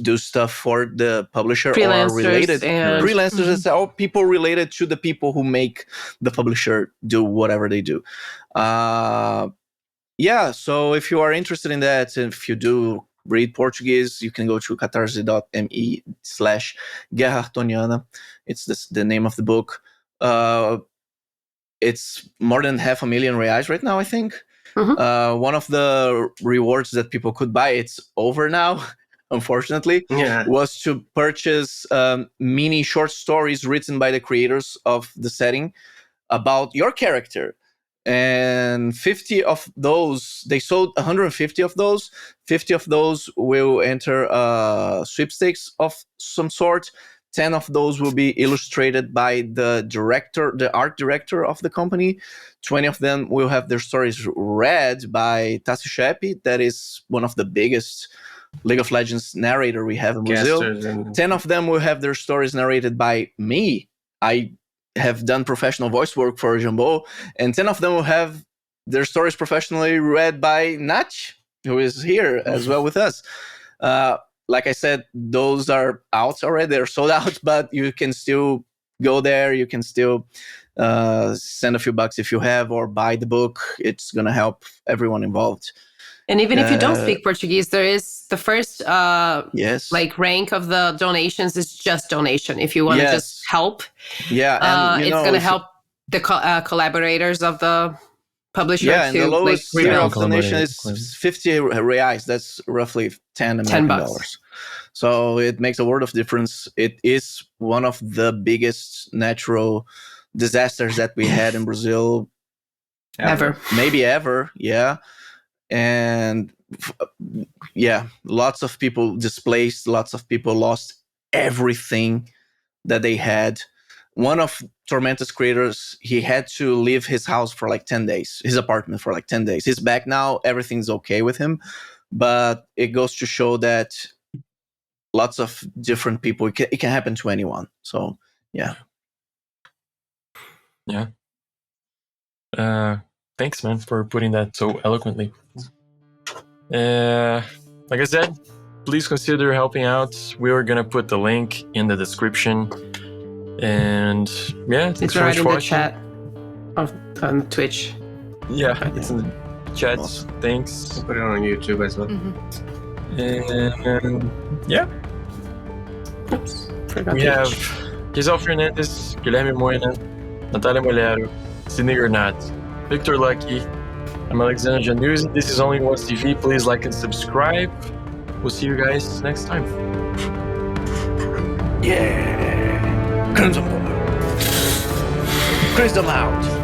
Speaker 5: do stuff for the publisher, or related freelancers, or people related to the people who make the publisher do whatever they do. Yeah, so if you are interested in that, if you do read Portuguese, you can go to catarse.me/Guerra Artoniana. It's the name of the book. It's more than R500,000 right now, I think. One of the rewards that people could buy, it's over now, unfortunately, was to purchase mini short stories written by the creators of the setting about your character. And 50 of those, they sold 150 of those. 50 of those will enter sweepstakes of some sort. 10 of those will be illustrated by the art director of the company. 20 of them will have their stories read by Tassi Sheppy, that is one of the biggest League of Legends narrator we have in Brazil. 10 of them will have their stories narrated by me. I have done professional voice work for Jumbo, and 10 of them will have their stories professionally read by Nach, who is here as well with us. Like I said, those are out already. They're sold out, but you can still go there. You can still send a few bucks if you have, or buy the book. It's going to help everyone involved.
Speaker 4: And even if you don't speak Portuguese, there is the first rank of the donations is just donation. If you want to just help, and, it's going to help the collaborators of the publisher.
Speaker 5: Yeah, and the lowest tier of donation is 50 reais. That's roughly $10 American. So it makes a world of difference. It is one of the biggest natural disasters that we had in Brazil
Speaker 4: ever.
Speaker 5: Maybe ever, yeah. And lots of people displaced, lots of people lost everything that they had. One of Tormenta's creators, he had to leave his house for like 10 days, his apartment for like 10 days. He's back now, everything's okay with him. But it goes to show that lots of different people. It can happen to anyone. So yeah.
Speaker 1: Yeah. Thanks, man, for putting that so eloquently. Like I said, please consider helping out. We are gonna put the link in the description. And yeah, thanks
Speaker 4: It's
Speaker 1: so much
Speaker 4: right in
Speaker 1: for
Speaker 4: the
Speaker 1: watching.
Speaker 4: chat on Twitch.
Speaker 1: Yeah, it's in the chat.
Speaker 5: Awesome.
Speaker 1: Thanks.
Speaker 3: Put it on YouTube as well.
Speaker 1: And yeah,
Speaker 4: Oops, forgot
Speaker 1: we
Speaker 4: Twitch.
Speaker 1: have Giselle Fernandez, Guilherme Moina, Natalia Molero, Sidney Gernat, Victor Lucky. I'm Alexander Januzzi. This is Only Once TV. Please like and subscribe. We'll see you guys next time.
Speaker 5: Yeah. Crimson Boy. Crimson Loud.